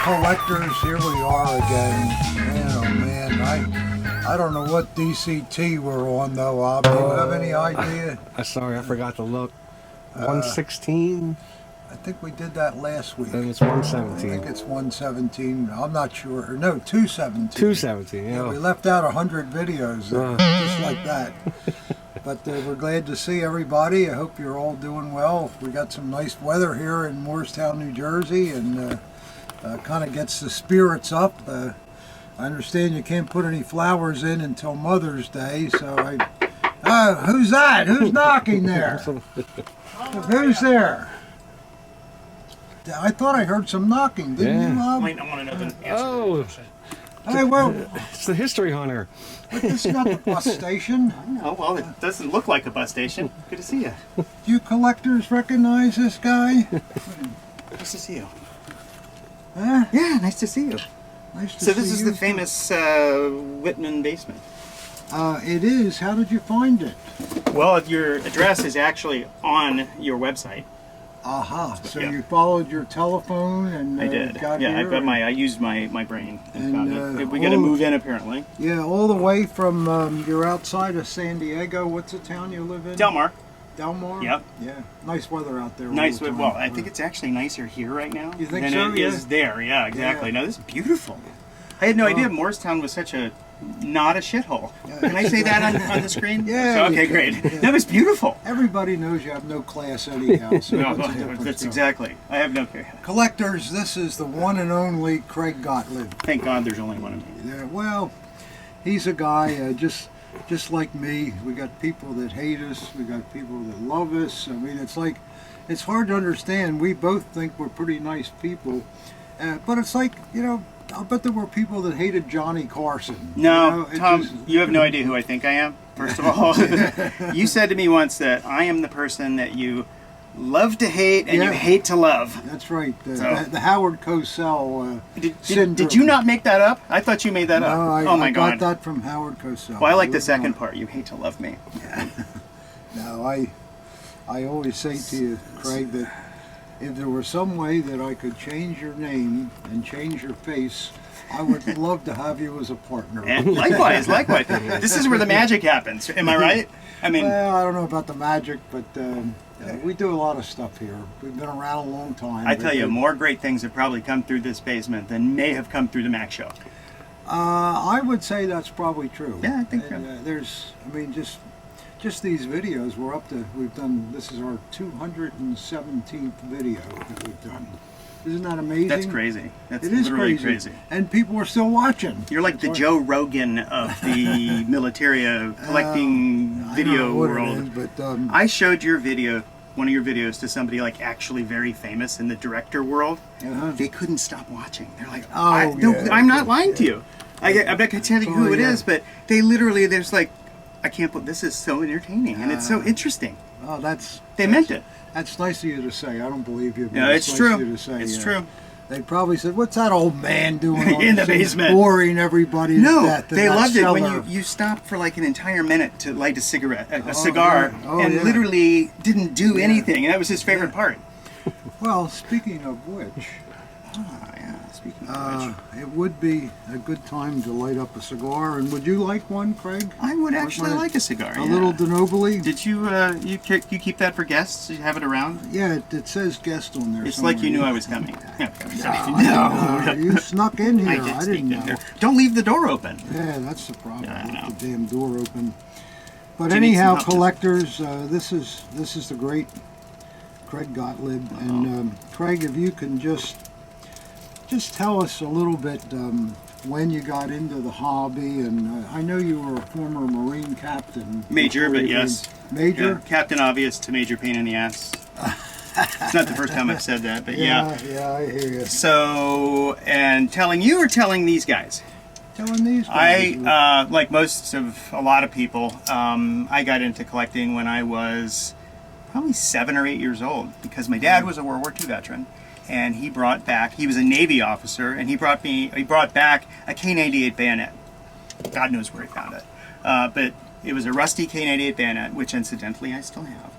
collectors, here we are again. Man, oh man, I don't know what DCT we're on though, Bob. Do you have any idea? Sorry, I forgot to look. 116? I think we did that last week. Then it's 117. I think it's 117. I'm not sure. No, 217. 217, yeah. We left out 100 videos just like that. But we're glad to see everybody. I hope you're all doing well. We got some nice weather here in Morristown, New Jersey, and kind of gets the spirits up. I understand you can't put any flowers in until Mother's Day, so who's that? Who's knocking there? Who's there? I thought I heard some knocking, didn't you, Bob? I want to know the answer. Oh, Hey, well, it's the history hunter. but this is not the bus station. Oh, well, it doesn't look like a bus station. Good to see you. Do you collectors recognize this guy? Nice to see you. Huh? Yeah, nice to see you. Nice to So this see is you. the famous Whitman basement. It is. How did you find it? Well, your address is actually on your website. Aha. So Yeah. you followed your telephone and I did. got Yeah, here. I used my brain and found it. We got to all- move in apparently. Yeah, all the way from, you're outside of San Diego. What's the town you live in? Delmar. Delmar? Yep. Yeah. Nice weather out there. all Nice. the time. Well, I think it's actually nicer here right now You think than so? it is Yeah. there. Yeah, exactly. Yeah. No, this is beautiful. I had no idea Morristown was such a not a shithole. Can I say that on the screen? Yeah, So, you okay, can. great. Yeah. That was beautiful. Everybody knows you have no class anyhow. So No, what's the difference, that's though? exactly. I have no care. Collectors, this is the one and only Craig Gottlieb. Thank God there's only one of me. Yeah, well, he's a guy just like me. We got people that hate us. We got people that love us. I mean, it's hard to understand. We both think we're pretty nice people, but it's like, I'll bet there were people that hated Johnny Carson. No, it Tom, just- you have no idea who I think I am, first of all. You said to me once that I am the person that you love to hate and Yeah. you hate to love. That's right. So- The Howard Cosell syndrome. Did you not make that up? I thought you made that up. No, Oh my I got God. that from Howard Cosell. Well, I like the Believe it or second not. part. You hate to love me. No, I always say to you, Craig, that if there were some way that I could change your name and change your face, I would love to have you as a partner. And likewise. This is where the magic happens. Am I right? I mean, Well, I don't know about the magic, but we do a lot of stuff here. We've been around a long time. I tell you, more great things have probably come through this basement than may have come through the Mac show. I would say that's probably true. Yeah, I think so. Just these videos, this is our 217th video that we've done. Isn't that amazing? That's crazy. That's It is literally crazy. crazy. And people are still watching. You're like the That's Joe Rogan of the militaria collecting video I don't know what world. It is, but, I showed one of your videos to somebody like actually very famous in the director world. Uh-huh. They couldn't stop watching. They're like, Oh, no, yeah. I'm not lying to you. I'm not going to tell you who it is, but they literally, there's like, I can't believe this is so entertaining and it's so interesting. Oh, They meant it. That's nice of you to say. I don't believe you. But No, it's nice true. Of you to say, It's yeah. true. They probably said, "What's that old man doing on In the scene, basement? boring everybody to No, death in they that loved it when cellar?" you stopped for like an entire minute to light a cigarette, a cigar, yeah. Oh, and yeah. literally didn't do anything, and that was his favorite part. Well, speaking of which, Speaking of which, it would be a good time to light up a cigar. And would you like one, Craig? I would actually one- like a cigar. A little Denobili? Did you you keep that for guests? You have it around? Yeah, it says guest on there. It's somewhere. like you knew I was coming. Yeah, No, you snuck in here. I did sneak didn't in know. there. Don't leave the door open. Yeah, that's the problem. Yeah, I know. Leave the damn door open. But Do you need some anyhow, help? collectors, this is the great Craig Gottlieb, and Craig, if you can just tell us a little bit when you got into the hobby, and I know you were a former Marine captain. Major, before but you yes. Major. Yeah, Captain Obvious to Major Pain in the Ass. It's not the first time I've said that, but yeah. Yeah, I hear you. So, and telling you or telling these guys? Telling these guys. Like a lot of people, I got into collecting when I was probably 7 or 8 years old because my dad was a World War II veteran, and he was a Navy officer, and he brought back a K98 bayonet. God knows where he found it, but it was a rusty K98 bayonet, which incidentally I still have,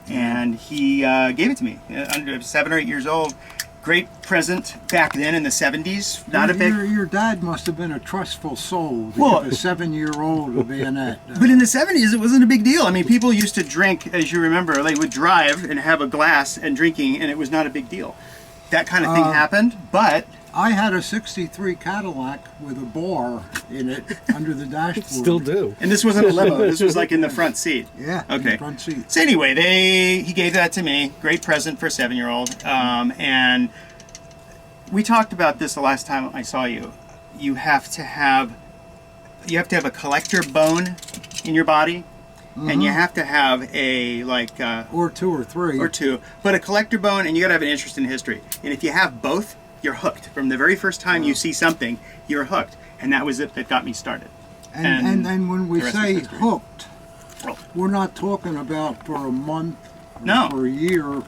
and he gave it to me. Under 7 or 8 years old. great present back then in the 70s. Not a big. Your dad must have been a trustful soul to Well- give a 7-year-old a bayonet. But in the 70s, it wasn't a big deal. I mean, people used to drink, as you remember, they would drive and have a glass and drinking, and it was not a big deal. That kind of thing happened, but I had a '63 Cadillac with a bar in it under the dashboard. Still do. and this wasn't a limo. This was like in the front seat. Yeah. in Okay. the front seat. So anyway, he gave that to me. Great present for a 7-year-old. And we talked about this the last time I saw you. You have to have a collector bone in your body, and you have to have a Or two or three. or two, but a collector bone, and you got to have an interest in history. And if you have both, you're hooked. From the very first time you see something, you're hooked. And that was it that got me started. And when we the rest is say history. hooked, Oh. we're not talking about for a month or No. for a year.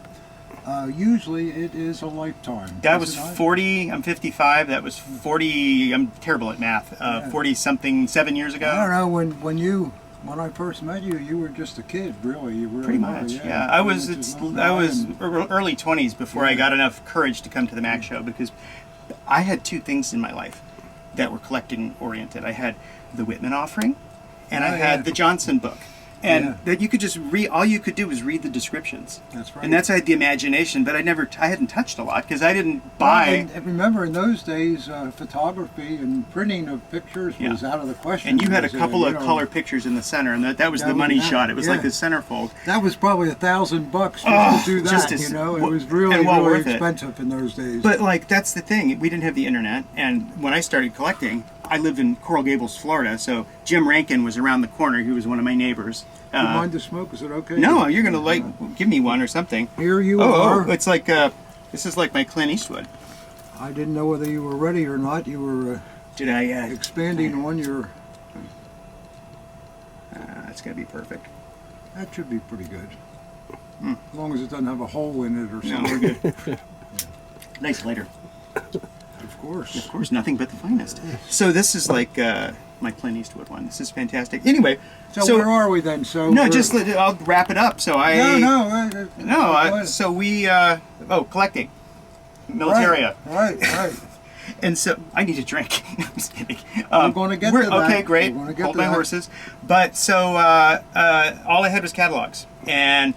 Usually it is a lifetime. That is was it not? 40, I'm 55, that was 40, I'm terrible at math, 40 something, 7 years ago. I don't know, when I first met you, you were just a kid, really. You really Pretty were, much, yeah. I was early 20s before I got enough courage to come to the Mac show, because I had two things in my life that were collecting oriented. I had the Whitman offering, and I had the Johnson book. And that you could just read, all you could do was read the descriptions. That's right. And that's I had the imagination, but I hadn't touched a lot because I didn't buy. And remember, in those days, photography and printing of pictures was out of the question. And you had a It was, couple of you know, color pictures in the center, and that was That the was money that, shot. It was like yeah. the centerfold. That was probably $1,000 just to do just that. to You know, it well, was really, and well really worth it. expensive in those days. But like that's the thing, we didn't have the internet, and when I started collecting, I lived in Coral Gables, Florida. So Jim Rankin was around the corner. He was one of my neighbors. Do you mind to smoke? Is it okay? No, you're gonna give me one or something. Here you are. It's like this is like my Clint Eastwood. I didn't know whether you were ready or not. You were Did I? expanding on your. That's gonna be perfect. That should be pretty good. As long as it doesn't have a hole in it or No, something. we're good. Nice lighter. Of course. Of course, nothing but the finest. So this is like my Clint Eastwood one. This is fantastic. Anyway, So where are we then? So no, we're- I'll wrap it up. So I No. no. go ahead. So we collecting militaria, Right. and so I need a drink. I'm just kidding. We're gonna get to that. Okay, great. We're gonna get Hold to my that. horses. But so all I had was catalogs, and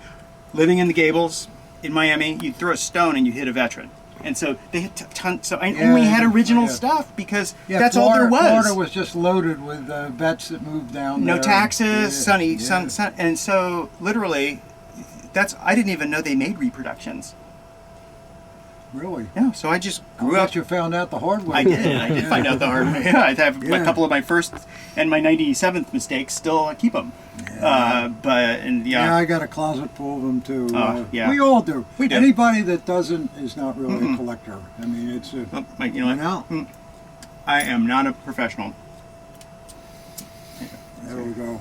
living in the Gables in Miami, you'd throw a stone and you hit a veteran. And so they had tons. So I only had original stuff because that's all there was. Florida was just loaded with vets that moved down No there. taxes, Yeah. sun, and so literally, I didn't even know they made reproductions. Really? Yeah, so I just I grew up. bet you found out the hard way. I did find out the hard way. Yeah, I have a Yeah. couple of my first and my 97th mistakes. Still, I keep them. Yeah, I got a closet full of them too. Yeah. We all do. We do. Anybody that doesn't is not really a collector. I mean, it's a. Oh, you know what? I am not a professional. There we go.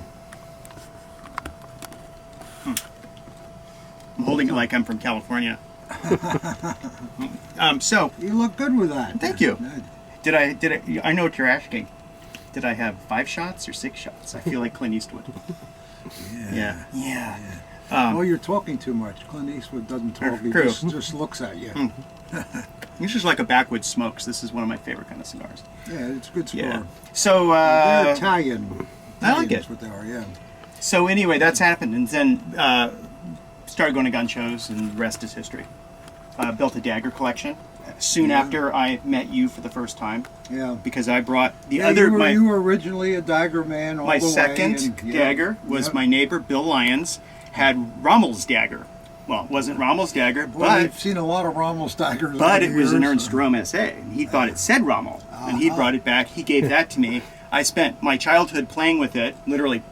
I'm holding it like I'm from California. So You look good with that. Thank you. Good. I know what you're asking. Did I have 5 shots or 6 shots? I feel like Clint Eastwood. Yeah. Well, you're talking too much. Clint Eastwood doesn't talk. He True. just looks at you. This is like a backwoods smokes. This is one of my favorite kind of cigars. Yeah, it's a good cigar. Yeah. So They're Italian. I like That's it. what they are. Yeah. So anyway, that's happened, and then started going to gun shows, and the rest is history. Built a dagger collection soon after I met you for the first time, Yeah. because I brought the Yeah, other you were originally a dagger man all my the way. second and- yeah. dagger was Yep. my neighbor Bill Lyons had Rommel's dagger. Well, it wasn't Rommel's dagger, Well, but we've seen a lot of Rommel's daggers. but over it was the an years. Ernst Röhm SA, and he thought it said Rommel, and he brought it back. He gave that to me. I spent my childhood playing with it, literally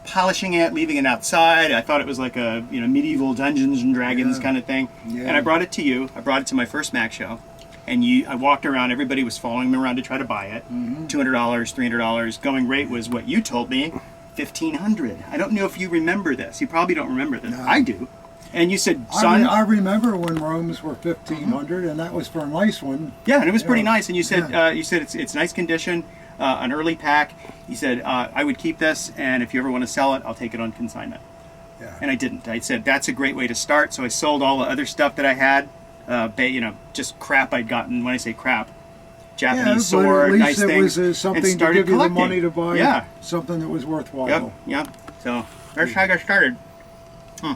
polishing it, leaving it outside. I thought it was like a medieval Dungeons and Dragons kind of thing. Yeah. And I brought it to you. I brought it to my first Mac show, and I walked around. Everybody was following me around to try to buy it. $200, $300. Going rate was what you told me, $1,500. I don't know if you remember this. You probably don't remember this. No. I do. And you said, son. I remember when Rome's were 1,500, and that was for a nice one. Yeah, and it was pretty Yeah. nice. And you said it's nice condition, an early pack. You said I would keep this, and if you ever want to sell it, I'll take it on consignment. Yeah. And I didn't. I said that's a great way to start. So I sold all the other stuff that I had just crap I'd gotten. When I say crap, Yeah, Japanese but sword, at least nice it things, was and something to started give you the collecting. money to buy Yeah. something that was worthwhile. Yep. So that's how I got started.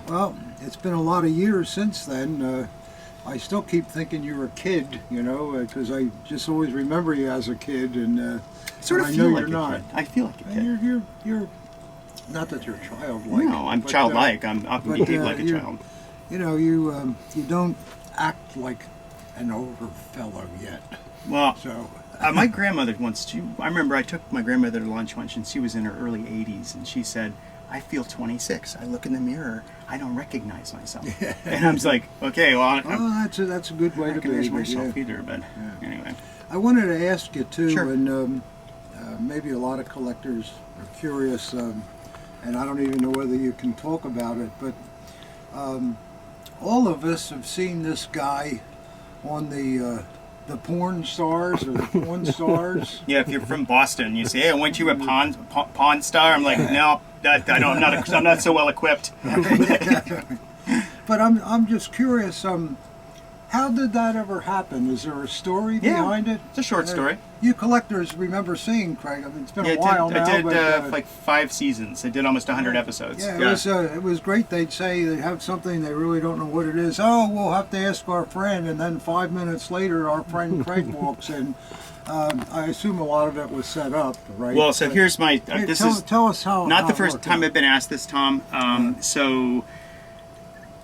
Well, it's been a lot of years since then. I still keep thinking you were a kid, because I just always remember you as a kid, and Sort of I feel know like you're a not. kid. I feel like a kid. And you're not that you're childlike. No, I'm but, childlike. I can behave like a child. You don't act like an older fellow yet. Well, So my grandmother once, I remember I took my grandmother to lunch once, and she was in her early 80s, and she said, I feel 26. I look in the mirror, I don't recognize myself. And I was like, okay, well, that's a good way I to don't be. recognize but myself yeah. either, but anyway. I wanted to ask you too, Sure. and maybe a lot of collectors are curious, and I don't even know whether you can talk about it, but all of us have seen this guy on the porn stars or the porn stars. Yeah, if you're from Boston, you say, hey, weren't you a pawn star? I'm like, no, I'm not so well equipped. But I'm just curious. How did that ever happen? Is there a story behind it? It's a short story. You collectors remember seeing Craig. I mean, it's been Yeah, a while now. I did but, like 5 seasons. I did almost 100 episodes. Yeah, it was great. They'd say they have something, they really don't know what it is. Oh, we'll have to ask our friend. And then 5 minutes later, our friend Craig walks in. I assume a lot of it was set up, right? Well, so here's my. Hey, This tell is us how. not how the it first worked time out. I've been asked this, Tom. So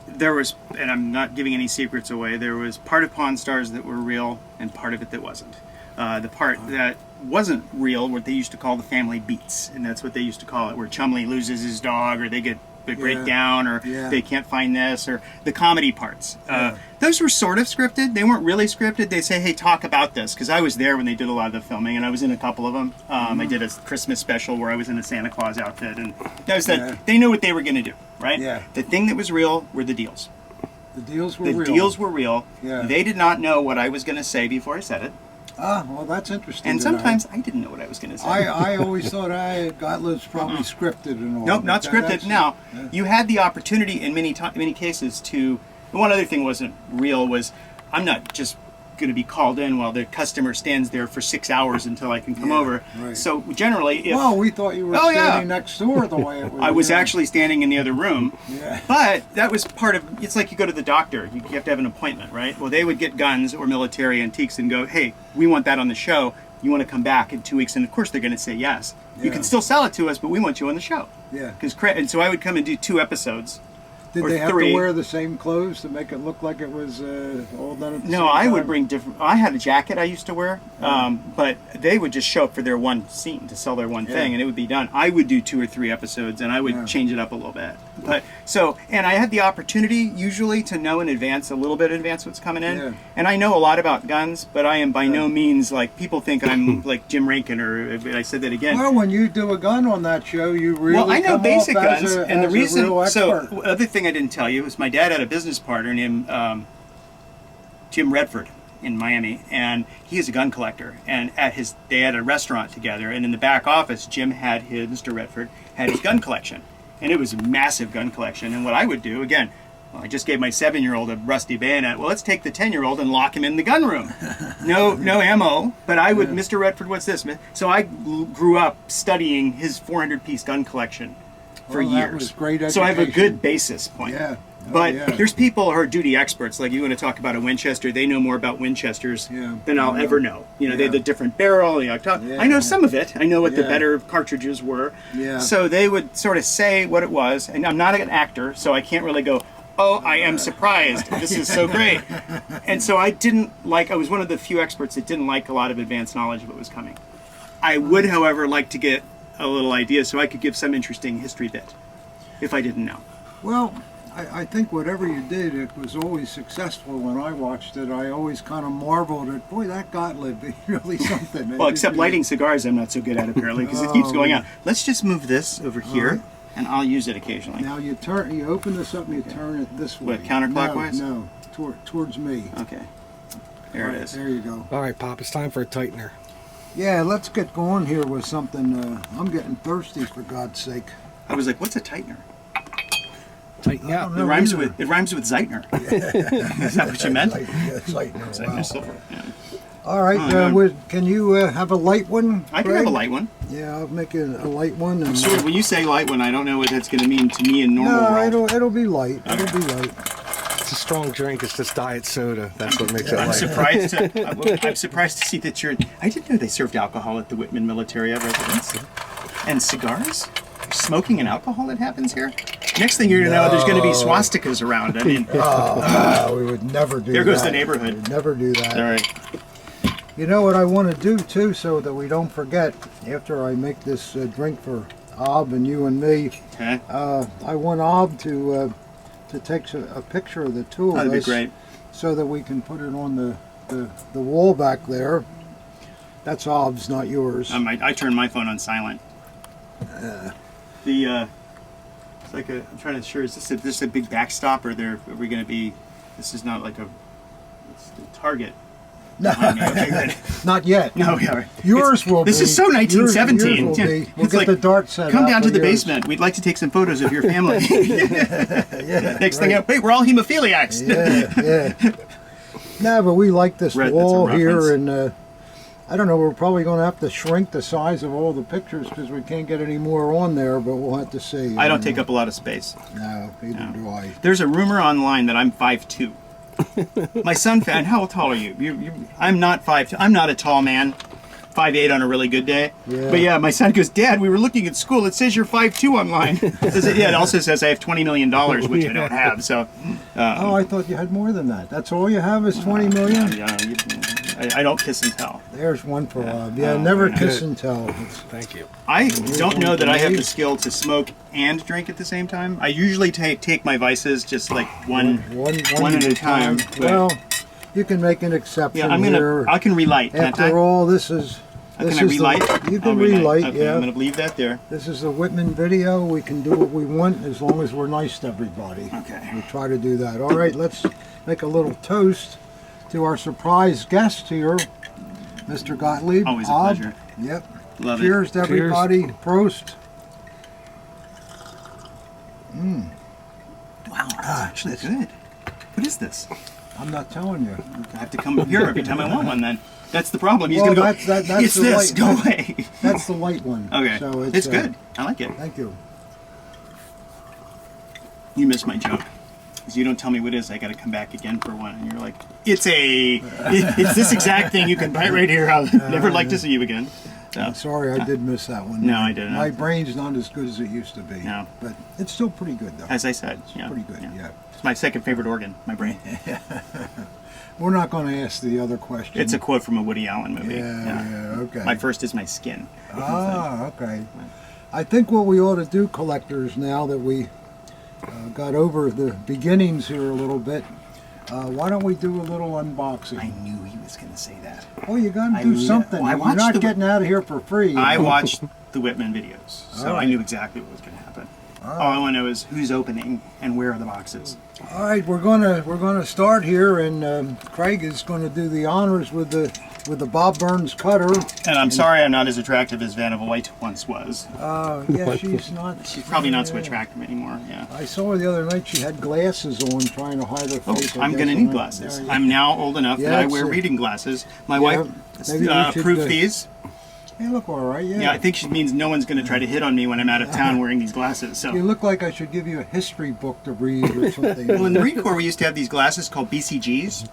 there was, and I'm not giving any secrets away. There was part of Pawn Stars that were real, and part of it that wasn't. The part that wasn't real, what they used to call the family beats, and that's what they used to call it, where Chumley loses his dog, or they get break down, or they can't find this, or the comedy parts. Those were sort of scripted. They weren't really scripted. They'd say, hey, talk about this, because I was there when they did a lot of the filming, and I was in a couple of them. I did a Christmas special where I was in a Santa Claus outfit, and that was that. They knew what they were going to do, right? Yeah. The thing that was real were the deals. The deals were The real. deals were real. Yeah. They did not know what I was going to say before I said it. Well, that's interesting. And to know. sometimes I didn't know what I was going to say. I always thought Gottlieb's probably scripted and all. Nope, but not scripted. that's- Now, yeah. you had the opportunity in many cases to. One other thing wasn't real was I'm not just going to be called in while the customer stands there for 6 hours until I can come over. right. So generally, if Well, we thought you were Oh, yeah. standing next door the way it was. I was yeah. actually standing in the other room, Yeah. but that was part of. It's like you go to the doctor. You have to have an appointment, right? Well, they would get guns or military antiques and go, "Hey, we want that on the show. You want to come back in 2 weeks?" And of course, they're going to say yes. You Yeah. can still sell it to us, but we want you on the show. Yeah. And so I would come and do 2 episodes. Did or they have 3. to wear the same clothes to make it look like it was all done at the No, same I would time? bring different. I had a jacket I used to wear, but they would just show up for their one scene to sell their one thing, and it would be done. I would do 2 or 3 episodes, and I would change it up a little bit. But and I had the opportunity usually to know in advance, a little bit in advance what's coming in, Yeah. and I know a lot about guns, but I am by no means like people think I'm like Jim Rankin, or I said that again. Well, when you do a gun on that show, you really Well, I know come basic off as guns, a, and the as reason. a real So, expert. the other thing I didn't tell you is my dad had a business partner named Jim Redford in Miami, and he is a gun collector. And they had a restaurant together, and in the back office, Jim had Mr. Redford had his gun collection, and it was a massive gun collection. And what I would do again. Well, I just gave my 7-year-old a rusty bayonet. Well, let's take the 10-year-old and lock him in the gun room. No ammo, but I would, Mr. Redford, what's this? So I grew up studying his 400-piece gun collection for Well, years. that was great So I have a education. good basis point. Yeah. Oh, But yeah. there's people who are duty experts. Like you want to talk about a Winchester, they know more about Winchesters than I'll ever know. You know, they have the different barrel. You know, I know some of it. I know what the better cartridges were. Yeah. So they would sort of say what it was, and I'm not an actor, so I can't really go, oh, I am surprised. This is so great. And so I was one of the few experts that didn't like a lot of advanced knowledge of what was coming. I would, however, like to get a little idea so I could give some interesting history bit if I didn't know. Well, I think whatever you did, it was always successful. When I watched it, I always kind of marveled at, boy, that Gottlieb is really something. Well, except lighting cigars, I'm not so good at apparently because it keeps going out. Let's just move this over here, right. and I'll use it occasionally. Now you open this up and you turn it this way. What, counterclockwise? No, towards me. Okay, there it is. There you go. All right, Pop, it's time for a tightener. Yeah, let's get going here with something. I'm getting thirsty, for God's sake. I was like, what's a tightener? Tighten I up. don't It know rhymes either. with Zeitner. Is that what you meant? It's like, wow. Zeitner silver. Yeah. All right, can you have a light one? I can Craig? have a light one. Yeah, I'll make it a light one. And, So when you say light one, I don't know what that's going to mean to me in normal no, world. it'll be light. It'll be light. It's a strong drink. It's just diet soda. That's what makes it I'm light. surprised. I'm surprised to see that you're. I didn't know they served alcohol at the Whitman Military Residence, and cigars. Smoking and alcohol that happens here. Next thing you're gonna know, there's going to be swastikas around. I mean, We would never do that. There goes the neighborhood. We would never do that. all right. You know what I want to do too, so that we don't forget, after I make this drink for Ob and you and me, Okay. I want Ob to take a picture of the two of That'd be us, great. so that we can put it on the wall back there. That's Ob's, not yours. I turned my phone on silent. It's like I'm trying to sure, is this a big backstop, or are we going to be? This is not like it's the target. No, behind me. Okay, good. not yet. No, yeah. Yours will be. This is so 1917. Yours will be. We'll It's get like, the dart set come up down for to the yours. basement. We'd like to take some photos of your family. Yeah, Next thing out, wait, we're all hemophiliacs. yeah. No, but we like this Right, that's a wall here, reference. and I don't know, we're probably going to have to shrink the size of all the pictures because we can't get any more on there, but we'll have to see. I don't take up a lot of space. No, neither do I. There's a rumor online that I'm 5'2". My son found, how tall are you? I'm not 5'2". I'm not a tall man. 5'8" on a really good day. Yeah. But yeah, my son goes, Dad, we were looking at school. It says you're 5'2" online. It also says I have $20 million, which I don't have. So. Oh, I thought you had more than that. That's all you have is 20 million? I don't kiss and tell. There's one for Rob. Yeah, never kiss and tell. Thank you. I don't know that I have me. the skill to smoke and drink at the same time. I usually take my vices just like one at a time. but- Well, you can make an exception yeah, here. I can relight. Can't I? After all, this is... Can I relight? You I'll can relight, Okay, yeah. I'm going to leave that there. This is the Whitman video. We can do what we want as long as we're nice to everybody. Okay. We try to do that. All right, let's make a little toast to our surprise guest here, Mr. Gottlieb. Always a Ob. pleasure. Yep. Love Cheers to everybody. Prost. Wow, that's actually good. What is this? I'm not telling you. I have to come here every time I want one then. That's the problem. He's Well, going to go, that's it's the this, light- go away. That's the light one. Okay, So it's good. I like it. Thank you. You missed my joke. Because you don't tell me what it is, I got to come back again for one. And you're like, it's this exact thing. You can buy it right here. I'll never like to see you again. So, I'm sorry, I did miss that one. No, I didn't. My brain's not as good as it used to be. No. But it's still pretty good, though. as I said, yeah, Pretty good, yeah. It's my second favorite organ, my brain. We're not going to ask the other question. It's a quote from a Woody Allen movie. Yeah, okay. My first is my skin. Ah, okay. I think what we ought to do, collectors, now that we got over the beginnings here a little bit, why don't we do a little unboxing? I knew he was going to say that. Oh, you got to I do lo- something. I You're watched not the- getting out of here for free. I watched the Whitman videos, so All I right. knew exactly what was going to happen. All I want to know is who's opening and where are the boxes. All right, we're gonna start here, and Craig is going to do the honors with the Bob Burns cutter. And I'm sorry I'm not as attractive as Vanna White once was. Yeah, she's not. She's probably not so yeah. attractive anymore. Yeah. I saw her the other night. She had glasses on, trying to hide her Oh, face. I I'm guess, going to and need I- glasses. yeah, I'm now old enough Yeah, that I it's wear a- reading glasses. My Yeah, wife maybe we should, approved these. They look all right. Yeah. Yeah, I think she means no one's going to try to hit on me when I'm out of town wearing these glasses. So. You look like I should give you a history book to read or something. Well, in the Marine Corps, we used to have these glasses called BCGs.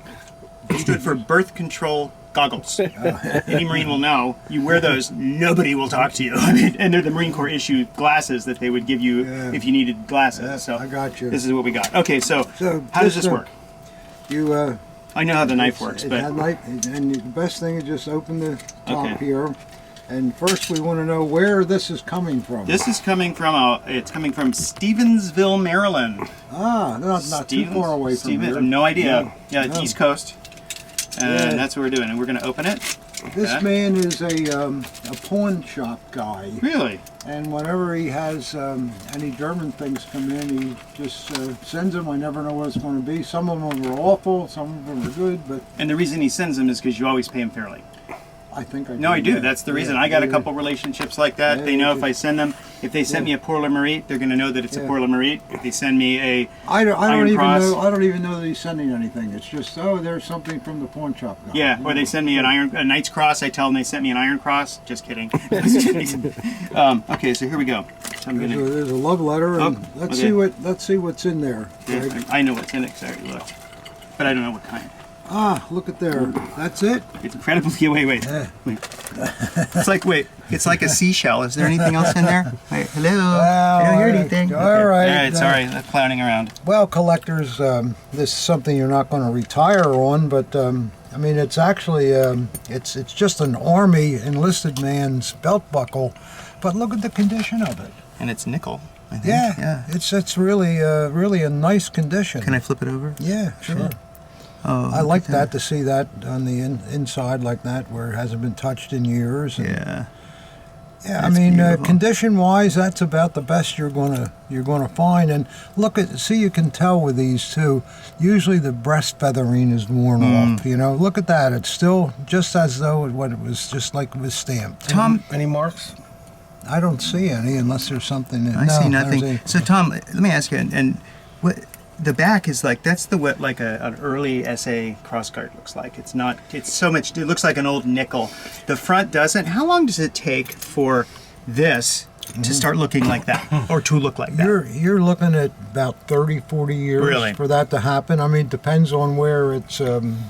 They stood for Birth Control Goggles. Any Marine will know. You wear those, nobody will talk to you. I mean, and they're the Marine Corps issue glasses that they would give you Yeah. if you needed glasses. Yeah, So I got you. This is what we got. Okay, so So how does just, this work? You. I know how the knife works, It but had light, and the best thing is just open the top Okay. here. And first, we want to know where this is coming from. this is coming from it's coming from Stevensville, Maryland. Not too far away from here. No idea. Yeah, No. East Coast. And Yeah. that's what we're doing. And we're going to open it. This Okay. man is a pawn shop guy, Really? and whenever he has any German things come in, he just sends them. I never know what it's going to be. Some of them are awful, some of them are good, but And the reason he sends them is because you always pay him fairly. I think I do. No, I do. yeah. That's the reason. Yeah, I got a yeah, couple relationships like that. Yeah, they know you if I send them, if they sent me a Pour La Marite, they're going to know that it's a Yeah. Pour La Marite. If they send me a I don't Iron even Cross. know. I don't even know that he's sending anything. It's just, oh, there's something from the pawn shop guy. yeah, or they send me a Knight's Cross, I tell them they sent me an Iron Cross. Just kidding. Just kidding. Okay, so here we go. So I'm gonna, There's a love letter, and Oh, let's okay. see what's in there. yeah, Greg. I know what's in it because I already looked, but I don't know what kind. Ah, look at there. That's it. It's incredibly. Wait. Yeah. It's like a seashell. Is there anything else in there? Wait, hello. I don't hear anything. All right. All right. Sorry, I'm clowning around. Well, collectors, this is something you're not going to retire on, but I mean, it's actually it's just an Army enlisted man's belt buckle, but look at the condition of it. And it's nickel. I think. Yeah. It's really really a nice condition. Can I flip it over? Yeah, sure. Oh, I like that to see that on the inside like that, where it hasn't been touched in years. And, Yeah. yeah. I That's mean, beautiful. condition-wise, that's about the best you're gonna find. And you can tell with these too. Usually, the breast feathering is worn off. You know, look at that. It's still just as though it was just like it was stamped. Tom, Any marks? I don't see any unless there's something. I see nothing. So Tom, let me ask you, and what the back is like? That's what like an early SA crossguard looks like. It's not. It's so much. It looks like an old nickel. The front doesn't. How long does it take for this to start looking like that, or to look like that? You're looking at about 30, 40 years Really? for that to happen. I mean, it depends on where it's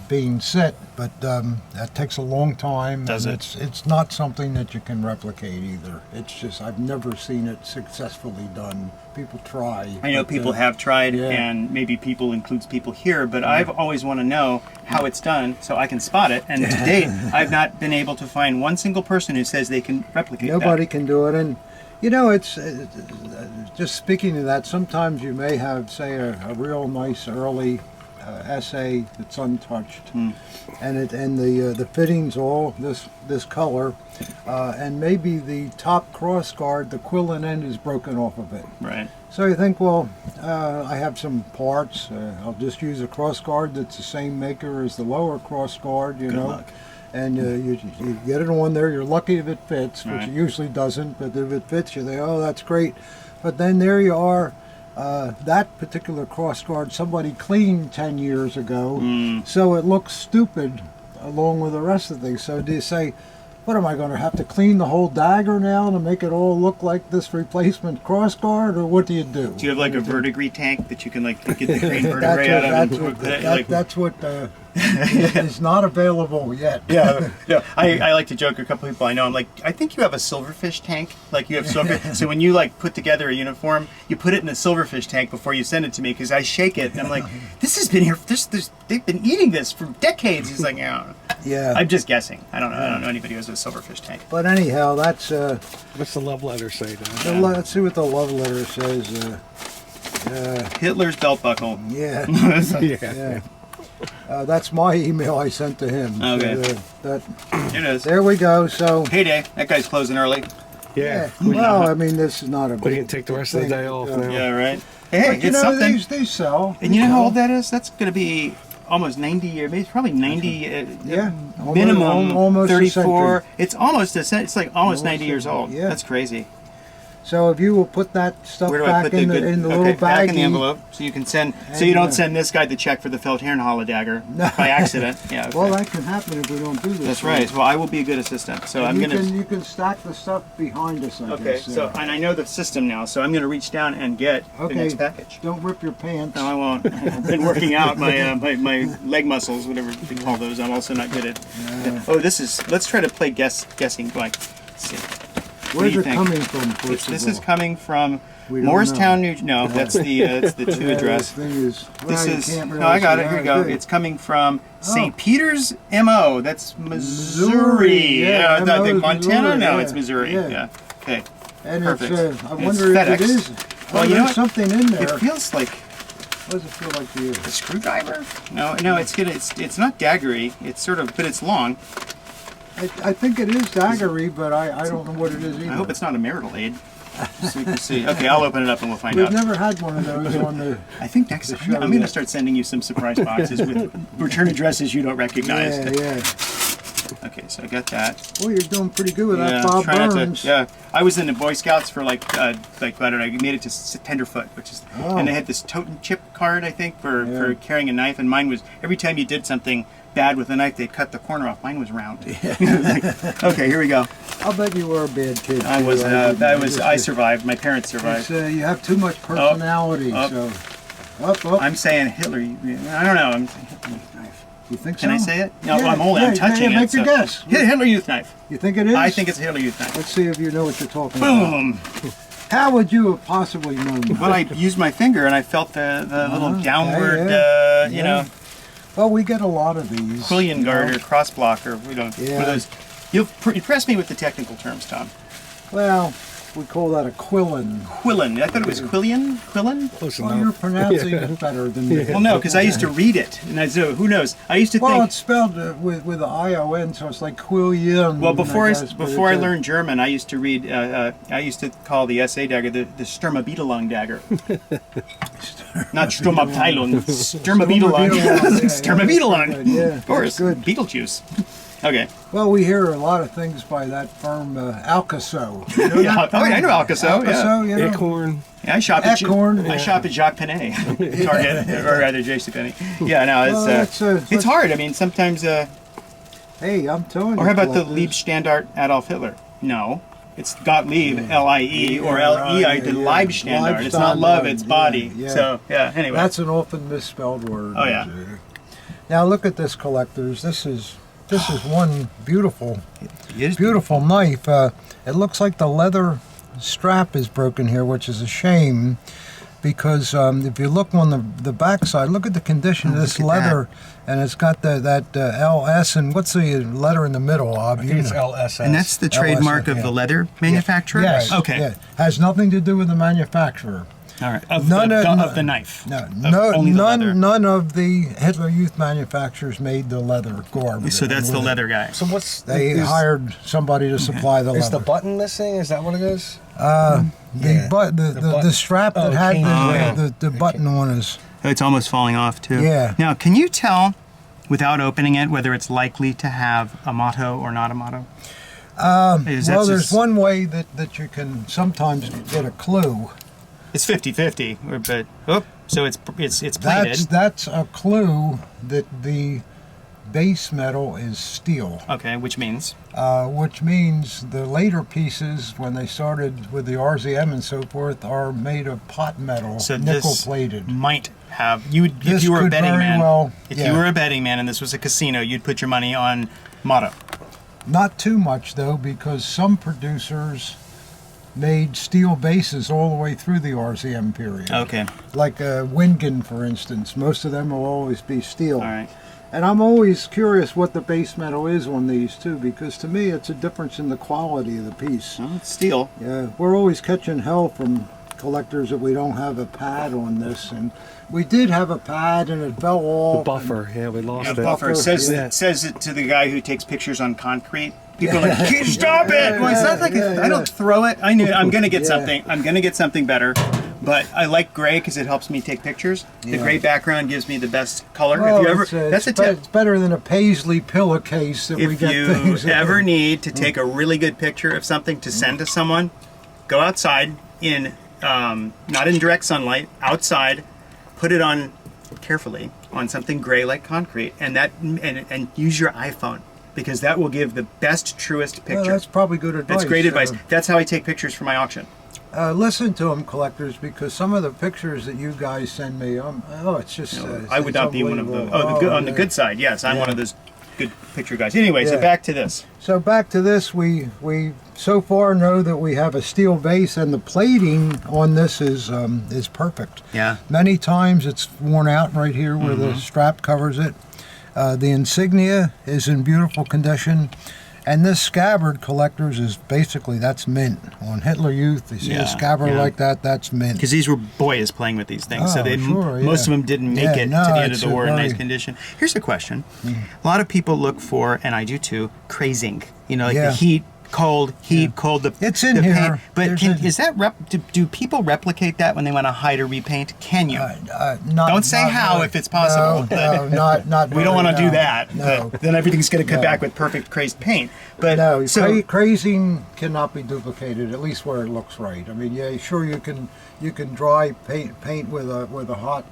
being set, but that takes a long time. Does and it? It's not something that you can replicate either. It's just, I've never seen it successfully done. People try. I know but, people have tried, yeah. and maybe people includes people here, but I've always want to know how it's done so I can spot it. And to date, I've not been able to find one single person who says they can replicate Nobody that. can do it. And, you know, it's just speaking of that, sometimes you may have, say, a real nice early essay that's untouched, and the fittings all this color, and maybe the top cross guard, the quilling end is broken off of it. Right. So you think, well, I have some parts. I'll just use a cross guard that's the same maker as the lower cross guard. You Good know. luck. And you get it on there. You're lucky if it fits, which Right. it usually doesn't. But if it fits, you think, oh, that's great. But then there you are. That particular cross guard somebody cleaned 10 years ago, so it looks stupid along with the rest of the things. So do you say, what am I going to have to clean the whole dagger now to make it all look like this replacement cross guard, or what do you do? Do you have like a verdigris tank that you can like get the green verdigris out of? That's what is not available yet. Yeah. I like to joke. A couple people I know. I'm like, I think you have a silverfish tank. Like you have silverfish. So when you like put together a uniform, you put it in a silverfish tank before you send it to me because I shake it and I'm like, this has been here. They've been eating this for decades. He's like, yeah. Yeah. I'm just guessing. I don't know anybody who has a silverfish tank. But anyhow, that's. What's the love letter say to Let's see what the love letter says. Hitler's belt buckle. Yeah. Yeah. Yeah. That's my email I sent to him. Okay. So, It is. there we go. So. Heyday. That guy's closing early. Yeah. Well, I mean, this is not a. We can take the rest of the day off now. Yeah, right. Hey, But you it's know, something. these sell. And you know how old that is? That's going to be almost 90 years. Maybe it's probably 90. Yeah. Minimum almost a 34. century. It's almost it's like almost Almost 90 years old. yeah. That's crazy. So if you will put that stuff Where do I back put in the the, good? in the Okay, little back in the baggie. envelope, so you can send. So And, you don't send this guy the check for the Feldherrenhalle dagger by accident. Yeah. Okay. Well, that can happen if we don't do this. That's right. Well, I will be a good assistant. So I'm you gonna. can you can stack the stuff behind us. I Okay. guess, So and I know the system now, so I'm gonna reach down and get the Okay. next package. Don't rip your pants. No, I won't. I've been working out my my leg muscles, whatever they call those. I'm also not good at. Oh, this is. Let's try to play guessing. Like, let's see. Where's do you it think? coming from? First This of is all? coming from We don't Morristown, know. New. No, that's the two address. This thing is. This well, you is. can't No, really I got see it. Here that. you go. Good. It's coming from St. Oh. Peter's, MO. That's Missouri. Missouri, yeah, I MO think is Montana. Missouri, No, yeah. it's Missouri. Yeah. Yeah. Okay. And Perfect. it's. I It's wonder if it FedEx. is. Well, Oh, you know there's what? something in there. It feels like What does it feel like to you? a screwdriver. No, it's not daggery. It's sort of, but it's long. I think it is daggery, but I don't know what it is either. I hope it's not a marital aid. So you can see. Okay, I'll open it up and we'll find We've out. never had one of those on the. I think next the time show I'm going to yet. start sending you some surprise boxes with return addresses you don't recognize. Yeah, yeah. Okay, Okay, so I got that. Well, you're doing pretty good with that, Bob try not to- Burns. yeah, I was in the Boy Scouts for like I don't know, I made it to Tenderfoot, which is, and they had this tote and chip card, I think, for carrying a knife, and mine was, every time you did something bad with a knife, they'd cut the corner off. Mine was round. Okay, here we go. I'll bet you were a bad kid. I too. was, I I survived. My parents survived. You have too much personality, so. I'm saying Hitler. I don't know. I'm saying Hitler Youth knife. You think so? Can I say it? No, Yeah, I'm only. I'm touching it. Make your guess. Hitler Youth knife. You think it is? I think it's a Hitler Youth knife. Let's see if you know what you're talking about. Boom. How would you have possibly known that? Well, I used my finger and I felt the little downward, you know, Well, we get a lot of these. quillion you guard know. or cross block or one of those. You press me with the technical terms, Tom. Well, we call that a quillin. Quillen. I thought it was quillion. Quillen. Close Well, enough. you're pronouncing it better than me. Well, no, because I used to read it, and so who knows? I used to Well, think. it's spelled with an I-O-N, so it's like quillion. Well, before guess, but before I it's a- learned German, I used to read. I used to call the SA dagger the Sturmabteilung dagger, not Sturmabteilung. Sturmabteilung. Sturmabteilung. Yeah, Of course. that's good. Beetlejuice. Okay. Well, we hear a lot of things by that firm, Alcaso. You know Yeah. that Oh, firm? yeah, I know Alcaso. Yeah. Alcaso, you know? Acorn. Yeah, I shop at Acorn. I shop at Jacques Penney, Target, or rather JCPenney. Yeah, no, Well, it's hard. I mean, sometimes. Hey, I'm telling you. Or how about the collectors. Liebstandart Adolf Hitler? No. It's Gottlieb, L-I-E, or L-E-I, the Leibstandard. It's not love, it's body. Yeah. So, yeah, anyway. That's an often misspelled word. Oh, yeah. Now look at this, collectors. This is one beautiful It beautiful knife. It looks like the leather strap is broken here, which is a shame, because if you look on the back side, look at the condition of this leather, and it's got that LS, and what's the letter in the middle, Ob? I think it's LSS. And that's the trademark of the leather manufacturer? Yes. Okay. Yeah. Has nothing to do with the manufacturer. All right. Of the knife. Only the leather. none of the Hitler Youth manufacturers made the leather garb. So that's the leather guy. So what's They hired somebody to supply the Is the leather. button missing? Is that what it is? The strap that had the button on is. It's almost falling off, too. Yeah. Now, can you tell, without opening it, whether it's likely to have a motto or not a motto? Well, there's one way that you can sometimes get a clue. It's 50-50, but so it's plated. That's a clue that the base metal is steel. Okay, which means Which means the later pieces, when they started with the RZM and so forth, are made of pot metal, so nickel this plated. might have you if This you were a could betting very man. well- If yeah. you were a betting man and this was a casino, you'd put your money on motto. Not too much though, because some producers made steel bases all the way through the RZM period. Okay, Like Wingen, for instance, most of them will always be steel. all right. And I'm always curious what the base metal is on these too, because to me it's a difference in the quality of the piece. Well, it's steel. Yeah, we're always catching hell from collectors that we don't have a pad on this, and we did have a pad and it fell off. The buffer. Yeah, we lost it. Buffer. It says yeah. it says it to the guy who takes pictures on concrete. People are like, stop it! Well, it's not like I don't throw it. I knew I'm gonna get Yeah. something. I'm gonna get something better. But I like gray because it helps me take pictures. The Yeah. gray background gives me the best color. Well, if you ever, it's that's a tip. It's better than a paisley pillowcase that we If get you things. ever need to take a really good picture of something to send to someone, go outside in not in direct sunlight, outside, put it on carefully on something gray like concrete, and and use your iPhone, because that will give the best, truest picture. Well, that's probably good advice. That's great advice. That's how I take pictures for my auction. Listen to them, collectors, because some of the pictures that you guys send me, it's just. I would it's not be one of those. unbelievable. On the yeah. good side, yes, I'm Yeah. one of those good picture guys. Anyway, so Yeah. back to this. So back to this, we so far know that we have a steel base, and the plating on this is perfect. Yeah. Many times it's worn out right here where the strap covers it. The insignia is in beautiful condition. And this scabbard, collectors, is basically, that's mint. On Hitler Youth, you see Yeah, a scabbard yeah. like that, that's mint. Because these were boys playing with these things, so Oh, they sure, most yeah. of them didn't make Yeah, it no, to the end of it's the a war in nice very- condition. Here's a question: a lot of people look for, and I do too, crazing. You know, like Yeah. the heat cold, heat, cold. It's in the here. Paint. But There's is that do people replicate that when they want to hide or repaint? Can you? Not, Don't say not how really. if it's possible. No, not. We don't really, want to do no. that. No. But then everything's going to come No. back with perfect crazed paint. But No, so crazing cannot be duplicated, at least where it looks right. I mean, yeah, sure you can dry paint with a hot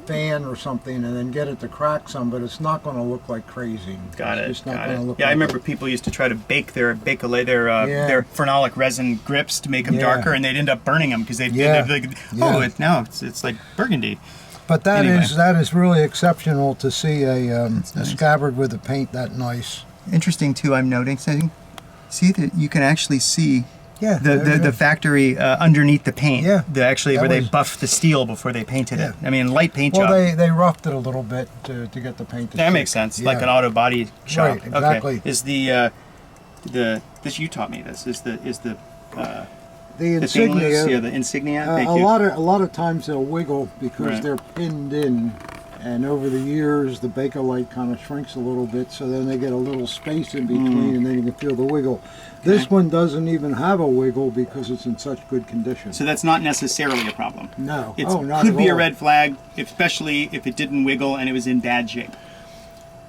fan or something and then get it to crack some, but it's not going to look like crazing. got It's it. not Got gonna it. look Yeah, I like remember it. people used to try to bake their Yeah. phenolic resin grips to make them Yeah. darker, and they'd end up burning them because they'd Yeah. like, Yeah. now it's like burgundy. But that Anyway. is really exceptional to see a nice. scabbard with the paint that nice. Interesting too. I'm noticing. See that you can actually see Yeah, the factory underneath the paint. Yeah. Where That they was- buffed the steel before they painted it. Yeah. I mean, light paint well, job. they roughed it a little bit to get the paint to That stick. makes sense. Like Yeah. an auto body shop. Right, exactly. Okay. Is this you taught me this? Is the The the thing loose? insignia. Yeah, the insignia. Thank A you. lot of times they'll wiggle because Right. they're pinned in, and over the years the Bakelite kind of shrinks a little bit, so then they get a little space in between, and then you can feel the wiggle. This one doesn't even have a wiggle because it's in such good condition. So that's not necessarily a problem. No, It not could at be a all. red flag, especially if it didn't wiggle and it was in bad shape.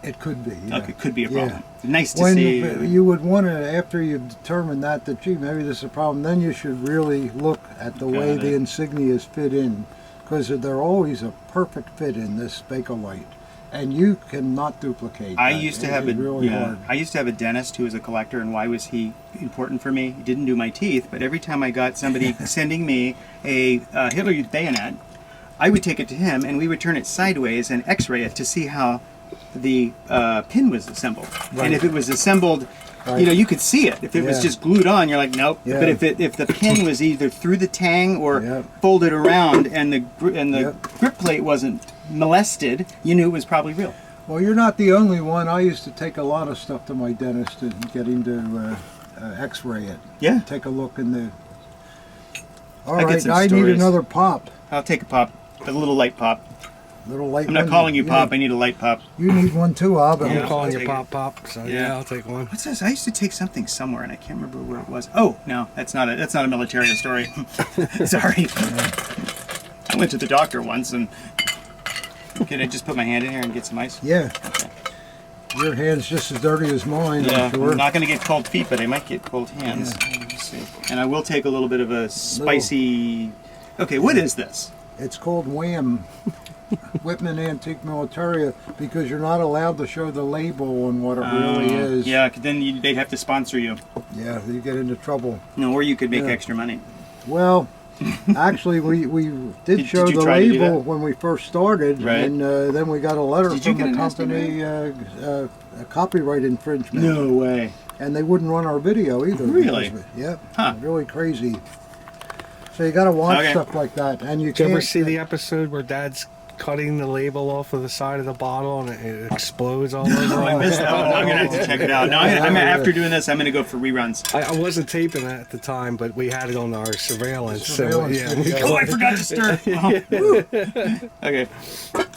It could be. Yeah. Okay, could be a Yeah. problem. Nice to When see. you would want to, after you've determined that gee, maybe this is a problem, then you should really look at the way Got the it. insignias fit in, because they're always a perfect fit in this Bakelite, and you cannot duplicate. I that. used to It have is really hard. I used to have a dentist who was a collector, and why was he important for me? He didn't do my teeth, but every time I got somebody sending me a Hitler Youth bayonet, I would take it to him, and we would turn it sideways and X-ray it to see how the pin was assembled. Right. And if it was assembled, Right. you could see it. If it was Yeah. just glued on, you're like, nope. Yeah. But if the pin was either through the tang or Yep. folded around, and the Yep. grip plate wasn't molested, you knew it was probably real. Well, you're not the only one. I used to take a lot of stuff to my dentist and get him to X-ray it. Yeah. Take a look in the. All I get right, some I need stories. another pop. I'll take a pop, a little light pop. Little light. I'm not one. calling you Yeah. pop. I need a light pop. You need one too, Al. But Yeah. I'm calling I'll you take pop, so Yeah. yeah, I'll take one. What's this? I used to take something somewhere, and I can't remember where it was. Oh no, that's not a military story. Sorry. I went to the doctor once, and can I just put my hand in here and get some ice? Yeah. Your hand's just as dirty as mine, Yeah, I'm sure. I'm not going to get cold feet, but I might get cold hands. Let me see. And I will take a little bit of a spicy. Okay, what is this? It's called Wham. Whitman Antique Militaria, because you're not allowed to show the label on what it really is. Yeah, 'cause then they'd have to sponsor you. Yeah, you get into trouble. No, or you could make Yeah. extra money. Well, actually, we did show did you the try to do label that? when we first started, Right. and then we got a letter Did you from get the a nasty company, a copyright infringement. No way. And they wouldn't run our video either. Really? because of it. Yep. Huh. Really crazy. So you got to watch Okay. stuff like that, and you Did you can't. ever see the episode where Dad's cutting the label off of the side of the bottle and it explodes all over? Oh, I missed that one. I'm gonna have to check it out. No, after doing this, I'm gonna go for reruns. I wasn't taping that at the time, but we had it on our surveillance. Surveillance so, yeah, video. Oh, I forgot to stir. Oh, woo. Okay,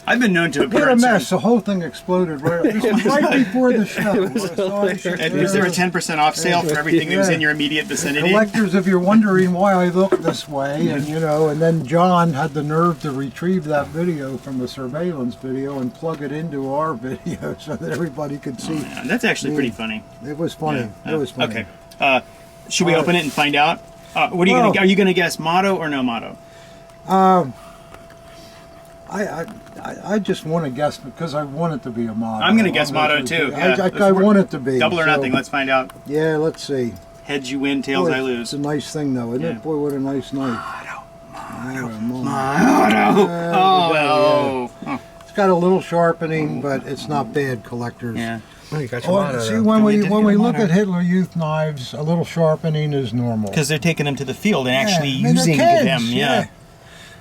I've been known to appear What a on mess! certain- The whole thing exploded right before the show. So I should- And is there a 10% off sale for everything that was in your immediate vicinity? Collectors, if you're wondering why I look this way, and and then John had the nerve to retrieve that video from the surveillance video and plug it into our video so that everybody could see. Yeah, that's actually pretty funny. It was funny. Yeah. It was funny. Okay. Should we All open right. it and find out? What are you Well- gonna? Are you gonna guess motto or no motto? I just want to guess because I want it to be a motto. I'm gonna guess motto too. Yeah. I want it to be. Double or so- nothing. Let's find out. Yeah, let's see. Heads you win, tails Boy, I lose. It's a nice thing though, isn't Yeah. it? Boy, what a nice knife. Motto. Oh. It's got a little sharpening, but it's not bad, collectors. Yeah. Oh, you got your motto Oh, see, there. when We we did when get we a look motto. at Hitler Youth knives, a little sharpening is normal. Because they're taking them to the field and actually I mean, they're using kids, them. Yeah.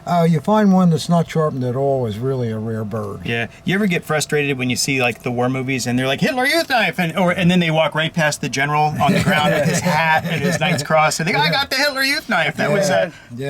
You find one that's not sharpened at all is really a rare bird. Yeah. You ever get frustrated when you see like the war movies and they're like Hitler Youth Knife, and then they walk right past the general on the ground with his hat and his Knight's Cross, and they go, I got the Hitler Youth Knife. That was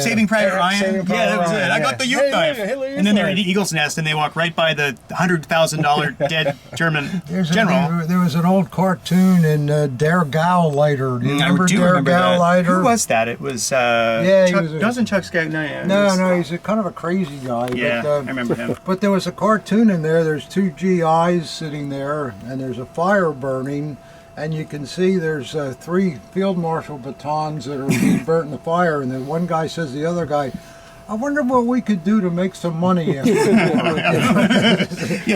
Saving Private Ryan. Saving Private That was it. Ryan, I got the Youth Knife. And then they're in the Eagle's Nest and they walk right by the $100,000 dead German general. There was an old cartoon in Der Gauleiter. Do you remember Der Gauleiter? Who was that? It was doesn't Chuck Skaggs? No, he's a kind of a crazy guy. Yeah, but, I remember him. But there was a cartoon in there. There's two GIs sitting there, and there's a fire burning, and you can see there's 3 field marshal batons that are being burnt in the fire, and then one guy says to the other guy, I wonder what we could do to make some money. Yeah,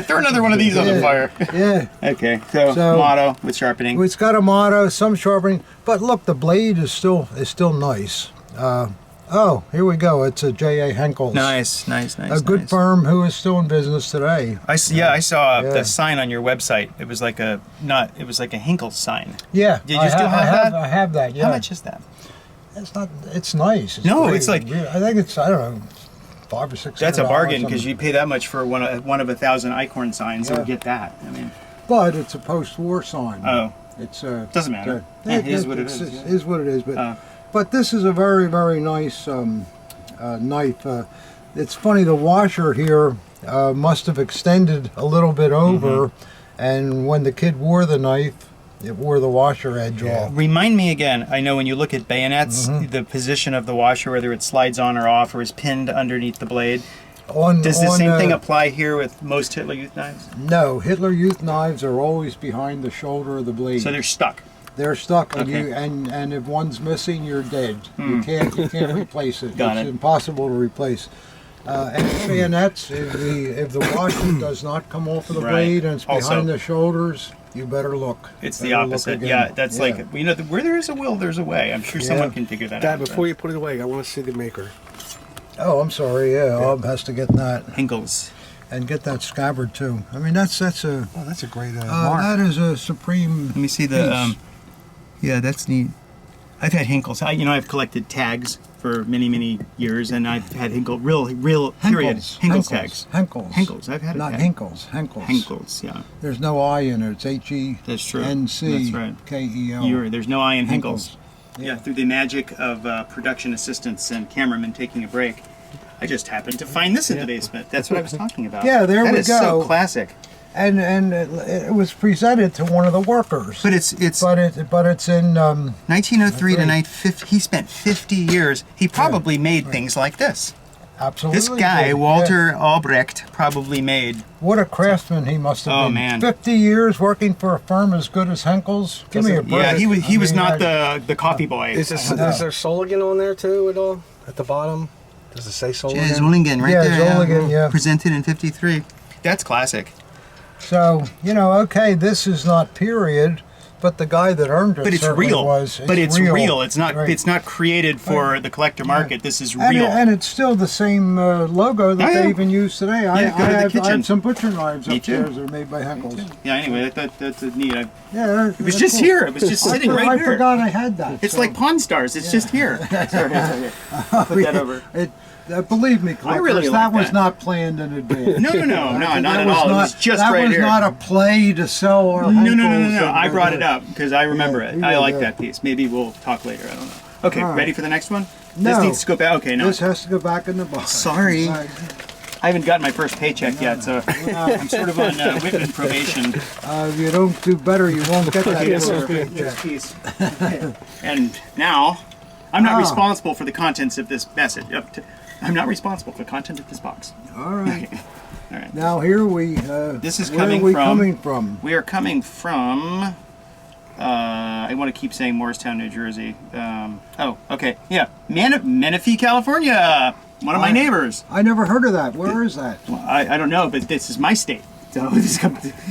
throw another one of these on the fire. Yeah. Okay, so motto with sharpening. It's got a motto, some sharpening, but look, the blade is still nice. Oh, here we go. It's a J.A. Henkel's. Nice. A good firm who is still in business today. I saw the sign on your website. It was like a Henkel's sign. Yeah. Did you still have that? I have that. Yeah. How much is that? It's nice. It's no, great. it's like I think it's $500 or $600. That's a bargain because you pay that much for one of 1,000 Eichhorn signs. Yeah. Or get that. I mean, but it's a post-war sign. Oh, it's doesn't matter. It is what it is. It is what it is. But this is a very, very nice knife. It's funny. The washer here must have extended a little bit over, and when the kid wore the knife, it wore the washer edge off. Remind me again, I know when you look at bayonets, the position of the washer, whether it slides on or off or is pinned underneath the blade. Does the same thing apply here with most Hitler Youth knives? No, Hitler Youth knives are always behind the shoulder of the blade. So they're stuck. They're stuck, Okay. and if one's missing, you're dead. You can't replace it. It's impossible to replace. And bayonets, if the washer does not come off of the blade and it's behind the shoulders, you better look. It's the opposite. Yeah, that's like, where there is a will, there's a way. I'm sure someone can figure that out. Dad, before you put it away, I want to see the maker. Oh, I'm sorry. Yeah, Bob has to get that. Henkel's. And get that scabbard too. I mean, that's a great mark. that is a supreme. Let me see the. Yeah, that's neat. I've had Henkel's. I've collected tags for many years, and I've had real period Henkel's tags. Henkel's. I've had not a tag. Henkel's. Henkel's. Yeah. There's no I in it. It's HE. That's true. NC. That's right. KEL. There's no I in Henkel's. Yeah, through the magic of production assistants and cameramen taking a break, I just happened to find this in the basement. That's what I was talking about. Yeah, there we go. That is so classic. And it was presented to one of the workers. But it's in 1903 to 1950. He spent 50 years. He probably made things like this. Absolutely. This guy, Walter Albrecht, probably made. What a craftsman he must have been. Man. 50 years working for a firm as good as Henkel's. Give me a break. Yeah, he was not the coffee boy. Is there Soligan on there too at all? At the bottom? Does it say Soligan? Zolingen right there. Zolingen, yeah. Presented in 53. That's classic. So, okay, this is not period, but the guy that earned it but it's real. was. It's real. It's not It's not created for the collector market. This is real. And it's still the same logo that they even use today. I have some butcher knives upstairs that are made by Henkel's. Yeah, anyway, that's neat. It was just cool. here. It was just sitting right here. I forgot I had that. It's like Pawn Stars. It's just here. Sorry. Put that over. Believe me, I really that was not planned in advance. No, not at all. It was just right here. That was not a play to sell our No. I brought it up because I remember it. I like that piece. Maybe we'll talk later. I don't know. Okay, ready for the next one? No. This needs to go back. Okay, no. This has to go back in the box. Sorry. I haven't gotten my first paycheck yet, so I'm sort of on Whitman probation. If you don't do better, you won't get that first piece. And now, I'm not responsible for the contents of this message. I'm not responsible for the content of this box. All right. All right. Now here we. This is coming from. We are coming from. I want to keep saying Morristown, New Jersey. Okay. Yeah, Menifee, California. One of my neighbors. I never heard of that. Where is that? Well, I don't know, but this is my state. So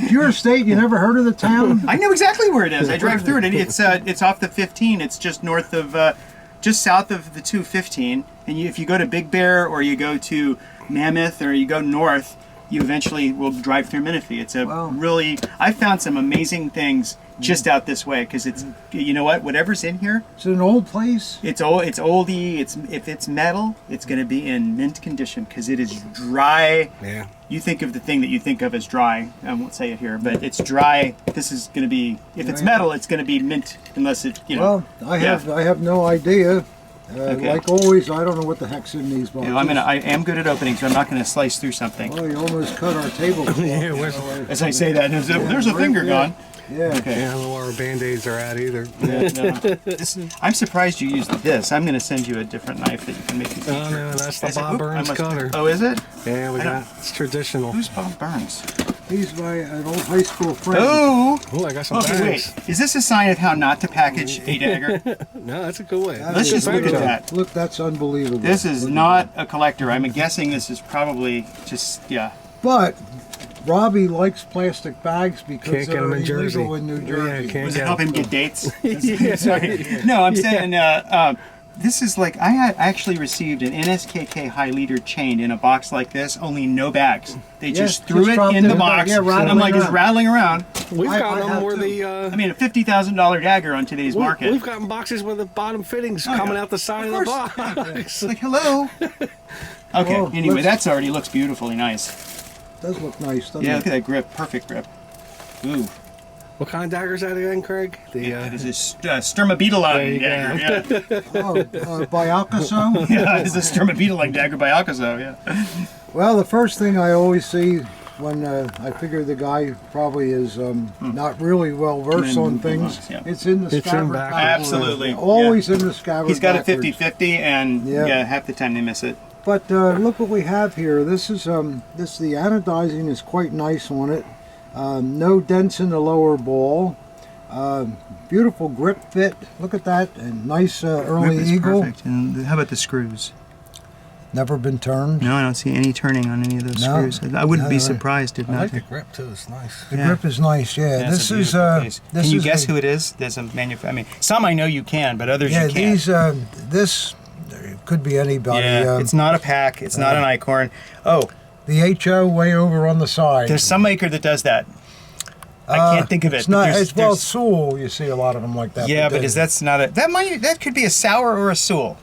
your state? You never heard of the town? I know exactly where it is. I drive through it. It's off the 15. It's just north of. Just south of the 215, and if you go to Big Bear or you go to Mammoth or you go north, you eventually will drive through Menifee. It's a Wow. really, I found some amazing things just out this way, because it's, you know what, whatever's in here, It's an old place. it's oldie. If it's metal, it's going to be in mint condition because it is dry. Yeah. You think of the thing that you think of as dry. I won't say it here, but it's dry. This is going to be, if it's metal, it's going to be mint, unless it, you know. Well, I have no idea. Okay. Like always, I don't know what the heck's in these boxes. I am good at opening, so I'm not going to slice through something. Oh, you almost cut our table. Yeah, where's- As I say that, there's a finger gone. Yeah. Okay. Yeah, I don't know where our band-aids are at either. Yeah, no. I'm surprised you used this. I'm going to send you a different knife that you can make these. Oh no, that's the Is it- Bob oop, I Burns must- cutter. Oh, is it? Yeah, we I got it's traditional. Who's Bob Burns? He's an old high school friend. Oh! Oh, I got some Okay, bags. wait. Is this a sign of how not to package a dagger? No, that's a cool way. Let's just look at that. Look, that's unbelievable. This is Look at not that. a collector. I'm guessing this is probably just, yeah. But Robbie likes plastic bags because Can't get they're them in Jersey. illegal in New Jersey. Yeah, can't Was it get help him get dates? Sorry. No, I'm saying this is like, I actually received an NSKK high liter chain in a box like this, only no bags. They Yeah, just threw it dropped in it the in box. yeah, and rattling I'm like, just around. rattling around. We've I got them have where to. the I mean, a $50,000 dagger on today's market. we've gotten boxes with the bottom fittings Oh, coming yeah. out the side Of of, the course. box. It's like, hello. Okay, Well, anyway, let's- that's already looks beautifully nice. Does look nice, doesn't Yeah, it? look at that grip. Perfect grip. Ooh. What kind of dagger is that again, Craig? The Yeah, it is a Sturmabteilung There you dagger. Yeah. Oh, by Alcaso? Yeah, it's a Sturmabteilung dagger by Alcazo. Yeah. Well, the first thing I always see when I figure the guy probably is not really well versed on things, Yeah. it's in the It's in scabbard back. backwards. Absolutely. Always in the scabbard He's got a backwards. 50-50, and Yeah. yeah, half the time they miss it. But look what we have here. This is the anodizing is quite nice on it. No dents in the lower ball. Beautiful grip fit. Look at that. And nice early Grip is eagle. perfect. And how about the screws? Never been turned. No, I don't see any turning on any of those No. screws. I wouldn't be No. surprised if I not. like the grip too. It's nice. The Yeah. grip is nice. Yeah. Yeah, this it's a is beautiful piece. this Can you is guess a- who it is? There's a I mean, some I know you can, but others Yeah, you can't. these this could be anybody. Yeah, it's not a pack. It's not an Icorn. Oh, the HO way over on the side. there's some maker that does that. I can't think of it. It's but not. there's- It's well, there's- Sewell. You see a lot of them like that. yeah, but they- that's not a that could be a Sour or a Sewell.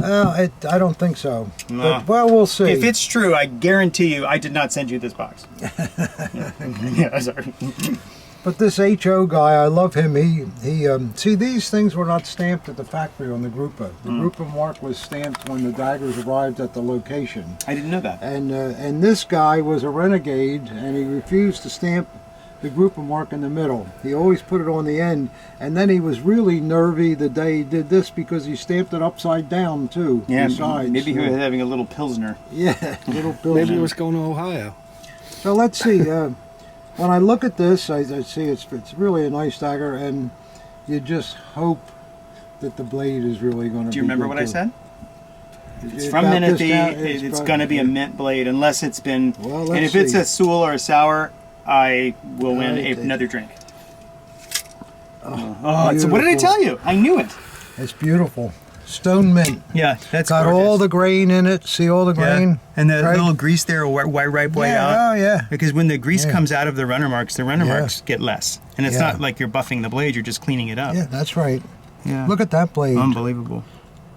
I don't think so. No. But, well, we'll see. If it's true, I guarantee you, I did not send you this box. Yeah, sorry. But this HO guy, I love him. He see, these things were not stamped at the factory on the Grupa. The Grupa mark was stamped when the daggers arrived at the location. I didn't know that. And this guy was a renegade, and he refused to stamp the Grupa mark in the middle. He always put it on the end, and then he was really nervy the day he did this because he stamped it upside down too. Yeah, besides. maybe he was having a little Pilsner. Yeah, little Bill. Maybe it was going to Ohio. So let's see. When I look at this, I see it's really a nice dagger, and you just hope that the blade is really going to be. Do you remember good what I too. said? It's from About this Menifee. down- It's probably- going to be a mint blade, unless it's been. Well, and let's if it's see. a Sewell or a Sour, I will win Right. another drink. Oh, So what did I beautiful. tell you? I knew it. It's beautiful. Stone mint. Yeah, that's Got gorgeous. all the grain in it. See all the grain? And the Right? little grease there will wipe way Yeah, out. oh, yeah. Because when the grease Yeah. comes out of the runner marks get less. And it's Yeah. not like you're buffing the blade, you're just cleaning it up. Yeah, that's right. Yeah. Look at that blade. Unbelievable.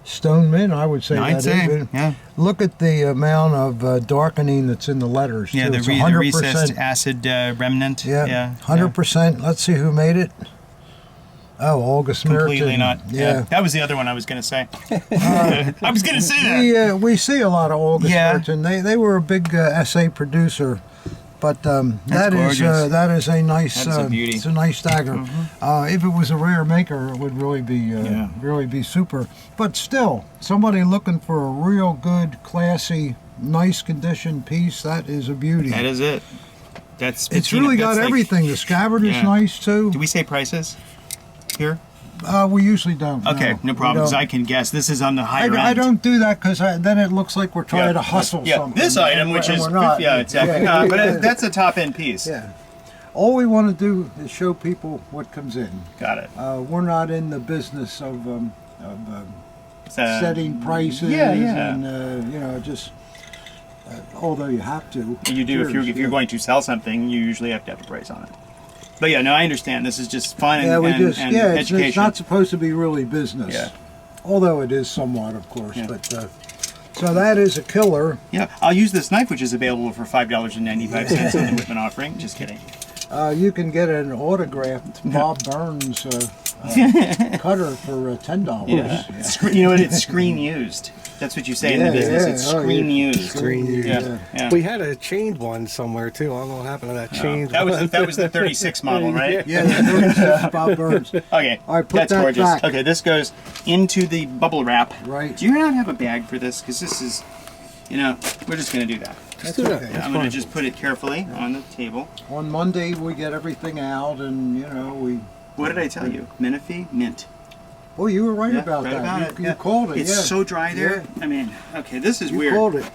Stone mint, I would say I'd that say, is it. yeah. Look at the amount of darkening that's in the letters. Yeah, too. the, It's the 100%. recessed acid remnant. Yeah, 100%. Let's see who made it. Oh, August Completely Merton. not. Yeah. That was the other one I was going to say. I was going to say that. We see a lot of August Yeah. Merton. They were a big SA producer, but that is gorgeous. that is a nice That is a beauty. it's a nice dagger. If it was a rare maker, it would really be Yeah. really be super. But still, somebody looking for a real good, classy, nice condition piece, that is a beauty. That is it. That's It's 15 really that's got like- everything. The scabbard is Yeah. nice too. Do we say prices here? We usually don't. Okay, no we problem. 'Cause don't. I can guess. This is on the higher end. I don't do that because then it looks like we're trying to hustle yeah. something. This item, and which we're- is and we're not. yeah, exactly. Yeah. No, but that's a top end piece. Yeah. All we want to do is show people what comes in. Got it. We're not in the business of So, setting prices yeah, yeah. and just although you have to. You do if you're going to sell something, you usually have to have a price on it. But yeah, no, I understand. This is just fun and, it's, education. it's not supposed to be really business. Yeah. Although it is somewhat, of course. Yeah. But so that is a killer. Yeah, I'll use this knife, which is available for $5.95 in the Whitman offering. Just kidding. You can get an autographed Bob Burns cutter for $10. Yeah. You know what? It's screen used. That's what you say in the business. It's screen used. Screen used. Yeah. We had a chained one somewhere too. I don't know what happened to that chained That one. was the 36 model, right? Yeah, the 36 Bob Burns. Okay. All right, put that's that gorgeous. back. Okay, this goes into the bubble wrap. Right. Do you not have a bag for this? Because this is, we're just going to do that. That's okay. I'm going to just put it carefully on the table. On Monday, we get everything out, and, we... What did I tell you? Menifee? Mint. Oh, you were right about right that. about You called it, It's so dry there. Yeah. I mean, okay, this is You weird. called it.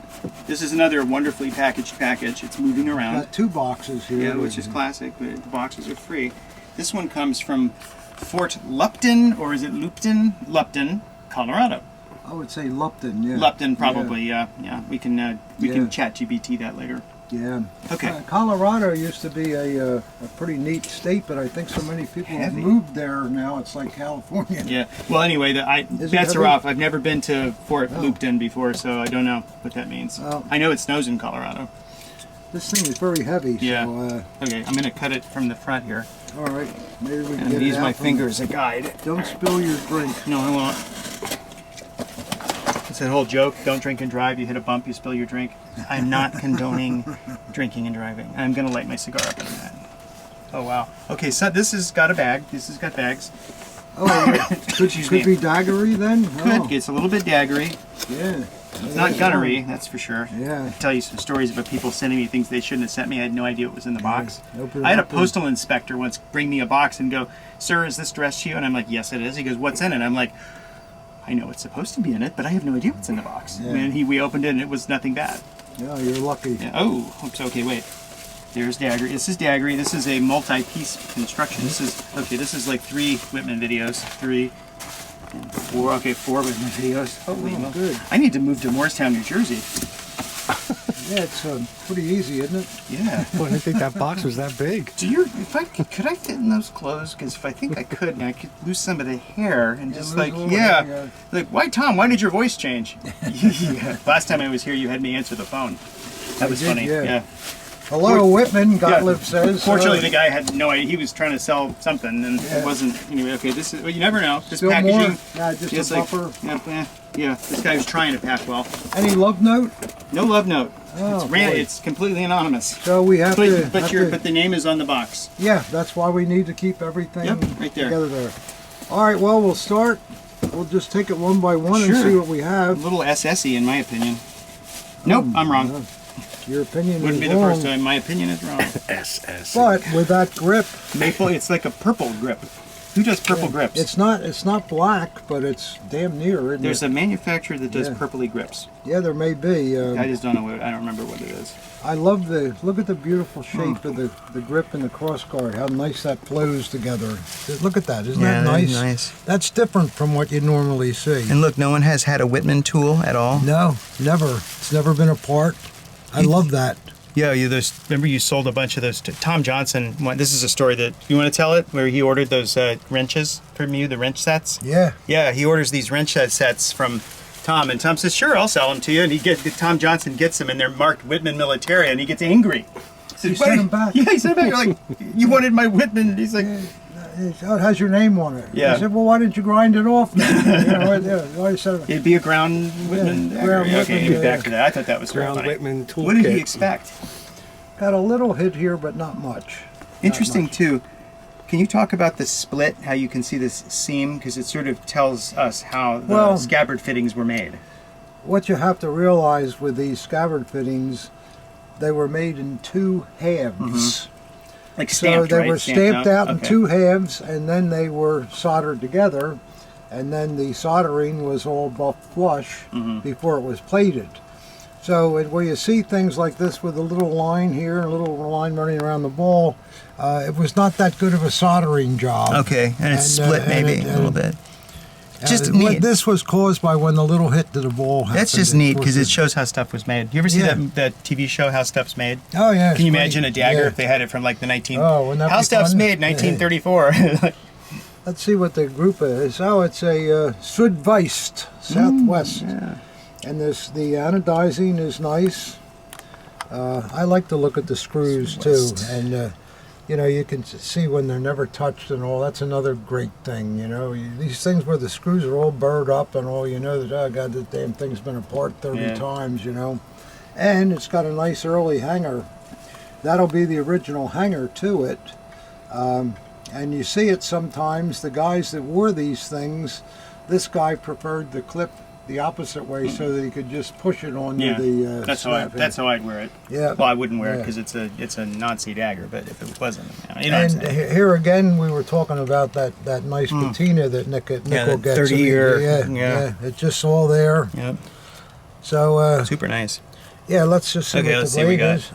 This is another wonderfully packaged package. It's moving around. Got 2 boxes here. Yeah, which is classic, but the boxes are free. This one comes from Fort Lupton, or is it Lupton? Lupton, Colorado. I would say Lupton, yeah. Lupton, probably, yeah. We can chat GBT that later. Yeah. Okay. Colorado used to be a pretty neat state, but I think so many people have moved there now. It's like California. Yeah. Well, anyway, bets are off. I've never been to Fort Lupton before, so I don't know what that means. Oh. I know it snows in Colorado. This thing is very heavy. Yeah. So, okay, I'm going to cut it from the front here. all right. Maybe we can And get use it out my from- finger as a guide. Don't spill your drink. No, I won't. It's that whole joke, don't drink and drive, you hit a bump, you spill your drink. I'm not condoning drinking and driving. I'm going to light my cigar up in that. Oh, wow. Okay, so this has got a bag. This has got bags. Oh, yeah. could be daggery then? Oh, Good. It's a little bit daggery. yeah. It's not gunnery, that's for sure. Yeah. I tell you some stories about people sending me things they shouldn't have sent me. I had no idea what was in the box. Open it I had a up and- postal inspector once bring me a box and go, "Sir, is this addressed to you?" And I'm like, "Yes, it is." He goes, "What's in it?" I'm like, "I know it's supposed to be in it, but I have no idea what's in the box." Yeah. And we opened it and it was nothing bad. Yeah, you're lucky. Yeah. Oh, oops, okay, wait. There's daggery. This is daggery. This is a multi-piece construction. This is like 3 Whitman videos. 3 and 4. Okay, 4 Whitman videos. Holy moly. Good. I need to move to Morristown, New Jersey. Yeah, it's pretty easy, isn't it? Yeah. Boy, I didn't think that box was that big. Could I fit in those clothes? Because if I think I could, and I could lose some of the hair and just lose like, a little hair, like, why, Tom? Why did your voice change? Yeah. Last time I was here, you had me answer the phone. That was did, funny. yeah. Hello, Whitman, Gottlieb says. Fortunately, the guy had no idea. He was trying to sell something, and it wasn't. Anyway, okay, this is. Well, you never know. This Still packaging. more? Yeah, just it's a buffer. Yeah. This guy was trying to pack well. Any love note? No love note. Oh, boy. It's completely anonymous. So we have to... But have the name is on the box. Yeah, that's why we need to keep everything right there. together there. All right, well, we'll start. We'll just take it one by one and Sure. see what we A have. little SSy in my opinion. Nope, I'm wrong. Your opinion Wouldn't is be the wrong. first time. My opinion is wrong. SS. But with that grip, Maple. It's like a purple grip. Who does purple grips? it's not black, but it's damn near, isn't There's it? a manufacturer that does Yeah. purpley grips. Yeah, there may be. I just don't know what. I don't remember what it is. I love look at the beautiful shape of the grip and the cross guard, how nice that flows together. Look at that, isn't that nice? That's different from what you normally see. And look, no one has had a Whitman tool at all. No, never. It's never been apart. I love that. Yeah, remember you sold a bunch of those to Tom Johnson. This is a story that, you want to tell it? Where he ordered those wrenches from you, the wrench sets? Yeah. Yeah, he orders these wrench sets from Tom, and Tom says, "Sure, I'll sell them to you." And Tom Johnson gets them, and they're marked Whitman Military, and he gets angry. He says, You sent them back? Yeah, he sent them back. You're like, "You wanted my Whitman." And he's like, Oh, it has your name on it. Yeah. I said, well, why didn't you grind it off then? I said, "It'd be a ground Whitman dagger." ground Yeah, Whitman, okay, give me yeah. back to that. I thought that was Ground funny. Whitman toolkit. What did he expect? got a little hit here, but not much. Interesting too. Can you talk about the split? How you can see this seam, because it sort of tells us how the scabbard fittings were made. What you have to realize with these scabbard fittings, they were made in 2 halves. Like stamped, so they right? were stamped out in Okay. 2 halves, and then they were soldered together, and then the soldering was all buff flush before it was plated. So where you see things like this with a little line here and a little line running around the ball, it was not that good of a soldering job. Okay, and it's split maybe a little bit. Just What neat. this was caused by when the little hit to the ball happened. That's just It neat was because a- it shows how stuff was made. You ever see Yeah. that TV show, How Stuff's Made? Oh yeah. Can you it's imagine great. a dagger Yeah. if they had it from like the 19... Oh, wouldn't that How be Stuff's fun? Made, 1934. Let's see what the group is. Oh, it's a Sudweist, Southwest. Yeah. And the anodizing is nice. I like to look at the screws too, Sudweist. and you know, you can see when they're never touched and all. That's another great thing, you know. These things where the screws are all burred up and all, you know that, oh God, the damn thing's been apart 30 Yeah. times, you know. And it's got a nice early hanger. That'll be the original hanger to it. And you see it sometimes, the guys that wore these things, this guy preferred the clip the opposite way so that he could just push it onto Yeah, the that's how I'd wear it. Yeah. Well, I wouldn't wear it Yeah. because it's a Nazi dagger, but if it wasn't, you know what I'm And saying. here again, we were talking about that nice patina that Nickel that gets. 30-year, Yeah, yeah. it's just all there. Yep, So, super nice. yeah, let's just see Okay, what let's the see what we blade got. is.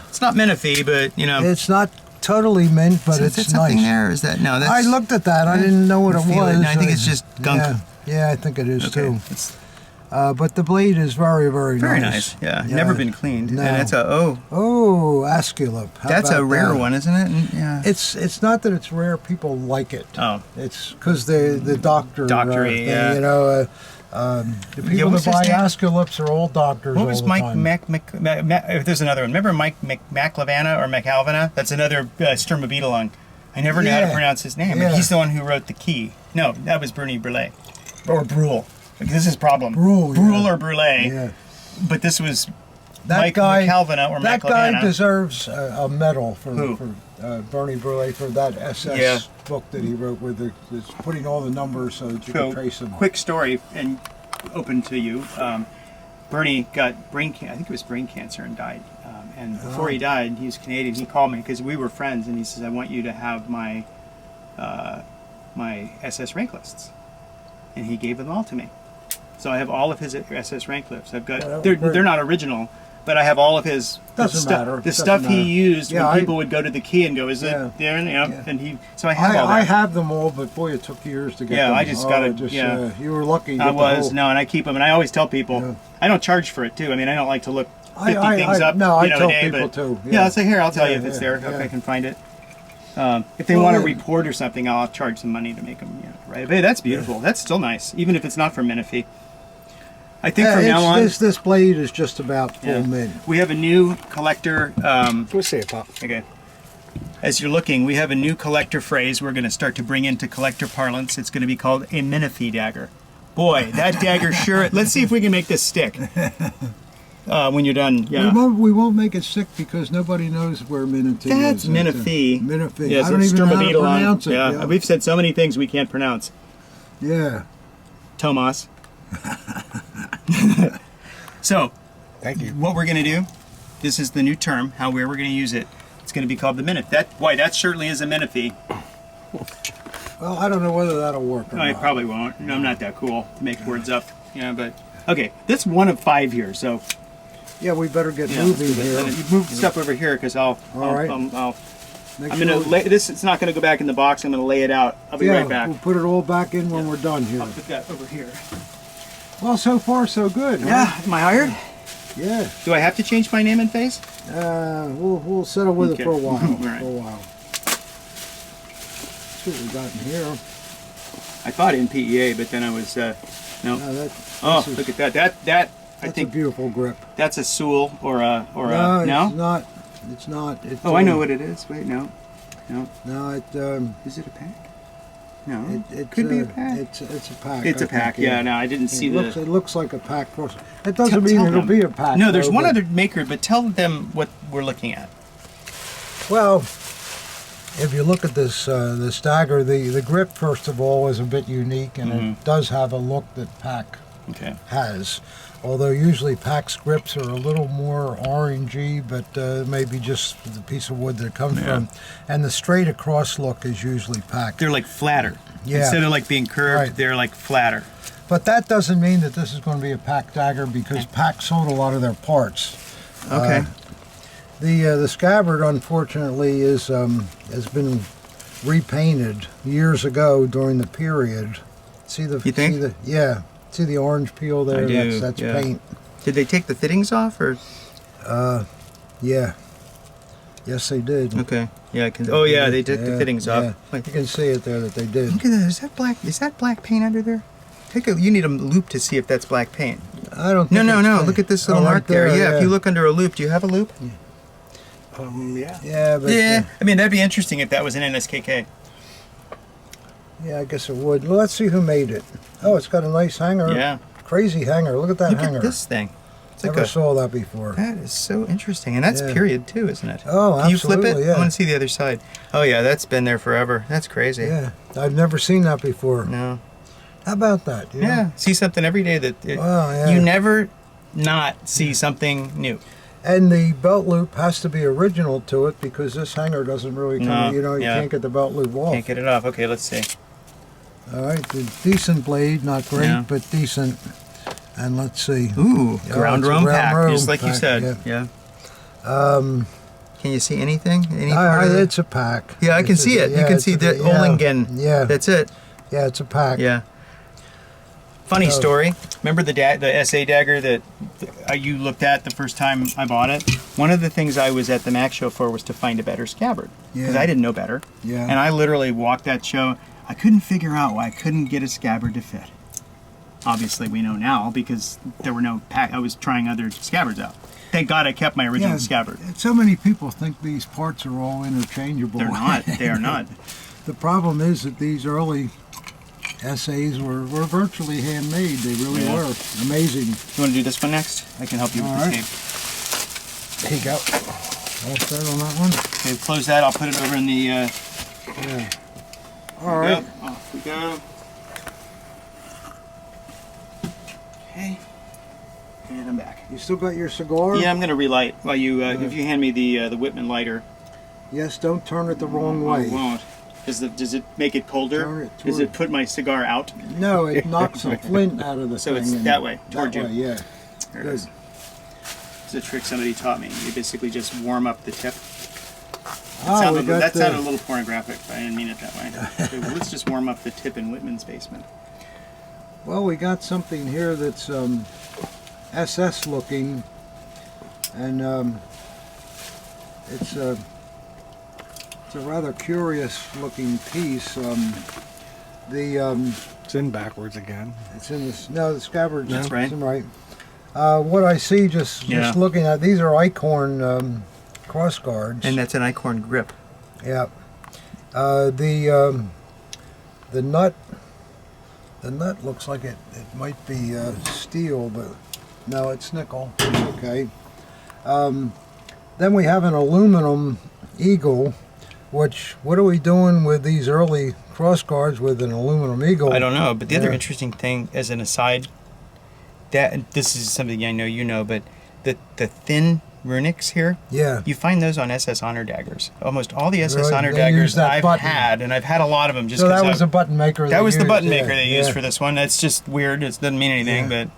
It's not Menifee, but you know, It's not totally mint, but is it's that something nice. there? Or is that no? That's, I looked at that. I didn't know what You it feel it? was. No, I think it's just gunk. Yeah, I think it is okay. too. It's But the blade is very, very, very nice. Yeah, never been cleaned, No. and it's Oh, Asculip. How that's a about rare that? one, isn't it? And, yeah. It's not that it's rare. People like it. Oh. It's because the doctor Doctory, thing, yeah. you know. The people what's that buy his name? Asculips are all doctors. What was all the Mike time. there's another one. Remember Mike MacLevana or McAlvana? That's another Sturmabteilung. I never knew how to Yeah. pronounce his name. Yeah. But he's the one who wrote the key. No, that was Bernie Brule. Or Brule. This is his problem. Brule, Brule yeah. or Brule. Yeah. But this was That Mike guy, McAlvana or that MacLevana. guy deserves a medal for Who? Bernie Brule for that SS Yeah. book that he wrote with it's putting all the numbers so that you can trace them. Quick story and open to you. Bernie got I think it was brain cancer and died. And before he died, he was Canadian. He called me because we were friends, and he says, "I want you to have my my SS rank lists." And he gave them all to me. So I have all of his SS rank lists. I've got Yeah, that they're was great. they're not original, but I have all of his Doesn't matter. The Doesn't stuff he matter. used Yeah, when I- people would go to the key and go, "Is Yeah. it there?" And, Yeah. and he. So I have all that. I have them all, but boy, it took years to get Yeah, them. I just got it, Just, yeah. you were lucky. to I get the was whole- no, and I keep them, and I always tell people Yeah. I don't charge for it too. I mean, I don't like to look 50 I- things up. no, I you know, tell a day, people but, too, Yeah, yeah. I'll say here. I'll tell you Yeah, if it's yeah, there. yeah. If I can find it. If they Well, want a yeah. report or something, I'll charge some money to make them. Yeah, right. But hey, that's beautiful. That's still nice, even if it's not from Menifee. I think from now on, this blade is just about full yeah, mint. we have a new collector. We'll see it, Pop. Okay. As you're looking, we have a new collector phrase we're going to start to bring into collector parlance. It's going to be called a Menifee dagger. Boy, that dagger sure. Let's see if we can make this stick. When you're done, yeah. We won't make it sick because nobody knows where Menifee is. That's Menifee. Menifee. Yes, I don't it's even know how to Sturmabteilung. pronounce it. Yeah. We've said so many things we can't pronounce. Yeah. Tomas. So, Thank you. what we're going to do, this is the new term, how we're going to use it. It's going to be called the Menifee. That certainly is a Menifee. Well, I don't know whether that'll work or No, I not. probably won't. No, I'm not that cool to make words up. Yeah, but okay, that's one of 5 here. So Yeah, we better get yeah, moving let's do here. this. You move stuff over here because All right. I'm Make gonna sure- lay this. It's not gonna go back in the box. I'm gonna lay it out. I'll be yeah, right back. We'll put it all back in when we're done here. I'll put that over here. Well, so far so good. Huh? Yeah, am I hired? Yeah. Do I have to change my name and face? We'll settle with Okay. it for a while. All right. For a while. See what we got in here. I thought in PEA, but then I was no. No, Oh, this is- look at that. That I That's think a beautiful grip. that's a Sewell or a No, it's not. It's not. It's, Oh, I know what it is. Wait, no. No, Is it a pack? No. it could be a pack. It's a pack. It's I a pack. think, Yeah. No, I didn't see it looks like a pack. It doesn't Tell mean it'll them. be a pack. No, there's though, one but- other maker, but tell them what we're looking at. Well, if you look at this this dagger, the grip first of all is a bit unique, and it does have a look that pack Okay. has. Although usually pack's grips are a little more orangey, but maybe just the piece of wood that it comes from. And the straight across look is usually pack. They're like flatter. Yeah. Instead of like being curved, Right. they're like flatter. But that doesn't mean that this is going to be a pack dagger because pack sold a lot of their parts. Okay. The scabbard, unfortunately, is has been repainted years ago during the period. See the? You think? See the, yeah. See the orange peel there? I do, That's yeah. paint. Did they take the fittings off, or? Yeah. Yes, they did. Okay. Yeah, I can. Oh yeah, they took the fittings off. Yeah. Wait, You can see it there that they did. look at that. Is that black? Is that black paint under there? You need a loop to see if that's black paint. I don't. No, think no, it's no. paint. Look at this little Oh, right mark there. Yeah, yeah. if you look under a loop, do you have a loop? Yeah. Yeah, but Yeah. I mean, that'd be interesting if that was an NSKK. yeah, I guess it would. Well, let's see who made it. Oh, it's got a nice hanger. Yeah. Crazy hanger. Look at that Look hanger. at this thing. It's like Never a, saw that before. that is so interesting, and that's Yeah. period too, isn't it? Oh, Can you flip it? absolutely, yeah. I want to see the other side. Oh yeah, that's been there forever. That's crazy. Yeah, I've never seen that before. No. How about that? You know? Yeah. See something every day that Wow, yeah. you never not see something new. And the belt loop has to be original to it because this hanger doesn't really come. No, You yeah. can't get the belt loop off. Can't get it off. Okay, let's see. All right, the decent blade, not great, Yeah. but decent. And let's see. Ooh, Yeah, ground it's a room ground pack, room just like you pack, said. yeah. Yeah. Can you see anything? Any part of it? It's a pack. Yeah, I can It's see it. You yeah, can it's see a- the yeah, Ohlingen. Yeah, That's it. yeah, it's a pack. Yeah. Funny So- story. Remember the SA dagger that you looked at the first time I bought it? One of the things I was at the Mac show for was to find a better scabbard because Yeah. I didn't know better. Yeah. And I literally walked that show. I couldn't figure out why I couldn't get a scabbard to fit. Obviously, we know now because there were no pack. I was trying other scabbards out. Thank God I kept my original scabbard. So many people think these parts are all interchangeable. They're not. They are not. The problem is that these early essays were virtually handmade. They really Yeah. were. Amazing. You want to do this one next? I can help you with All the right. tape. There you go. All set on that one? Okay, close that. I'll put it over in the. Yeah. All right. Yep, off we go. Okay. And I'm back. You still got your cigar? Yeah, I'm gonna relight while you. If you hand me the Whitman lighter. Yes, don't turn it the wrong I way. won't. Does it make it colder? Turn it Does toward- it put my cigar out? No, it knocks the flint out of the So thing. it's and- that way, toward you. Way, yeah. There it is. It's a trick somebody taught me. You basically just warm up the tip. Ah, we got That the- sounded a little pornographic, but I didn't mean it that way. Okay, well, let's just warm up the tip in Whitman's basement. Well, we got something here that's SS looking, and it's a rather curious looking piece. It's in backwards again. It's in this. No, the scabbard's That's right. it's right. What I see just Yeah. looking at these are Eichhorn cross guards. And that's an Eichhorn grip. Yeah. The nut. The nut looks like it might be steel, but no, it's nickel. It's okay. Then we have an aluminum eagle, which, what are we doing with these early cross guards with an aluminum eagle? I don't know, but the other Yeah. interesting thing, as an aside, that this is something I know you know, but the thin runics here, Yeah. you find those on SS Honor daggers. Almost all the SS Really? Honor They daggers use that I've button. had, and I've had a lot of them. Just So that 'cause was the button maker. that was the used, button yeah, maker they used yeah. for this one. That's just weird. It doesn't mean anything, Yeah. but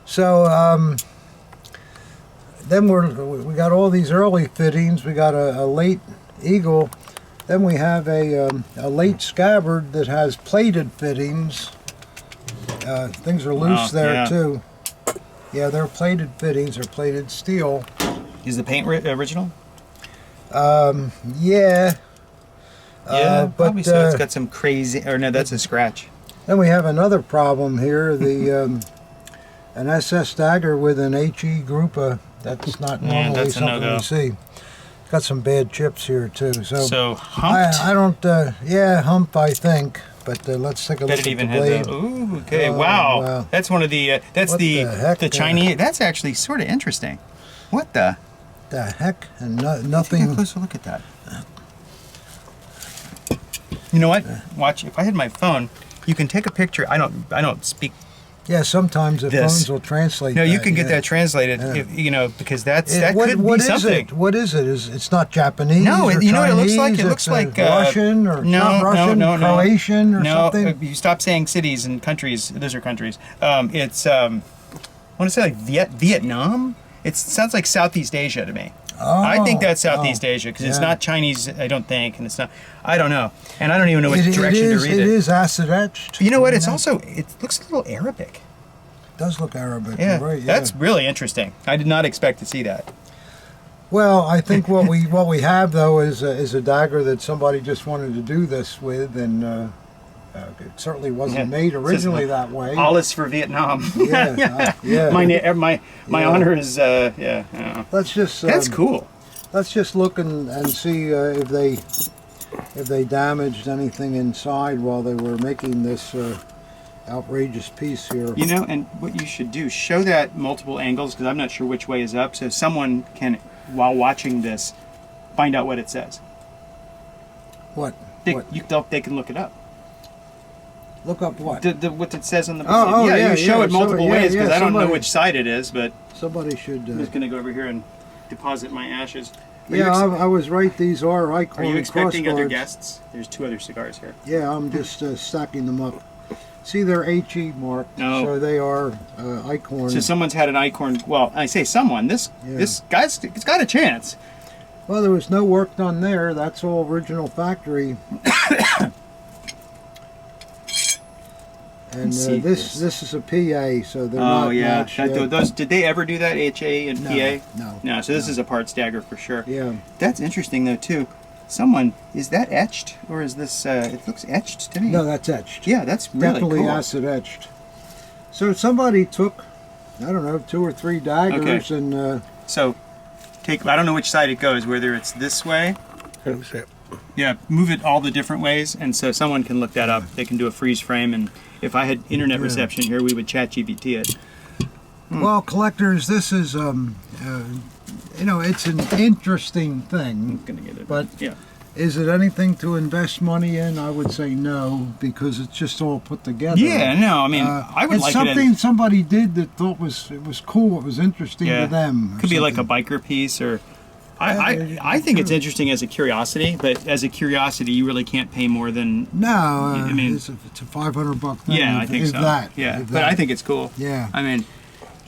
So then we got all these early fittings. We got a late eagle. Then we have a late scabbard that has plated fittings. Things are loose Wow, there yeah. too. Yeah, they're plated fittings. They're plated steel. is the paint original? Yeah. Yeah, but probably so. It's got some crazy. Or no, that's a scratch. then we have another problem here. The an SS dagger with an HE group. That's not Yeah, normally that's a something no-go. we see. Got some bad chips here too. So humped. I don't. Yeah, hump. I think. But let's take a Bet look it at even the had blade. the. Ooh, okay, Oh, wow. wow. That's one of the. That's What the the heck, Chinese. That's actually sort of interesting. What the? The heck, and Take a nothing. closer look at that. You know what? Watch. If I had my phone, you can take a picture. I don't speak. Yeah, sometimes the This. phones will translate. No, you that, can get yeah. that translated. Yeah. If, you know, because that What- could what be is something. it? What is it? It's not Japanese. No, or you know what it looks Chinese, like? It looks it's, like Russian or not Russian, no, Croatian or no, something. you stop saying cities and countries. Those are countries. It's I want to say like Vietnam. It sounds like Southeast Asia to me. I think that's Oh, Southeast Asia because it's yeah. not Chinese, I don't think, and it's not. I don't know, and I don't even know which direction to read it. It is acid etched. You know what? It's also it looks a little Arabic. It does look Arabic. Yeah, You're right, yeah. that's really interesting. I did not expect to see that. Well, I think what we have though is a dagger that somebody just wanted to do this with, and it certainly wasn't made originally that way. Alles for Vietnam. Yeah, yeah. My honor is yeah. Let's just That's cool. let's just look and see if they damaged anything inside while they were making this outrageous piece here. You know, and what you should do, show that multiple angles because I'm not sure which way is up. So someone can, while watching this, find out what it says. What? They can look it up. Look up what? What it says on the yeah, you show yeah, it multiple ways because I don't know somebody- which side it is, but Somebody should. I'm just going to go over here and deposit my ashes. Yeah, I was right. These are Are you expecting other crossguards. guests? There's 2 other cigars here. Yeah, I'm just stacking them up. See, they're HE marked, No. so they are Icorn. So someone's had an Icorn. Well, I say someone. This guy's it's got a chance. Well, there was no work done there. That's all original factory. And see this is a PA, so they're Oh not yeah, matched yet. those did they ever do that HA and PA? No. No. So this is a parts dagger for sure. Yeah. That's interesting though too. Someone is that etched or is this? It looks etched to me. No, that's etched. Yeah, that's really Definitely cool. acid etched. So somebody took, I don't know, 2 or 3 daggers and. So take. I don't know which side it goes. Whether it's this way. Let me see it. Yeah, move it all the different ways, and so someone can look that up. They can do a freeze frame, and if I had internet reception here, we would chat GPT it. Well, collectors, this is, it's an interesting thing. I'm gonna get it. But yeah, is it anything to invest money in? I would say no, because it's just all put together. yeah, no, I mean, I would it's like something it. somebody did that thought it was cool. It was interesting to them. or Could be like a something. biker piece, or I think it's interesting as a curiosity, but as a curiosity, you really can't pay more than. No, I mean, it's a $500 thing. Yeah, I if- think if so. That, yeah, if but that. I think it's cool. Yeah. I mean,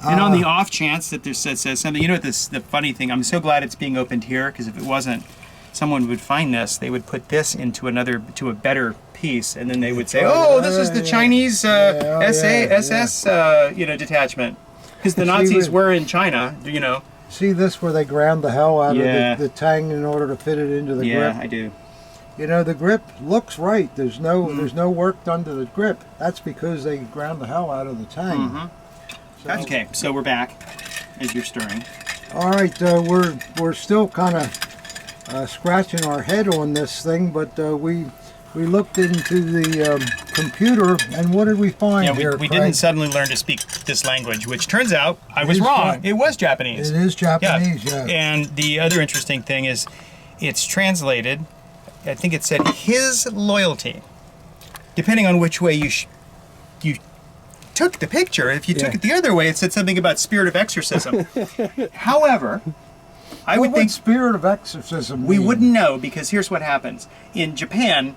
and on the off chance that there says something, you know what the funny thing? I'm so glad it's being opened here because if it wasn't, someone would find this. They would put this into a better piece, and then they would say, "Oh, this is the Chinese SS detachment," because the Nazis were in China, you know. See this where they ground the hell out Yeah. of the tang in order to fit it into the Yeah, grip? I do. You know, the grip looks right. There's no work done to the grip. That's because they ground the hell out of the tang. So, Okay, so we're back as you're stirring. all right, we're still kind of scratching our head on this thing, but we looked into the computer, and what did we find Yeah, here? we Craig? didn't suddenly learn to speak this language, which turns out I was is wrong. fine. It was Japanese. It is Japanese, yeah. And the other interesting thing is it's translated, I think it said his loyalty. Depending on which way you took the picture, if you took it the other way, it said something about spirit of exorcism. However, I would think spirit of exorcism. we mean? wouldn't know because here's what happens. In Japan,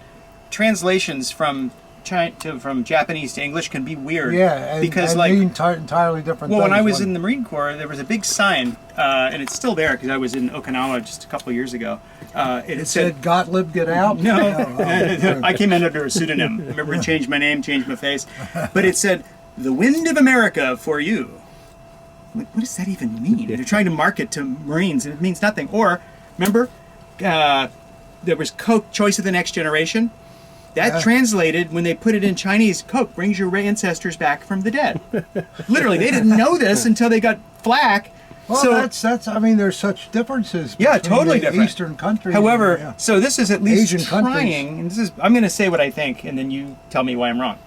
translations from Japanese to English can be weird. Yeah, because and like mean entirely different. well, when things. I was in the Marine Corps, there was a big sign, and it's still there because I was in Okinawa just a couple of years ago. It said Gottlieb, get out. no, Oh, I came in under a pseudonym. Remember, I changed my name, changed my face, but it said "The Wind of America for you." What does that even mean? They're trying to market to Marines, and it means nothing. Or remember, there was Coke, Choice of the Next Generation. That translated, when they put it in Chinese, Coke brings your ancestors back from the dead. Literally, they didn't know this until they got flack. Well, so that's. I mean, there's such differences. Yeah, between totally the different. Eastern countries. However, and, so this is at least Asian trying, countries. and this is, I'm going to say what I think, and then you tell me why I'm wrong.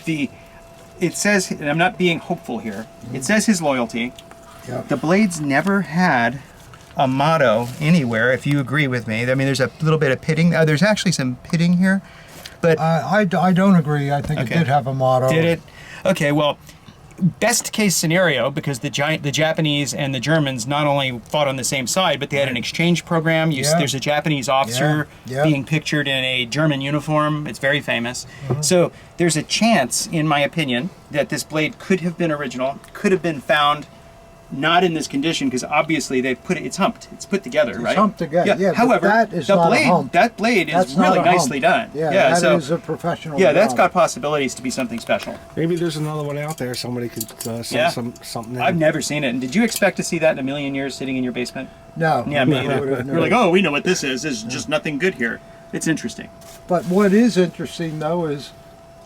It says, and I'm not being hopeful here, it says his loyalty. Yeah. The blades never had a motto anywhere, if you agree with me. I mean, there's a little bit of pitting. There's actually some pitting here. But I don't agree. I think Okay. it did have a motto. did it? Okay, well, best case scenario, because the Japanese and the Germans not only fought on the same side, but they had an exchange program. Yeah. There's a Japanese officer Yeah. being pictured in a German uniform. It's very famous. So there's a chance, in my opinion, that this blade could have been original, could have been found not in this condition because obviously they've put it's humped. It's put together, right? It's humped together. Yeah. However, but that is the not blade, a hump. that blade That's is not really a hump. nicely done. Yeah. Yeah. That So is a professional. yeah, that's job. got possibilities to be something special. Maybe there's another one out there. Somebody could send Yeah. something in. I've never seen it. And did you expect to see that in a million years sitting in your basement? No. Yeah, me I either. would've We're never- like, oh, we know what this is. There's just nothing good here. It's interesting. But what is interesting though is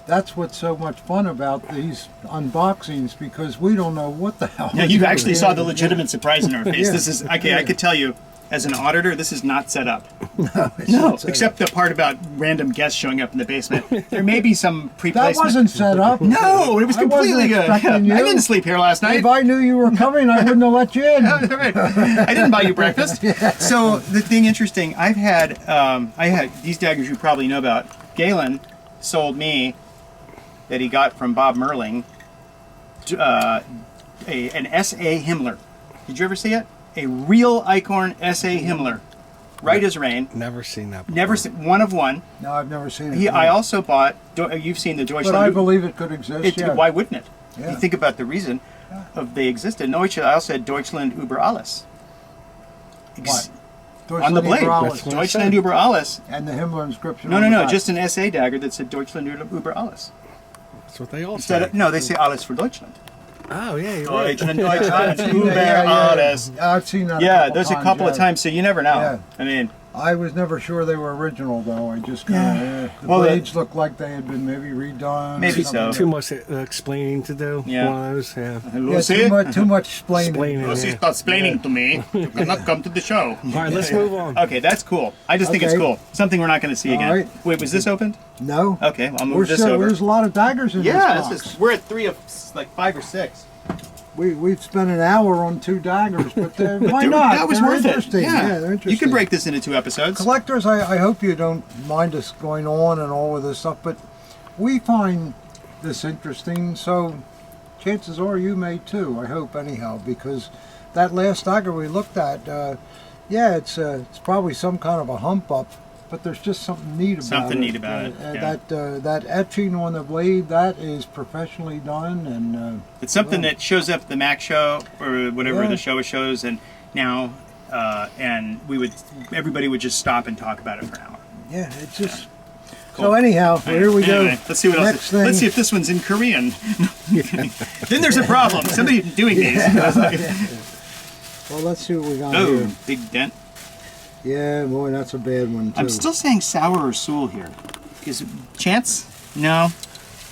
that's what's so much fun about these unboxings because we don't know what the hell. Yeah, is you going actually on. saw the legitimate surprise in our face. Yeah. This is okay. I could tell you, as an auditor, this is not set up. It's No, not set except the part about random guests showing up in the basement. There may be some up. pre-placement. That wasn't set up. No, it was I wasn't completely good. expecting you. I didn't sleep here last night. If I knew you were coming, I wouldn't have let you in. Right. I didn't buy you breakfast. So the thing interesting, I had these daggers you probably know about. Galen sold me that he got from Bob Merling an S.A. Himmler. Did you ever see it? A real Eichhorn S.A. Himmler, right as rain. Never seen that before. Never seen one of one. No, I've never seen it. I also bought. You've seen the Deutschland. But I believe it could exist. Yeah. Why wouldn't it? Yeah. You think about the reason of they existed. I also had Deutschland über alles. What? On the blade. Deutschland über alles. What I Deutschland said. über alles. And the Himmler inscription. No, on no, the no. back. Just an SA dagger that said Deutschland über alles. That's what they all Instead say. of, no, they say alles für Deutschland. Oh yeah, you're right. Deutschland Yeah, über alles. I've seen that. Yeah, there's a couple of yeah. times, so you never know. Yeah. I mean, I was never sure they were original though. I just kind of. The Well, blades looked like they had been maybe redone. or Maybe something. so. Too much explaining to do. Yeah. One of those. Yeah. Yeah, too much explaining. Explaining. Lucy, stop explaining to me. You cannot come to the show. All right, let's move on. Okay, that's cool. I just think it's Okay. cool. Something we're not going to see All again. right. Wait, was this opened? No. Okay, I'll move this over. There's a lot of daggers in Yeah, this box. we're at 3 of like 5 or 6. We've spent an hour on 2 daggers, but why not? That was They're worth it. interesting. Yeah. They're interesting. You can break this into 2 episodes. Collectors, I hope you don't mind us going on and all of this stuff, but we find this interesting, so chances are you may too, I hope anyhow, because that last dagger we looked at, yeah, it's probably some kind of a hump up, but there's just something neat about it. Something neat about it, yeah. That etching on the blade, that is professionally done, and It's something that shows up at the Mac show or whatever Yeah. the show shows, and now, and everybody would just stop and talk about it for an hour. yeah, it's just. Cool. So anyhow, here we go. Anyway, let's see what else. Next thing. Let's see if this one's in Korean. Then there's a problem. Somebody doing these. I was like, Well, let's see what we got oh, here. big dent. Yeah, boy, that's a bad one too. I'm still saying sour or Soul here. Is it Chance? No.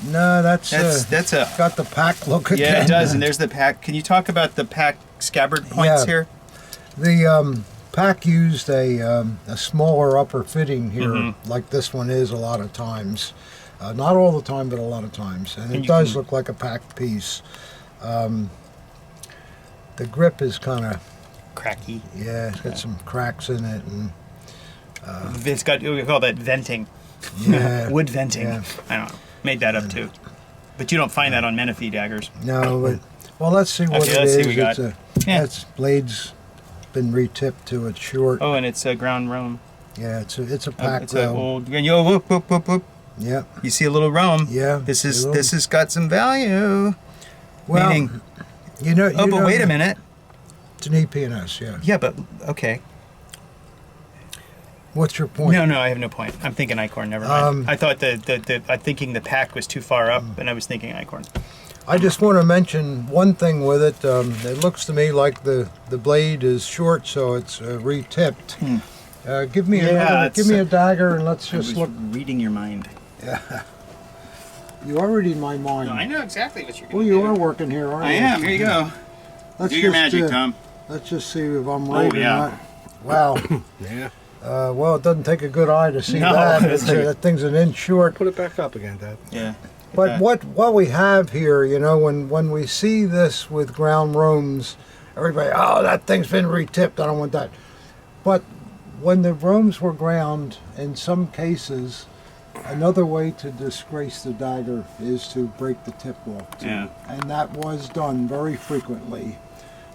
No, that's That's a. got the pack look again. Yeah, it does. And there's the pack. Can you talk about the pack scabbard points Yeah. here? The pack used a smaller upper fitting here, Mm-hmm. like this one is a lot of times. Not all the time, but a lot of times. And it you does can- look like a packed piece. The grip is kind of, Cracky. yeah, it's got some cracks in it. And It's got, we call that venting. yeah, Wood venting. Yeah. I don't know. Made that up too. But you don't find that on Menifee daggers. no, but, well, let's see what Okay, it let's see is. what we got. Yeah. Its blade's been retipped to its short. Oh, and it's a ground Rome. Yeah, it's a pack It's an though. old. And you, whoop, whoop, whoop, whoop. Yeah. You see a little Rome. Yeah, This a is little- this has got some value. Well, Meaning, you know. oh, but wait a minute. It's an EPNS, yeah. Yeah, but okay. What's your point? No, I have no point. I'm thinking Eichhorn. Never mind. I thought I'm thinking the pack was too far up, and I was thinking Eichhorn. I just want to mention one thing with it. It looks to me like the blade is short, so it's retipped. Give me Yeah, give me a dagger and let's just look. reading your mind. You are reading my mind. No, I know exactly what you're Well, going you to are do. working here, aren't I you? am. Here you go. Let's Do your just, magic, Tom. Let's just see if I'm right or yeah. not. Wow. Yeah. Well, it doesn't take a good eye to see No, that. it's It's, like- that thing's an inch short. Put it back up again, Dad. Yeah. But what we have here, you know, when we see this with ground Romes, everybody, oh, that thing's been retipped. I don't want that. But when the Romes were ground, in some cases, another way to disgrace the dagger is to break the tip off. Too. Yeah. And that was done very frequently.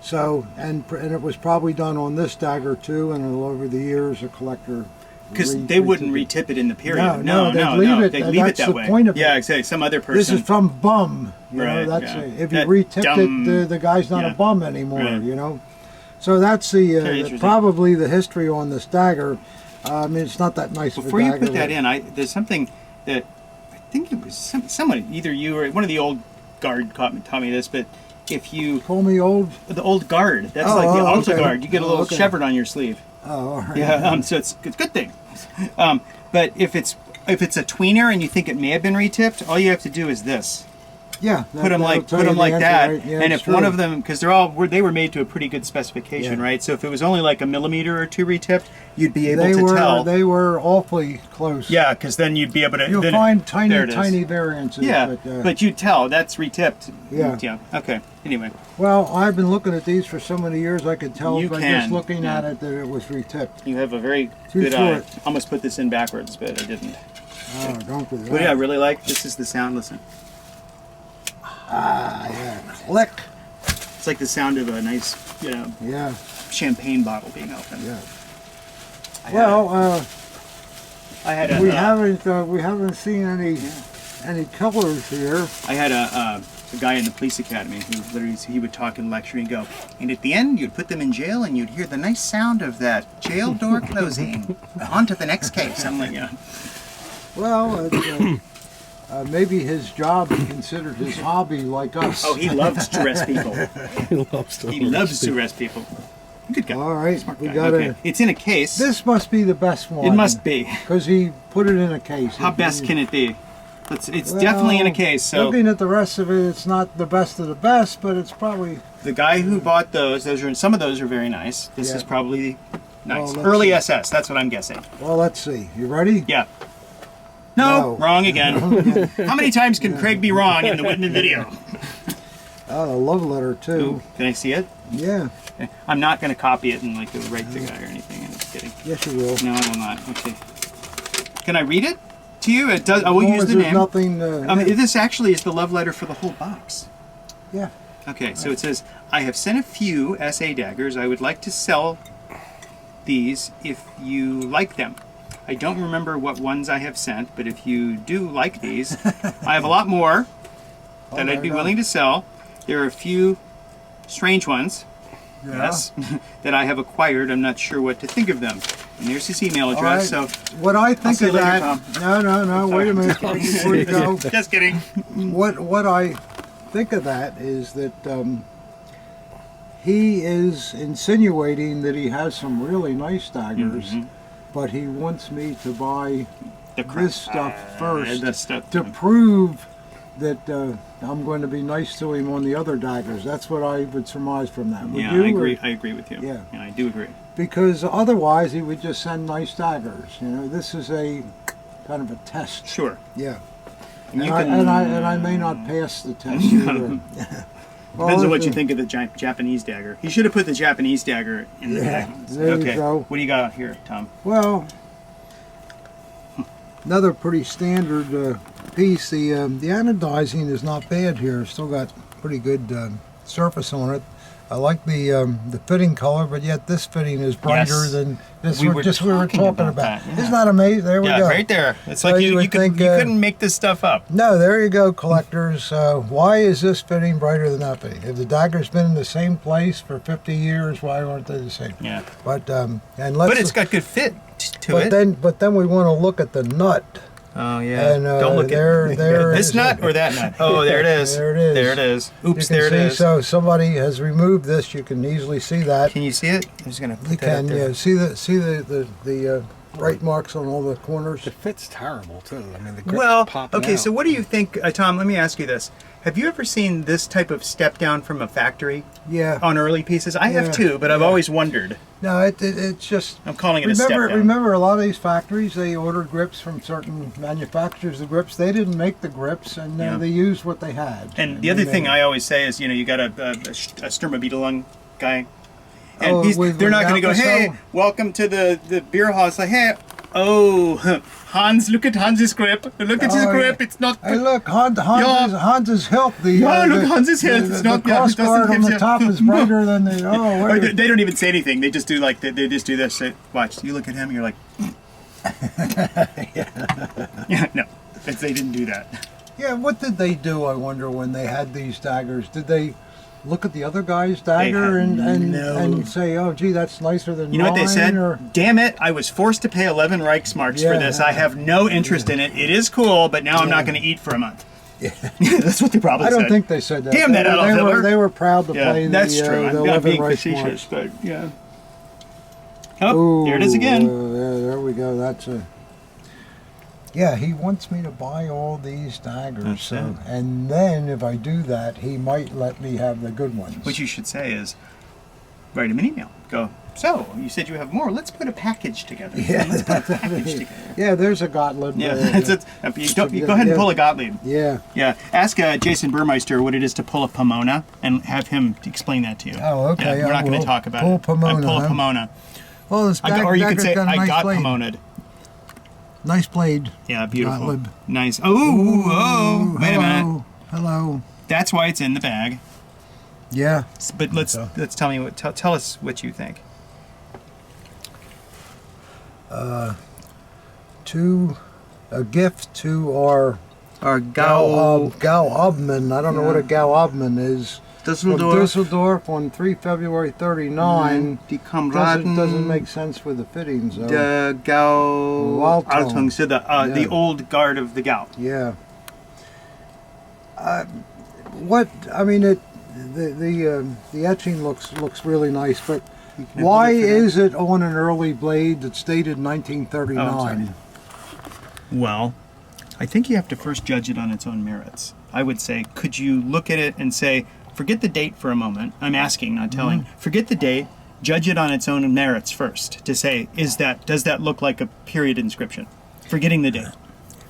So, and it was probably done on this dagger too, and over the years, a collector Because they wouldn't retip it in the period. No, they'd leave it. They'd leave it That's that the way. point of yeah, it. exactly. Some other person. This is from bum. You Right, know, that's yeah. if you That retipped dumb- it, the guy's not a yeah. bum anymore. Right. You know, so that's Very the interesting. probably the history on this dagger. I mean, it's not that nice. Before of a you dagger, put that but- in, there's something that I think it was someone, either you or one of the old guard taught me this, but if you Call me old. the old guard, that's Oh, like the oh, altar okay. guard. You get a Oh, little okay. chevron on your sleeve. Oh, all right. Yeah, so it's a good thing. But if it's a tweener and you think it may have been retipped, all you have to do is this. Yeah. Put them like that, and if one of them, because they were made to a pretty good specification, Yeah. right? So if it was only like a millimeter or two retipped, you'd be able they to were tell. they were awfully close. Yeah, because then you'd be able to. You'll then find there it is. tiny variances. Yeah, but you'd tell that's retipped. Yeah. Okay. Anyway, Well, I've been looking at these for so many years. I could tell You by can, just looking yeah. at it that it was retipped. you have a very Too good eye. short. Almost put this in backwards, but I didn't. Oh, don't do that. What I really like, this is the sound. Listen, Ah, yeah. Click. it's like the sound of a nice, Yeah, champagne bottle being opened. yeah. I had Well, I had a, we haven't seen any colors here. I had a guy in the police academy who literally he would talk and lecture and go, and at the end you'd put them in jail and you'd hear the nice sound of that jail door closing. On to the next case. I'm like, yeah. Well, maybe his job he considered his hobby like us. Oh, he loves to arrest people. He loves to. He loves to arrest people. Good guy. All right, Smart we guy. got Okay. It's in a case. This must be the best one. It must be. because he put it in a case. How best can it be? It's definitely in a case. So looking at the rest of it, it's not the best of the best, but it's probably. the guy who bought those are some of those are very nice. This Yeah. is probably nice. Well, let's Early see. SS. That's what I'm guessing. Well, let's see. You ready? Yeah. No, No. wrong again. How many times can Craig be wrong in the video? Oh, a love letter too. Ooh, can I see it? Yeah. Okay. I'm not going to copy it and like go right to the guy or anything. I'm just kidding. Yes, you will. No, I will not. Okay. Can I read it to you? It does. I will As long use as the there's name. nothing. I mean, this actually is the love letter for the whole box. Yeah. Okay, so it says, I have sent a few SA daggers. I would like to sell these if you like them. I don't remember what ones I have sent, but if you do like these, I have a lot more that there I'd be you go. willing to sell. There are a few strange ones, Yeah. yes, that I have acquired. I'm not sure what to think of them. And there's his email All address. right. So What I think see you of later, that. No. Wait a minute before you go. just kidding. What I think of that is that he is insinuating that he has some really nice daggers, but he wants me to buy The crap. this stuff first The stuff. to prove that I'm going to be nice to him on the other daggers. That's what I would surmise from that. Would Yeah, you, I or- agree. I agree with you. Yeah. I do agree. Because otherwise he would just send nice daggers. You know, this is a kind of a test. Sure. Yeah. And And, you I, can- and I may not pass the test either. Well, Depends on what you listen, think of the Japanese dagger. He should have put the Japanese dagger in the Yeah, bag. there you Okay. go. What do you got here, Tom? Well, another pretty standard piece. The anodizing is not bad here. Still got pretty good surface on it. I like the fitting color, but yet this fitting is brighter Yes. than this. We we were were talking talking about. about that, yeah. Isn't that amazing? There we Yeah, go. right there. It's So like you you would think, couldn't make this stuff up. No, there you go, collectors. Why is this fitting brighter than that fitting? If the dagger's been in the same place for 50 years, why aren't they the same? Yeah. But and let's. But it's got good fit to it. But then we want to look at the nut. Oh yeah. And, Don't look there at is this nut or that nut. Oh, there it is. There it is. There it is. You Oops, can there it see, is. So somebody has removed this. You can easily see that. Can you see it? I'm just gonna put You that up can there. see the right marks on all the corners. It fits terrible too. I mean, the grip's Well, popping okay. out. So what do you think, Tom? Let me ask you this: have you ever seen this type of step down from a factory Yeah. on early pieces? I have Yeah, too, but I've yeah. always wondered. No, it's just. I'm calling it a step down. Remember, a lot of these factories, they ordered grips from certain manufacturers. The grips, they didn't make the grips, and Yeah. they used what they had. And the other they thing made- I always say is, you got a Sturmabteilung guy, and Oh, they're not going to go, without the hey, cell? welcome to the beer hall. It's like, hey, oh, Hans, look at Hans's grip. Look at his Oh, grip. yeah. It's not. Hey, look, Hans is hilt. Yeah, look, Hans's hilt. It's not- The yeah, it cross doesn't guard on give the you- top is brighter than the. Oh, Or wait. they don't even say anything. They just do like they just do this. Say, watch. You look at him. You're like, Yeah, no, they didn't do that. Yeah, what did they do, I wonder, when they had these daggers? Did they look at the other guy's dagger had and say, oh, gee, that's nicer than mine? You know what they said? Or... Damn it, I was forced to pay 11 Reichsmarks for this. I have no interest in it. It is cool, but now I'm not going to eat for a month. Yeah. That's what they probably said. I don't think they said that. Damn that Adolf Hitler. They were proud to play that's the, true. the I'm not being Reichsmarks. facetious, but yeah. Oh, there it is again. There we go. That's a... Yeah, he wants me to buy all these daggers. So, and then if I do that, he might let me have the good ones. What you should say is, write him an email. Go, so, you said you have more. Let's put a package together. Yeah, Let's put a package together. Yeah, there's a Gottlieb. Yeah, you go ahead and pull a Gottlieb. Yeah. Yeah, ask Jason Burmeister what it is to pull a Pomona and have him explain that to you. Oh, okay. Yeah, we're not going to talk about pull it. Pomona, Pull a huh? Pomona. Well, this Or you could say, got a I nice got blade. Pomonaed. Nice blade. Yeah, beautiful. Gottlieb. Nice. Oh, wait a minute. Hello. That's why it's in the bag. Yeah. But let's tell me tell us what you think. A gift to our Gau Obman. I don't know what a Gau Obman is. From Dusseldorf on 3 February 39. Die Kameraden. Doesn't make sense with the fittings though. Der Gau-Altung, so the old guard of the Gau. Yeah. What I mean, the etching looks really nice, but why is it on an early blade that's dated 1939? Well, I think you have to first judge it on its own merits. I would say, could you look at it and say, forget the date for a moment. I'm asking, not telling. Forget the date. Judge it on its own merits first. To say, does that look like a period inscription? Forgetting the date.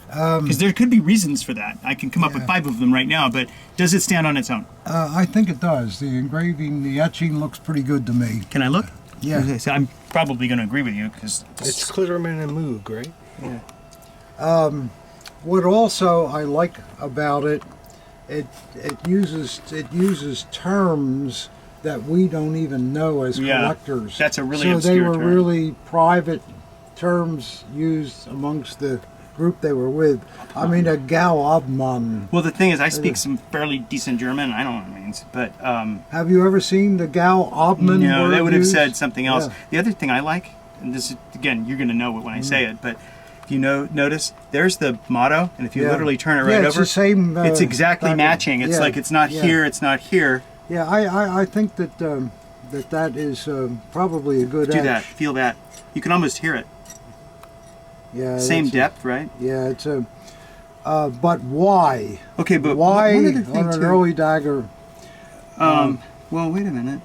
Because there could be reasons for that. I can come up with 5 of them right now, but does it stand on its own? I think it does. The engraving, the etching looks pretty good to me. Can I look? Yeah. Okay, so I'm probably going to agree with you because It's Klitterman and Moog, right? Yeah. What also I like about it, it uses terms that we don't even know as collectors. That's a really so obscure they were term. really private terms used amongst the group they were with. I mean, a Gau Obmann. Well, the thing is, I speak some fairly decent German. I don't know what it means, but Have you ever seen the Gau Obmann? no, word they would have used? said something else. Yeah. The other thing I like, and this is, again, you're going to know it when I say it, but if you notice, there's the motto, and if you literally turn it right it's over, the same. it's exactly matching. It's like it's not here, it's not here. Yeah, I think that that is probably a good Do etch. that, feel that. You can almost hear it. Yeah, Same that's depth, right? Yeah, it's a. But why? Okay, but why one other thing on an too. early dagger? Well, wait a minute.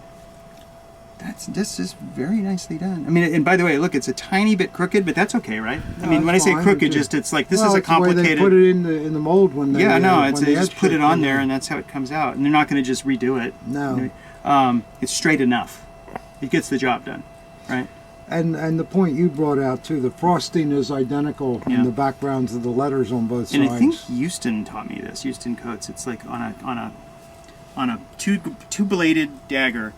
This is very nicely done. I mean, and by the way, look, it's a tiny bit crooked, but that's okay, right? I mean, when I say fine. crooked, it's like this is a it's the way complicated. they put it in the mold when they. Yeah, no, when they just etched put it on there, and that's how it comes out. And they're not going to just redo it. No. It's straight enough. It gets the job done, right? And the point you brought out too, the frosting is identical in the backgrounds of the letters on both And sides. I think Houston taught me this. Houston Coates. It's like on a two-bladed dagger.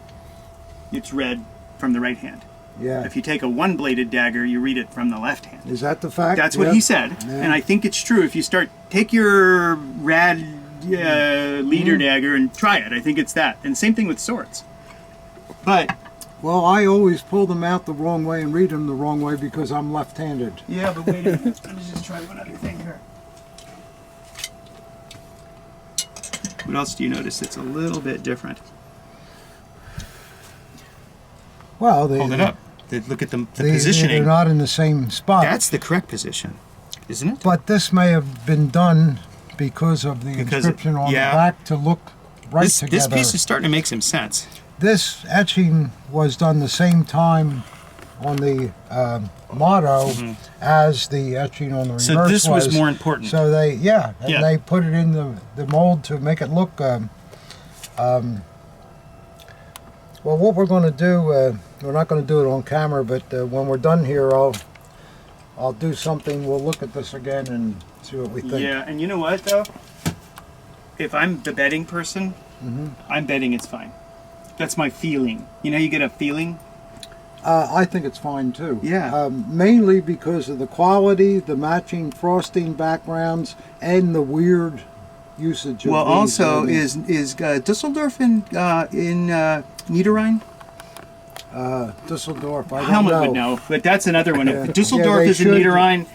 It's read from the right hand. Yeah. If you take a one-bladed dagger, you read it from the left hand. Is that the fact? That's what he said, Yeah. and I think it's true. If you take your rad leader dagger and try it. I think it's that, and same thing with swords. But Well, I always pull them out the wrong way and read them the wrong way because I'm left-handed. yeah, but wait a minute. Let me just try one other thing here. What else do you notice that's a little bit different? Well, Hold it up. Look at the They're positioning. not in the same spot. That's the correct position, isn't it? But this may have been done because of the inscription on the back to look right This together. piece is starting to make some sense. This etching was done the same time on the motto as the etching on the reverse. So this was more important. So they, they put it in the mold to make it look. Well, what we're going to do, we're not going to do it on camera, but when we're done here, I'll do something. We'll look at this again and see what we think. Yeah, and you know what though? If I'm the betting person, I'm betting it's fine. That's my feeling. You know, you get a feeling. I think it's fine too. Yeah. Mainly because of the quality, the matching frosting backgrounds, and the weird usage of Well, these. also, is Dusseldorf in Niederrhein? Dusseldorf, I don't Helmut know. would know, but that's another one. Yeah. If Dusseldorf Yeah, is in they should. Niederrhein,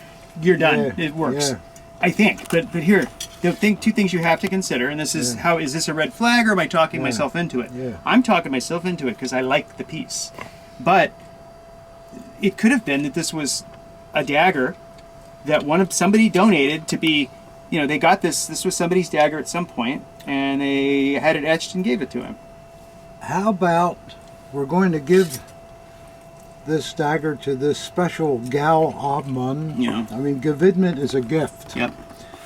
you're done. Yeah, It works. yeah. I think. But here, two things you have to consider, and this is how, is this a red flag or am I talking myself into it? Yeah. I'm talking myself into it because I like the piece. But it could have been that this was a dagger that somebody donated to be, they got this was somebody's dagger at some point, and they had it etched and gave it to him. How about we're going to give this dagger to this special gal Obman. Yeah. I mean, Gevidment is a gift. Yep.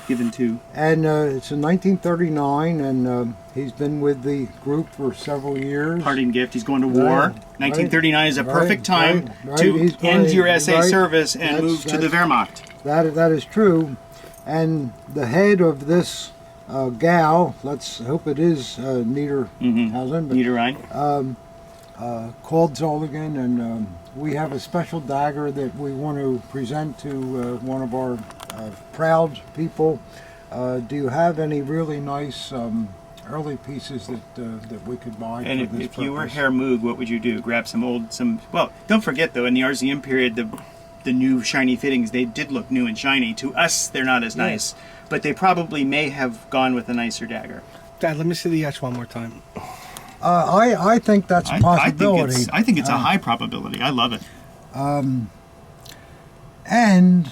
Given to. And it's in 1939, and he's been with the group for several years. Parting gift. He's going to war. 1939 is a perfect time right. to He's end going- your SA right. service and That's- move to the Wehrmacht. That is true. And the head of this gal, let's hope it is Niederhausen, but Niederrhein. called Zolligan, and we have a special dagger that we want to present to one of our proud people. Do you have any really nice early pieces that we could buy And for this if you were purpose? Herr Moog, what would you do? Grab well, don't forget though, in the RZM period, the new shiny fittings, they did look new and shiny. To us, they're not as nice, but they probably may have gone with a nicer dagger. Dad, let me see the etch one more time. I think that's a possibility. I think it's a high probability. I love it. And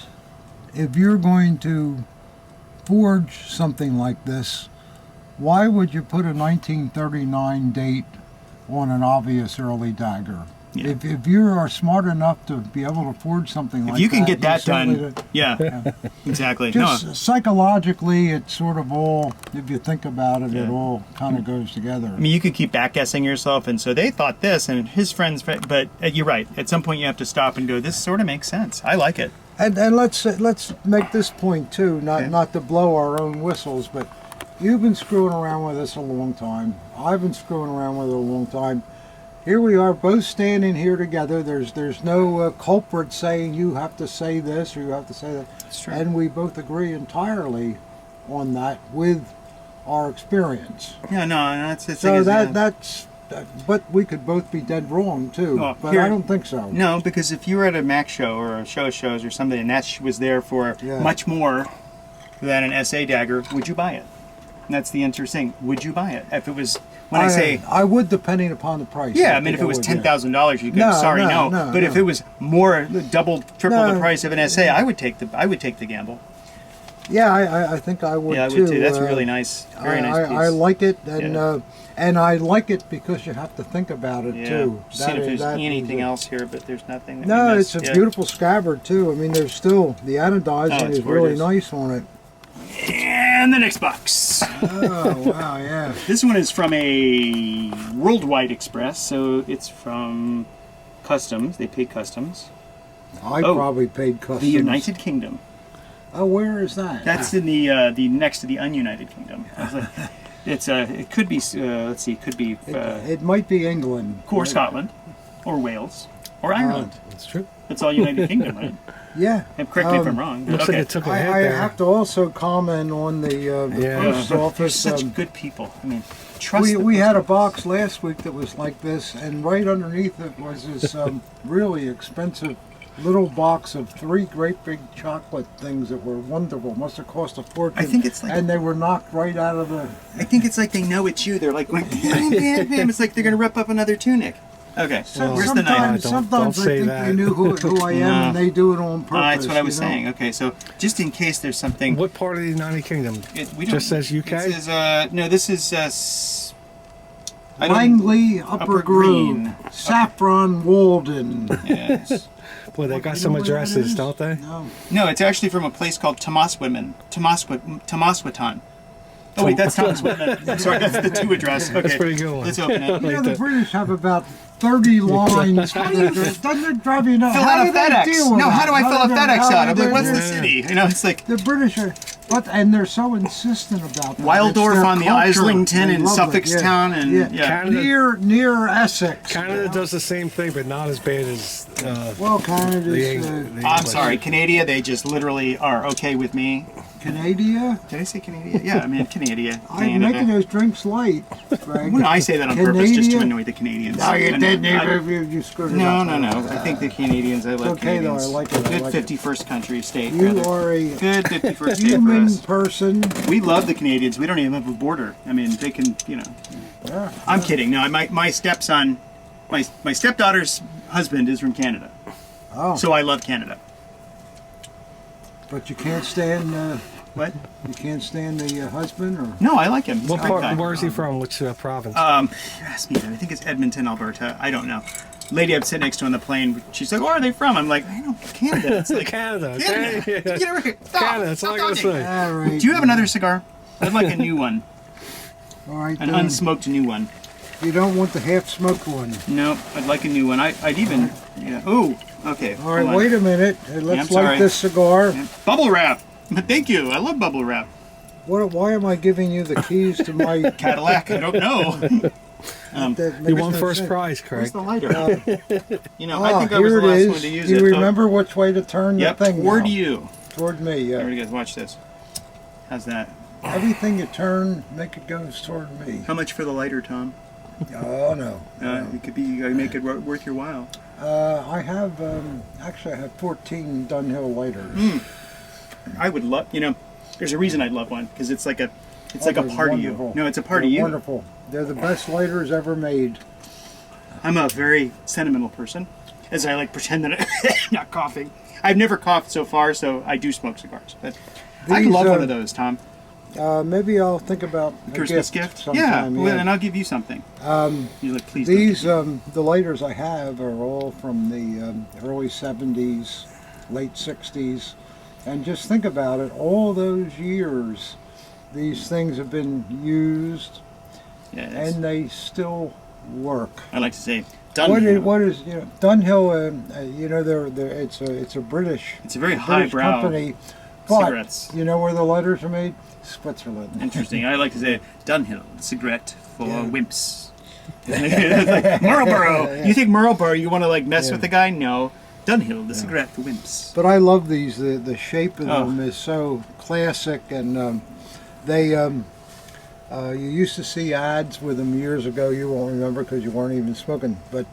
if you're going to forge something like this, why would you put a 1939 date on an obvious early dagger? Yeah. If you are smart enough to be able to forge something like that, If you can get that certainly done, yeah, exactly. just psychologically, it's sort of all, if you think about it, it all kind of goes together. I mean, you could keep backguessing yourself, and so they thought this, and his friends, but you're right. At some point, you have to stop and go, this sort of makes sense. I like it. And let's make this point too, not to blow our own whistles, but you've been screwing around with this a long time. I've been screwing around with it a long time. Here we are, both standing here together. There's no culprit saying you have to say this or you have to say that. That's true. And we both agree entirely on that with our experience. Yeah, no, that's the thing. So is, that's. But we could both be dead wrong too. Well, but here- I don't think so. No, because if you were at a Mac show or a show of shows or something, and that was there for much more than an SA dagger, would you buy it? And that's the interesting. Would you buy it? If it was, I would, depending upon the price. yeah, I mean, if it was $10,000, you could. Sorry, no. But if it was more, double, triple the price of an SA, I would take the gamble. Yeah, I think I would too. Yeah, I would too. That's really nice. Very nice piece. I like it, and I like it because you have to think about it too. See if there's anything else here, but there's nothing. That No, we it's missed. a beautiful scabbard too. I mean, there's still the anodizing it's is really gorgeous. nice on it. And the next box. Oh wow, yeah. This one is from a Worldwide Express, so it's from Customs. They paid Customs. I probably paid customs. The United Kingdom. Oh, where is that? That's in the next to the ununited kingdom. It could be. Let's see. It could be. It might be England. Or Scotland, or Wales, or Ireland. That's true. It's all United Kingdom, right? Yeah. And correct me if I'm wrong. but Looks okay. like it took a hit I there. have to also comment on the post They're office. such good people. I mean, trust. We had a box last week that was like this, and right underneath it was this really expensive little box of 3 great big chocolate things that were wonderful. Must have cost a fortune. I think it's like, and they were knocked right out of the. I think it's like they know it's you. They're like going, bam, bam, bam. It's like they're gonna rip up another tunic. Okay, where's the knife? Sometimes Don't I say think that. they knew who I am, No. and they do it on purpose. That's what I was you know? saying. Okay, so just in case there's something. What part of the United Kingdom? We Just says UK? It says, no, this is. Langley, Upper Upper Grove, Green. Saffron, Walden. Yes. Boy, they got You some know where that addresses, is? don't they? No. No, it's actually from a place called Tomaswitan. Oh wait, that's Thomas Whitman. I'm sorry, that's the 2 address. Okay, That's a pretty good one. Let's open it. You know, the British have about 30 lines. Doesn't it drive you nuts? Fill out a do they FedEx. deal with No, that? how do I fill a do they- FedEx how out? do I'm like, they- what's the city? You know, it's like. The British are, and they're so insistent about that. Wildorf It's their on the culture. Islington They in love it, Suffolk yeah. Town, and yeah. Canada- Near Essex. Canada does the same thing, but not as bad as. Well, Canada's the I'm sorry, Canada. They just literally are okay with me. Canada. Did I say Canada? Yeah, I mean Canada. I'm making those drinks light, Greg. Well, no, I say that on purpose just to Canada? annoy the Canadians. No, you And didn't. I- You screwed it No, up. no, no. I think the Canadians. I love okay, though. I Canadians. like it. I Good like it. 51st country state. You rather. are a Good 51st state for human us. person. We love the Canadians. We don't even have a border. I mean, they can, Yeah. I'm kidding. No, my stepson, my stepdaughter's husband is from Canada. Oh, So I love Canada. but you can't stand. What? You can't stand the husband, or No, I like him. He's What a great part? guy. Where is he from? Which province? You asked me that. I think it's Edmonton, Alberta. I don't know. Lady I'm sitting next to on the plane, she's like, where are they from? I'm like, I don't Canada. It's like, Canada. Canada. Okay. Get over here. Stop. Canada. That's all I gotta talking. say. all right. Do you have another cigar? I'd like a new one. All right, An then. unsmoked new one. You don't want the half-smoked one. No, I'd like a new one. I'd even, oh, okay. All right, wait a minute. Let's I'm light sorry. this cigar. Bubble wrap. Thank you. I love bubble wrap. Why am I giving you the keys to my Cadillac. I don't know. That You makes won no first sense. prize, Where's Craig. the lighter? I think I here was the it last is. one to use Do it. you remember which way to turn Yep. the thing? Toward now? you. Toward me, All yeah. right, guys, watch this. How's that? Everything you turn, make it goes toward me. How much for the lighter, Tom? Oh no. It could be. You gotta make it worth your while. I have actually I have 14 Dunhill lighters. I would love. There's a reason I'd love one because it's like a Oh, they're part of you. wonderful. No, it's a part of They're you. Wonderful. They're the best lighters ever made. I'm a very sentimental person, as I like pretend that I'm not coughing. I've never coughed so far, so I do smoke cigars. But I These, love one of those, Tom. Maybe I'll think about a Christmas gift? sometime. Yeah, well, and I'll give you something. You're like, please. These don't. the lighters I have are all from the early 70s, late 60s, and just think about it. All those years, these things have been used, Yeah, that's- and they still work. I like to say, What Dunhill. is Dunhill? It's a British. It's a very British highbrow company. But cigarettes. you know where the lighters are made? Switzerland. Interesting. I like to say Dunhill, the cigarette for wimps. It's like Marlboro. You think Marlboro? You want to like mess with the guy? No. Dunhill, the cigarette for wimps. But I love these. The shape of Oh. them is so classic, and they. You used to see ads with them years ago. You won't remember because you weren't even smoking. But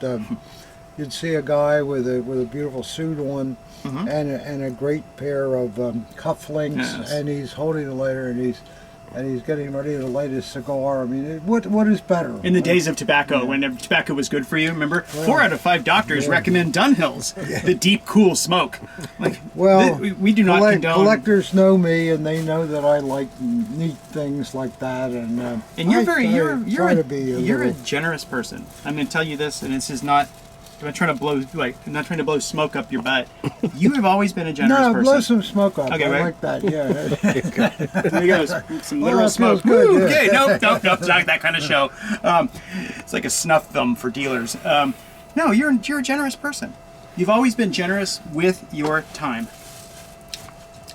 you'd see a guy with a beautiful suit on, and a great pair of cufflinks, Yes. and he's holding a lighter, and he's getting ready to light his cigar. I mean, what is better? In the days of tobacco, when tobacco was good for you, remember? 4 out of 5 doctors recommend Dunhills, the deep, cool smoke. Like, Well, we do not condone. collectors know me, and they know that I like neat things like that. And And you're try to be you're a little- generous person. I'm going to tell you this, and this is not. I'm not trying to blow smoke up your butt. You have always been a generous No, person. blow some smoke up. Okay, I right. like that. Yeah. There you go. Some literal that smoke. feels good, Woo, yeah. Okay, nope, it's not that kind of show. It's like a snuff film for dealers. No, you're a generous person. You've always been generous with your time.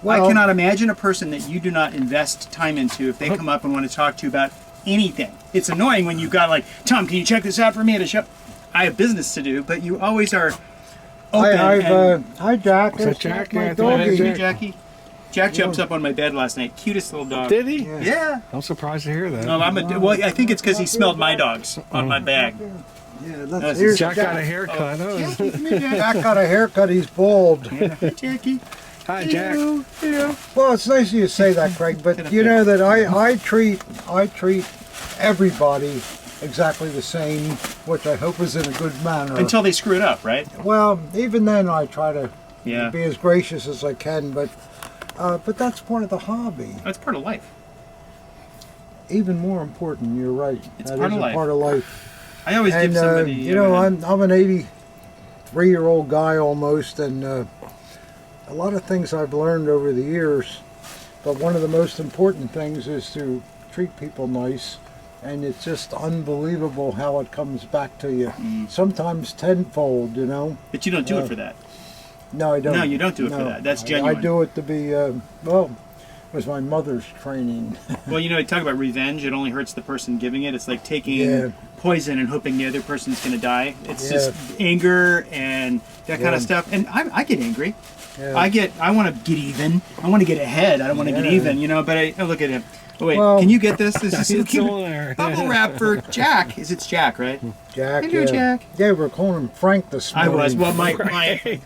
Well, I cannot imagine a person that you do not invest time into if they come up and want to talk to you about anything. It's annoying when you've got like, Tom, can you check this out for me at a shop? I have business to do, but you always are open. Hi, Jack. that That's Jack? my Yeah, doggy. Jack. Jackie. Jack jumps up on my bed last night. Cutest little dog. Did he? Yeah. I'm surprised to hear that. No, I think it's because he smelled my dogs on my bag. Yeah, That's here's Jack Jack. got a haircut. Oh. Jackie, come here, Jack. Jack got a haircut. He's bald. Hey, Jackie. Hi, Jack. Hello. Well, it's nice of you to say that, Craig. But you know that I treat everybody exactly the same, which I hope is in a good manner. Until they screw it up, right? Well, even then, I try to Yeah. be as gracious as I can. But that's part of the hobby. That's part of life. Even more important, you're right. It's That part is of a life. part of life. I always And give somebody. you know, I'm an 83-year-old guy almost, and a lot of things I've learned over the years. But one of the most important things is to treat people nice, and it's just unbelievable how it comes back to you. Sometimes tenfold, you know. But you don't do it for that. No, I don't. No, you don't do it for that. That's I genuine. do it to be well. was my mother's training. Well, you talk about revenge. It only hurts the person giving it. It's like taking Yeah. poison and hoping the other person's going to die. It's Yeah. just anger and that kind of stuff. And I get angry. Yeah. I want to get even. I want to get ahead. I don't want to get Yeah. even, But I look at him. Oh, wait, Well- can you get this? This is It's all there. bubble wrap for Jack. It's Jack, right? Jack, Hello, yeah. Jack. Yeah, we're calling him Frank this I morning. was. Well, my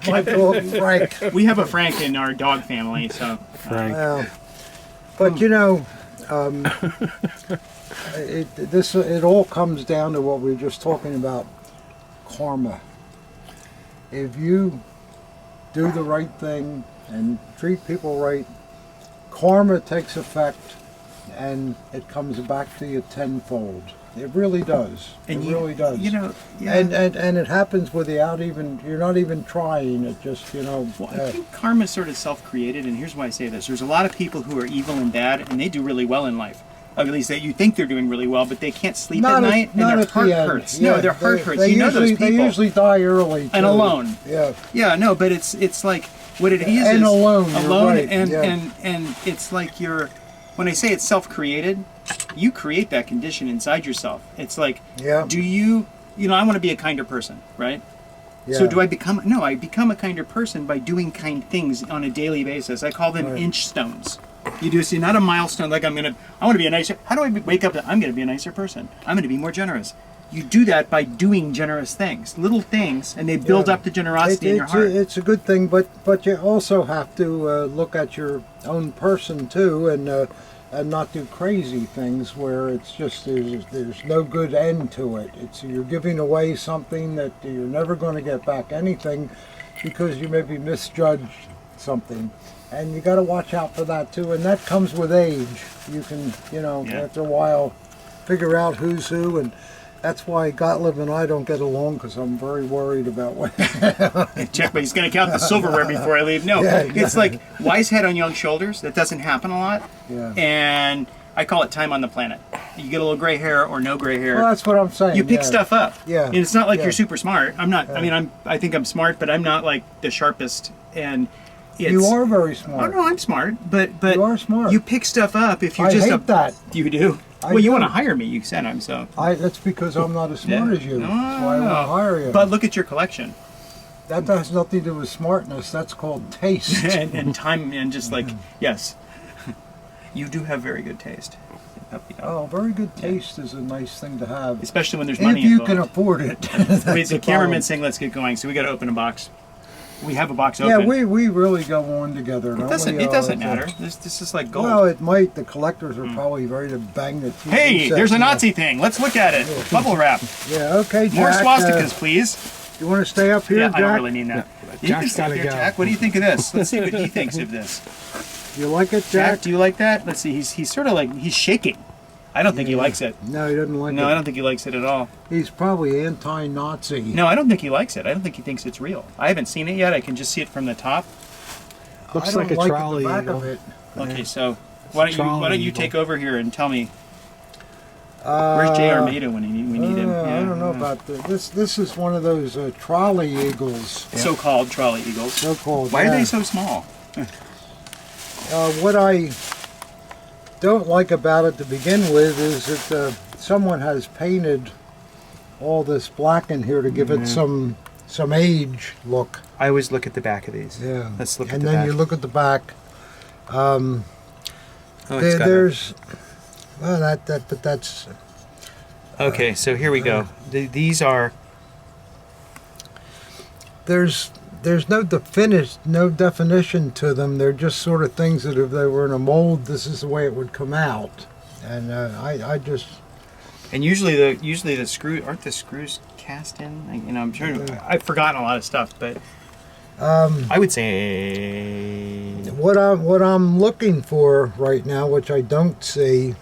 My dog Frank. we have a Frank in our dog family, so Frank. Well, but it all comes down to what we were just talking about, karma. If you do the right thing and treat people right, karma takes effect and it comes back to you tenfold. It really does. It really does. yeah. And it happens without even, you're not even trying. It just, Well, I think karma is sort of self-created, and here's why I say this. There's a lot of people who are evil and bad, and they do really well in life. At least that you think they're doing really well, but they can't sleep at night, and their heart hurts. No, their heart hurts. They Those usually, people. They usually die early. And too. alone. Yeah. Yeah, no, but it's like what it is. And is alone, you're alone, right, and, yeah. and it's like you're. When I say it's self-created, you create that condition inside yourself. It's like, Yeah. do you? I want to be a kinder person, right? Yeah. So do I become? No, I become a kinder person by doing kind things on a daily basis. I call them Right. inch stones. You do see, not a milestone like I want to be a nicer. How do I wake up? I'm going to be a nicer person. I'm going to be more generous. You do that by doing generous things, little things, and they build Yeah. up the generosity in your heart. It's a good thing, but you also have to look at your own person too, and not do crazy things where it's just there's no good end to it. It's you're giving away something that you're never going to get back anything because you maybe misjudged something. And you got to watch out for that too, and that comes with age. You can, after a while, figure out who's who, and that's why Gottlieb and I don't get along, because I'm very worried about what. Check, but he's going to count the silverware before I leave. No, Yeah, it's like wise head on young shoulders. That doesn't happen a lot. Yeah. And I call it time on the planet. You get a little gray hair or no gray hair. Well, that's what I'm saying. You pick yeah. stuff up. Yeah. And it's not like Yeah. you're super smart. I'm not. I mean, I think I'm smart, but I'm not like the sharpest. And it's, You are very Oh smart. no, I'm smart, but You are smart. You pick stuff up if you're I just hate that. You do. I Well, you do. want to hire me? You said I'm so. That's because I'm not as smart Yeah. as you. No, That's why I want to hire you. But look at your collection that has nothing to do with smartness. That's called taste. and time and just like yes, you do have very good taste. Oh, very good taste is a nice thing to have. Especially when there's If money you involved. can afford it. Wait, That's the the cameraman's problem. saying let's get going, so we got to open a box. We have a box Yeah, open. we really go on together. It doesn't. It doesn't matter. This is like gold. Well, it might. The collectors are probably ready to bang the TV Hey, set. there's a Yeah. Nazi thing. Let's look at it. Bubble wrap. Yeah, okay, Jack. More swastikas, please. You want to stay up here, Yeah, Jack? I don't really mean that. You can Jack's stay gotta here, go. Jack. What do you think of this? Let's see what he thinks of this. You like it, Jack, Jack? do you like that? Let's see. He's sort of like he's shaking. I don't think he likes it. No, he doesn't like No, it. I don't think he likes it at all. He's probably anti-Nazi. No, I don't think he likes it. I don't think he thinks it's real. I haven't seen it yet. I can just see it from the top. Looks I don't like a like trolley the back eagle. of it. Okay, so why don't you eagle. take over here and tell me where's J. Armada when we need him? I don't know about this. This is one of those trolley eagles, So-called trolley eagles. so-called. Why are yeah. they so small? What I don't like about it to begin with is that someone has painted all this black in here to give it some age look. I always look at the back of these. Yeah. Let's look at and the then back. you look at the back. Oh, it's got There's well but that's okay, so here we go. These are there's no definition to them. They're just sort of things that if they were in a mold, this is the way it would come out. And I just and usually the screw aren't the screws cast in. I'm sure I've forgotten a lot of stuff, but I would say what I'm looking for right now, which I don't see.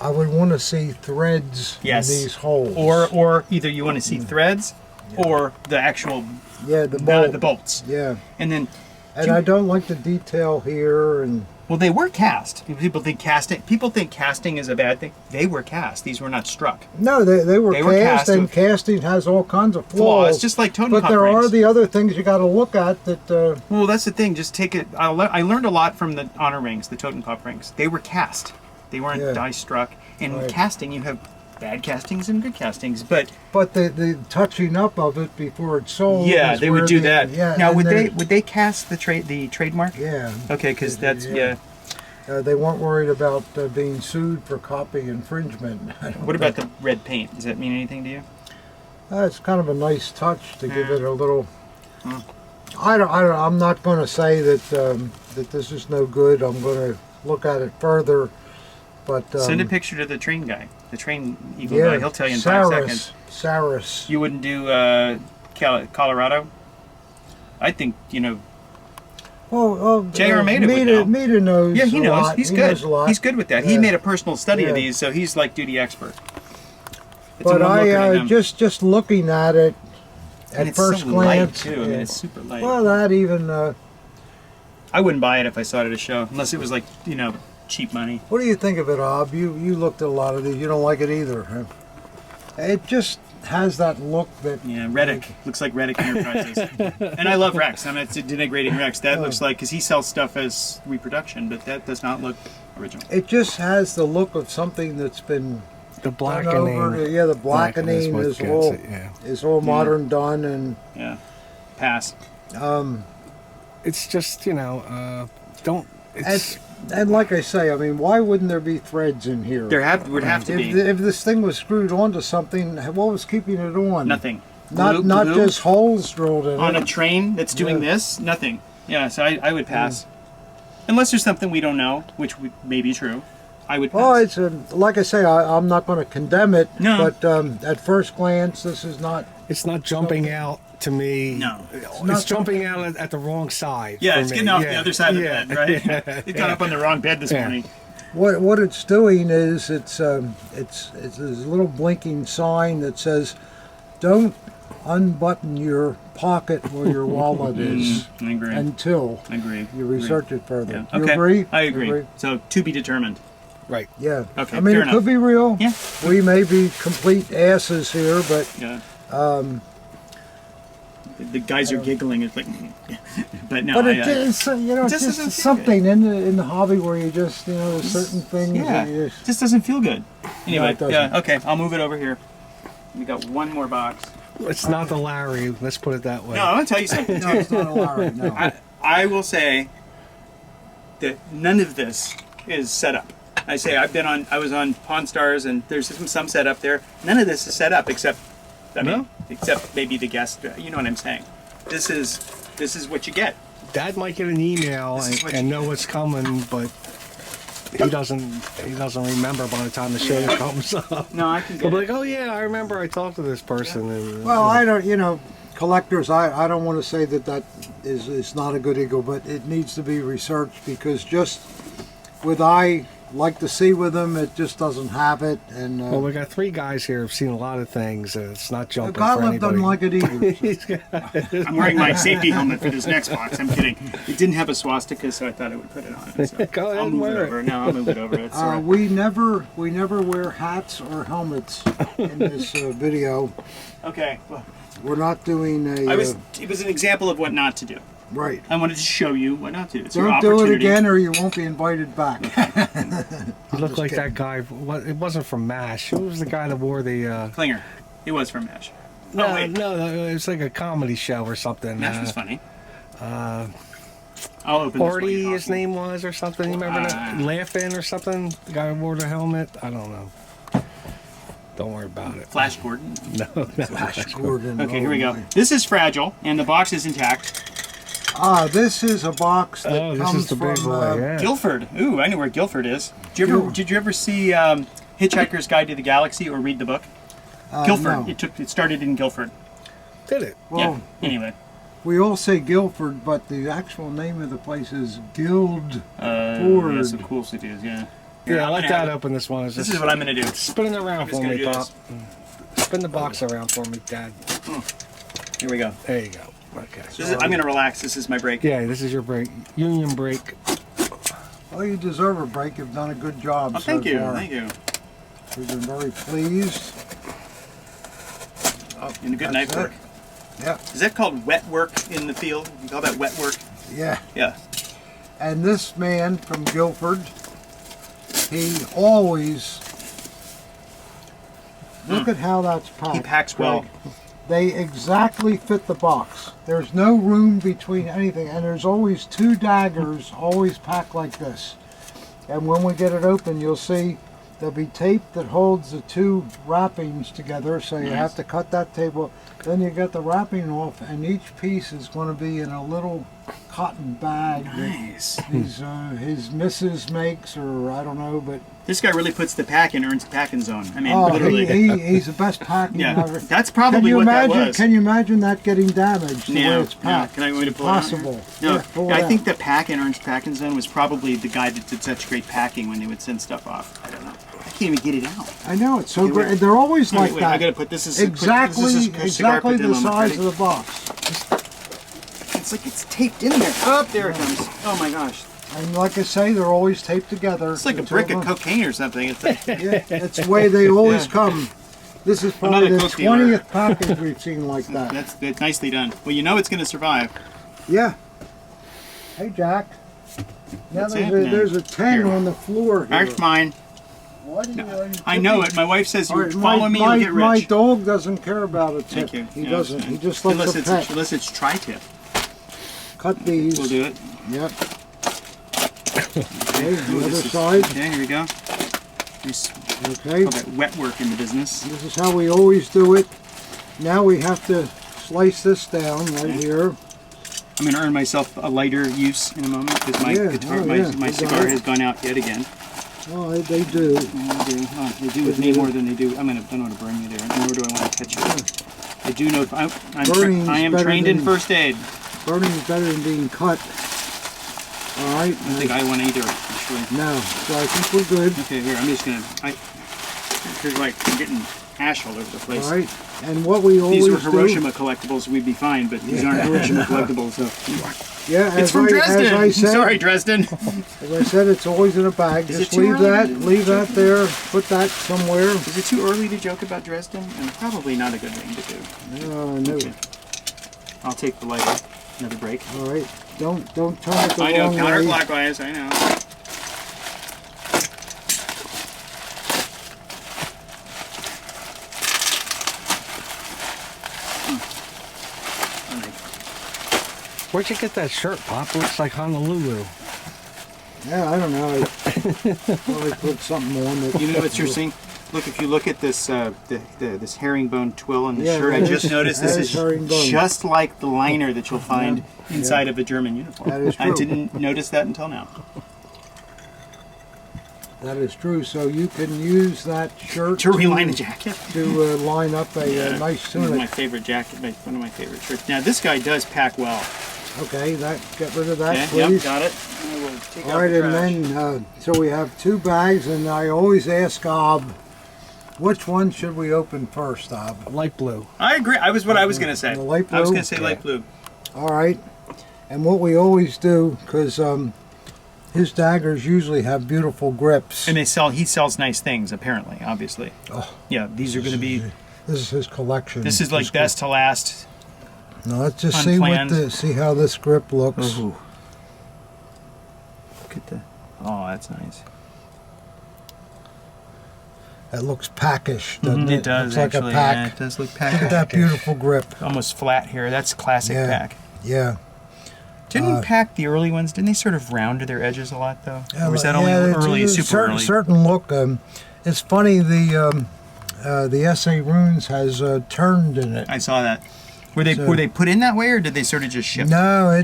I would want to see threads Yes. in these holes. or either you want to see threads or the actual yeah, the bolt. the bolts. Yeah. And then And I don't like the detail here. And Well, they were cast. People think casting. People think casting is a bad thing. They were cast. These were not struck. no, they were cast, cast and with casting has all kinds of flaws, just like totem But cup there rings. are the other things you got to look at that. Well, that's the thing. Just take it. I learned a lot from the honor rings, the totem cup rings. They were cast. They weren't Yeah. die struck. And with Right. casting, you have bad castings and good castings. But But the touching up of it before it's sold. yeah, is they would where do the- that. Yeah. Now, and would then- they cast the trademark? Yeah. Okay, because that's Yeah. They weren't worried about being sued for copy infringement. What about the red paint? Does that mean anything to you? It's kind of a nice touch to give it a little. I'm not going to say that that this is no good. I'm going to look at it further. But Send a picture to the train guy, the train eagle yeah, guy. He'll tell you in 5 seconds. Saris. You wouldn't do Colorado? I think, Well, J.R. Made it would know. Mita knows. Yeah, he a knows. lot. He's He good. knows a lot. He's good with that. He Yeah. made a personal study of Yeah. these, so he's like duty expert. It's But a one-looker to I him. just looking at it And at it's first so glance. light too. I mean, yeah. it's super light. Well, that even. I wouldn't buy it if I saw it at a show, unless it was like cheap money. What do you think of it, Ob? You looked at a lot of these. You don't like it either, huh? It just has that look that. Yeah, Reddick looks like Reddick Enterprises, and I love Rex. I'm not denigrating Rex. That looks like because he sells stuff as reproduction, but that does not look original. It just has the look of something that's been The done blackening. over. Yeah, the blackening what is gets all it, yeah. is all modern done, and Yeah, pass. It's just, don't. It's and like I say, I mean, why wouldn't there be threads in here? There would have to be If this thing was screwed onto something, what was keeping it on? nothing. Not Glue just holes drilled in on it. a train that's doing Yeah. this. Nothing. Yeah, so I would pass. Unless there's something we don't know, which may be true. I would pass. Well, it's like I say, I'm not going to condemn it. No. But at first glance, this is not. it's not jumping out to me. No. It's jumping out at the wrong side. Yeah, for it's me. getting off the Yeah. other side of the Yeah. bed, right? It got up on the wrong bed this Yeah. morning. What it's doing is it's this little blinking sign that says, "Don't unbutton your pocket where your wallet is I agree. until I agree. you research it further." Yeah. You Okay. agree? I You agree. So to be determined. Right. Yeah. Okay, I mean, fair it enough. could be real. Yeah. We may be complete asses here, but Yeah. The guys are giggling. It's like, but no. But I, it just, it's just just doesn't feel something in the hobby where you just, there's certain things yeah, that you it just doesn't feel good. Anyway, it doesn't. yeah. Okay, I'll move it over here. We got one more box. It's not the Larry. Let's put it that way. No, I'm gonna tell you something No, too. it's not a Larry, no. I will say that none of this is set up. I was on Pawn Stars, and there's some set up there. None of this is set up except maybe the guest. You know what I'm saying? This is what you get. Dad might get an email This is what and you- know what's coming, but he doesn't remember by the time the show comes up. No, I can He'll get be it. like, oh yeah, I remember I talked to this person. And, Well, I don't, collectors, I don't want to say that is not a good eagle, but it needs to be researched because just with I like to see with them, it just doesn't have it. And well, we got 3 guys here who've seen a lot of things. It's not jumping for Gottlieb anybody. doesn't like it either. I'm wearing my safety helmet for this next box. I'm kidding. It didn't have a swastika, so I thought I would put it on. So Go ahead I'll and move wear it it. over. No, I'll move it over. It's all right. We never wear hats or helmets in this video. Okay. Well, We're not doing a. it was an example of what not to do. Right. I wanted to show you what not to do. It's your Don't do it opportunity. again, or you won't be invited back. You look just like kidding. that guy. It wasn't from MASH. Who was the guy that wore the? Klinger. It was from MASH. No, Oh, wait. no, it was like a comedy show or something. MASH was funny. I'll open this while Artie, you're his talking. name was, or something. You remember that? Laughing or something? The guy who wore the helmet? I don't know. Don't worry about it. Flash Gordon. No. Flash Gordon. Okay, here we oh go. my. This is fragile, and the box is intact. This is a box that Oh, this comes is the from. big boy. Yeah. Guilford. Ooh, I know where Guilford is. Did you ever see Hitchhiker's Guide to the Galaxy or read the book? Guilford. No. It started in Guilford. Did it? Well, Yeah. Anyway. we all say Guilford, but the actual name of the place is Guild. That's some cool cities, yeah. Here, Yeah, I'm let gonna that have- open this one. This is what I'm going to do. Spin it around just for gonna me, do Pop. Spin the box around for me, Dad. Here we go. There you go. Okay. I'm going to relax. This is my break. Yeah, this is your break. Union break. Well, you deserve a break. You've done a good job Oh, so thank you. far. Thank you. We've been very pleased. Oh, and a good That's knife work. it. Yeah, Is that called wet work in the field? You call that wet work? yeah. Yeah. And this man from Guilford, he always, look at how that's packed. He packs well. Greg. They exactly fit the box. There's no room between anything, and there's always 2 daggers always packed like this. And when we get it open, you'll see there'll be tape that holds the 2 wrappings together, so you have to cut that tape off. Then you get the wrapping off, and each piece is going to be in a little cotton bag Nice. that his missus makes, or I don't know, but This guy really puts the pack in Ernst's packing zone. I mean, oh, literally. he's the best packing Yeah, ever. that's probably what that was. Can you imagine that getting damaged the way it's packed? Can I want me to pull it out Possible. here? No, Yeah, pull it I out. think the pack in Ernst's packing zone was probably the guy that did such great packing when they would send stuff off. I don't know. I can't even get it out. I know, it's so Okay, great. wait. They're always like Wait, that. I gotta put this is exactly this is a cigar exactly the put them on my size credit. of the box. It's like it's taped in there. Oh, there it comes. Oh my gosh. And like I say, they're always taped together. It's like a The brick two of them. cocaine or something. It's like, Yeah, it's the way they always Yeah. come. This is probably Another the coke dealer. 20th package we've seen like that. that's nicely done. Well, you know it's going to survive. Yeah. Hey, Jack. Now That's there's it, a, man. there's a 10 Here. on the floor here. That's mine. What are you I know it. My wife says, All you right, follow me, you'll get my rich. dog doesn't care about a tip. Thank you. He Yeah, doesn't. it's- He just likes unless a it's pet. unless it's tri-tip. Cut these. We'll do it. Yep. Okay, the other side. Okay, here we go. There's Okay. call that wet work in the business. This is how we always do it. Now we have to slice this down right here. I'm going to earn myself a lighter use in a moment because my Yeah, guitar, oh, my yeah, my you cigar got it. has gone out yet again. Oh, they do. They do with me more than they do. I don't want to burn you there. Nor do I want to catch you. I do know. Burning's I am better trained in than- first aid. Burning is better than being cut. All right. I don't think I want either. Actually. No, so I think we're good. Okay, here I'm just gonna. Here's like I'm getting ash all over the place. All right. And what we always These were do. Hiroshima collectibles, we'd be fine, but these aren't Hiroshima collectibles. So. Yeah, It's from as Dresden. I said, Sorry, Dresden. As I said, it's always in a bag. Is Just it too leave early? leave that there. Put that somewhere. Is it too early to joke about Dresden? And probably not a good thing to do. No. Okay. I'll take the lighter. Another break. All right. Don't turn it the I know, wrong way. counterclockwise. I know. Where'd you get that shirt, Pop? Looks like Honolulu. Yeah, I don't know. I probably put something on that. You know what's interesting? Look, if you look at this this herringbone twill on the Yeah, shirt, I that just is- noticed this that is is herringbone. just like the liner that you'll find inside of a German uniform. That is I true. didn't notice that until now. That is true. So you can use that shirt To reline a jacket. to line up a nice One of my tunic. favorite one of my favorite shirts. Now this guy does pack well. Okay, get rid of that, Okay, please. yep, got it. I will take All out right, the and trash. then so we have 2 bags, and I always ask Ob, which one should we open first, Ob? Light blue. I agree. I was going to say. The light I was blue? going to say light blue. All right, and what we always do, because his daggers usually have beautiful grips. And he sells nice things, apparently, obviously. Oh. Yeah, these are going to be. This is his collection. This is like best to last. Now let's just unplanned. see how this grip looks. Ooh. Look at the. Oh, that's nice. That looks packish, doesn't it? It does looks actually. like a pack. Yeah, it does look Look at pack. that beautiful grip. Almost flat here. That's classic Yeah. pack. Yeah. Didn't pack the early ones? Didn't they sort of round to their edges a lot though? Or was that Yeah, only it's early, a super certain, early? certain look. It's funny. The SA runes has turned in it. I saw that. Were they put in that way, or did they sort of just ship? No,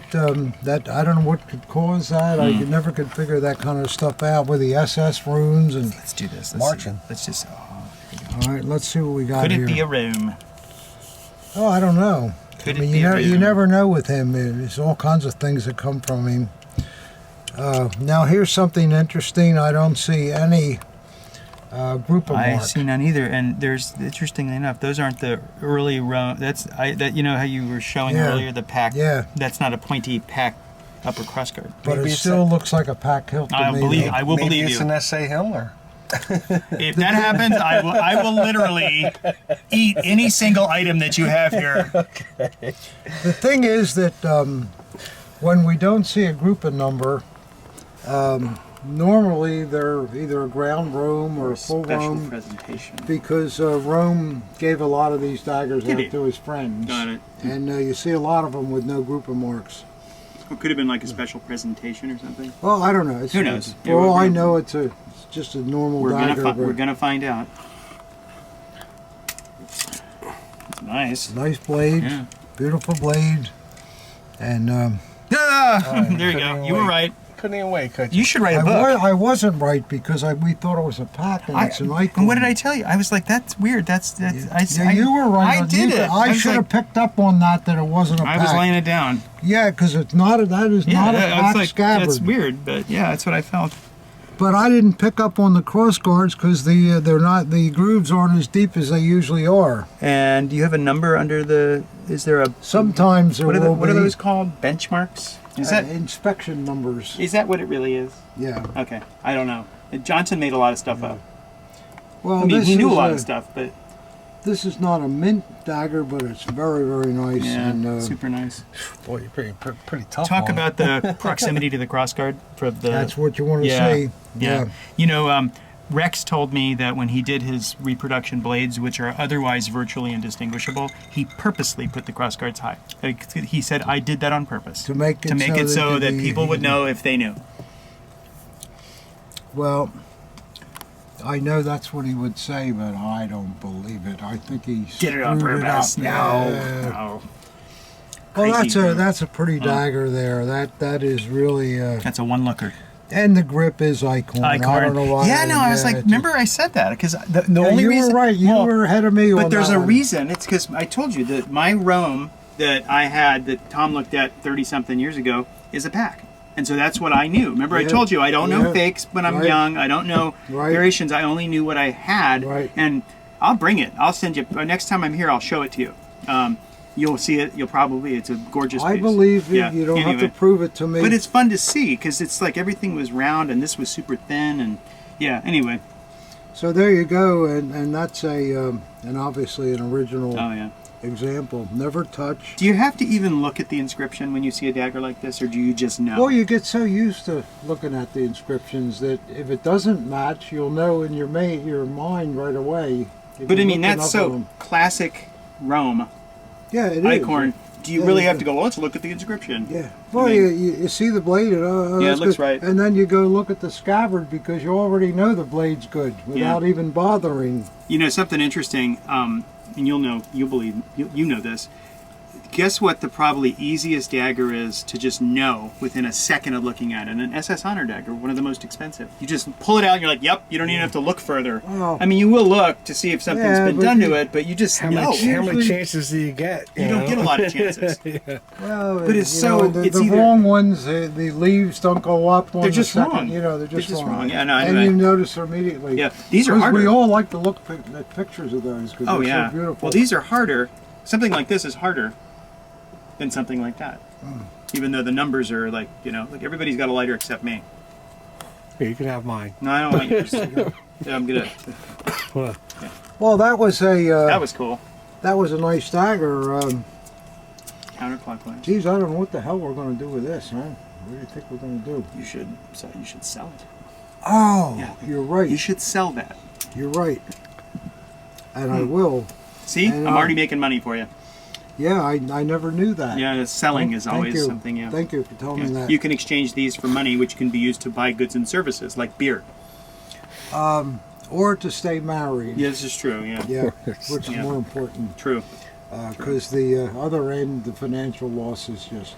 that I don't know what could cause that. I Hmm. never could figure that kind of stuff out with the SS runes and. Let's do this. Marching. Let's just. All right, let's see what we got Could it here. be a room? Oh, I don't know. Could I mean, it be a room? you never know with him. There's all kinds of things that come from him. Now here's something interesting. I don't see any group of I marks. see none either. And there's, interestingly enough, those aren't the early Rome. That you know how you were showing Yeah. earlier the pack. Yeah. That's not a pointy pack upper crossguard. But Maybe it it's still looks like a pack hilt to me. though. I will Maybe believe it's you. an S.A. Himmler. If that happens, I will literally eat any single item that you have here. The thing is that when we don't see a grouping number, normally they're either a ground Rome or a full Special Rome, presentation. because Rome gave a lot of these daggers Did out he? to his friends. Got it. And you see a lot of them with no grouping marks. It could have been like a special presentation or something. Well, I don't know. It's, Who knows? For all I know, it's just a normal dagger. We're gonna find out. It's nice. Nice blade, Yeah. beautiful blade, and There you go. You were right. Couldn't even wait, could you? You should write a book. I wasn't right because we thought it was a pack and it's an icon. And what did I tell you? I was like, that's weird. Yeah, you were right. I did it. I was should like- have picked up on that it wasn't a pack. I was laying it down. Yeah, because it's not. That is not a I was pack like, scabbard. that's weird, but yeah, that's what I felt. But I didn't pick up on the cross guards because the grooves aren't as deep as they usually are. And do you have a number under the? Is there a? Sometimes there What will are be those called? Benchmarks? Is that inspection numbers. is that what it really is? Yeah. Okay, I don't know. Johnson made a lot of stuff up. Well, I mean, this he knew a is lot of stuff, but This is not a mint dagger, but it's very, very nice. yeah, And super nice. Boy, you're pretty tough. Talk on it. about the proximity to the crossguard for the. that's what you want to yeah, see. Yeah. You know, Rex told me that when he did his reproduction blades, which are otherwise virtually indistinguishable, he purposely put the crossguards high. Like, he said, "I did that on purpose To make it so that the- people would know if they knew." Well, I know that's what he would say, but I don't believe it. I think he Get it on screwed purpose. up. No, Yeah. no. Well, Crazy dude. that's a pretty dagger there. That is really. That's a one-looker. And the grip is icon. I don't know why. Yeah, no, I was like, it's- remember I said that because the Yeah, only you reason. were right. You well, were ahead of me on But there's that a one. reason. It's because I told you that my Rome that I had that Tom looked at 30-something years ago is a pack. And so that's what I knew. Remember, I Yeah. told you I don't know Yeah. fakes when I'm Right. young. I don't know Right. variations. I only knew what I had. Right. And I'll bring it. I'll send you. Next time I'm here, I'll show it to you. You'll see it. It's a gorgeous I piece. believe it. Yeah. You don't have Anyway. to prove it to me. But it's fun to see because it's like everything was round and this was super thin. And yeah, anyway. So there you go, and that's and obviously an original Oh, yeah. example. Never touched. Do you have to even look at the inscription when you see a dagger like this, or do you just know? Well, you get so used to looking at the inscriptions that if it doesn't match, you'll know in your mind right away. If But I you're mean, looking that's up so at 'em. classic Rome Yeah, it is. icon. Do you Yeah, really yeah. have to go, let's look at the inscription? Yeah. Well, mean- you see the blade. Yeah, it that's looks good. right. And then you go look at the scabbard because you already know the blade's good without even bothering. You know, something interesting, and you know this. Guess what the probably easiest dagger is to just know within a second of looking at it? An SS Honor dagger, one of the most expensive. You just pull it out and you're like, yep, you don't even have to look further. Oh. I mean, you will look to see if something's Yeah, been but done to you- it, but you just How know. many chances do you get? You don't get a lot of chances. Well, But it's you so- know, it's the either- wrong ones. The leaves don't go up on They're the just second. wrong. You know, they're They're just just wrong. wrong. Yeah, no, And anyway. you notice immediately. Yeah, these are Because harder. we all like to look at pictures of those because Oh they're yeah. so beautiful. Well, these are harder. Something like this is harder than something like that. Even though the numbers are like, like everybody's got a lighter except me. Here, you can have mine. No, I don't want yours. Yeah, I'm gonna. Well, that was a That was cool. nice dagger. Counterclockwise. Geez, I don't know what the hell we're going to do with this, huh? What do you think we're going to do? You should sell it. Oh, Yeah. you're right. You should sell that. You're right. And I will. See, And, I'm already making money for you. Yeah, I never knew that. Yeah, the selling is Thank always you. something. Yeah. Thank you for telling me Yeah. that. You can exchange these for money, which can be used to buy goods and services like beer. Or to stay married. Yeah, this is true. Yeah. Yeah, which is Yeah. more important. True. Because the other end, the financial loss is just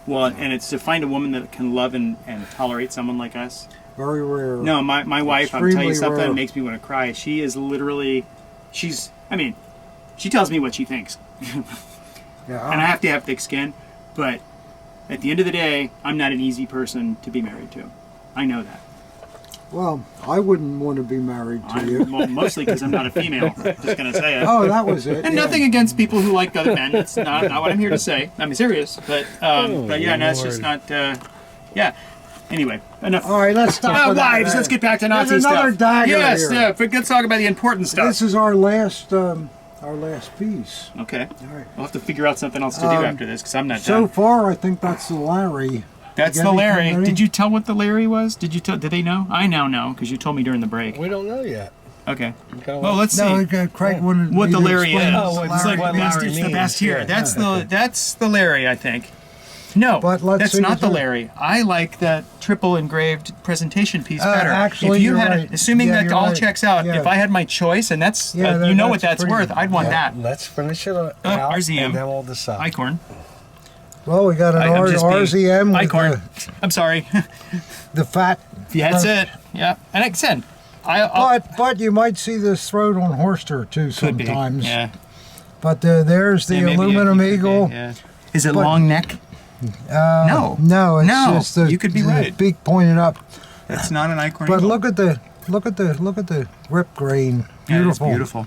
Well, and it's to find a woman that can love and tolerate someone like us. very rare. No, my wife, I'll tell you Extremely something rare. that makes me want to cry. She is literally, she tells me what she thinks. Yeah, And I have to have thick skin, but at the end of the day, I'm not an easy person to be married to. I know that. Well, I wouldn't want to be married to you. Well, mostly because I'm not a female. Just gonna say it. Oh, that was it. And yeah. nothing against people who like other men. That's not what I'm here to say. I'm serious, but yeah, no, it's just not. Yeah. Anyway, enough. All right, let's stop with that. Wives. Let's get back to Nazi There's stuff. another dagger Yes, here. yeah. But let's talk about the important stuff. This is our last piece. Okay. All right. We'll have to figure out something else to do after this because I'm not So done. far, I think that's the Larry. That's You the got Larry. anything ready? Did you tell what the Larry was? Did they know? I now know because you told me during the break. We don't know yet. Okay. Okay, Well, let's see. No, Craig wanted What me the to Larry explain is. what Oh, the It's like Larry what best, Larry it's the means, best here. yeah. That's the Larry, I think. No, But let's that's see not what the you- Larry. I like that triple engraved presentation piece better. actually, if you you're had, right. assuming Yeah, that you're all right. checks out, Yeah. if I had my choice, and that's Yeah, you know what that's that's pretty- worth, I'd want that. Let's finish it out, RZM. and then we'll decide. Icorn. Well, we got an I'm just being- RZM with Icorn. I'm sorry. the fat. Yeah, that's it. Yeah, and like I said, I'll But you might see this throat on Horster too could be. sometimes. Yeah. But there's the Yeah, maybe aluminum it could be, eagle. yeah. Is it But- long neck? No. No, it's No, just the, you could be the right. beak pointed up. That's not an Icorn. But eagle. look at the rip grain. Yeah, it's Beautiful. beautiful.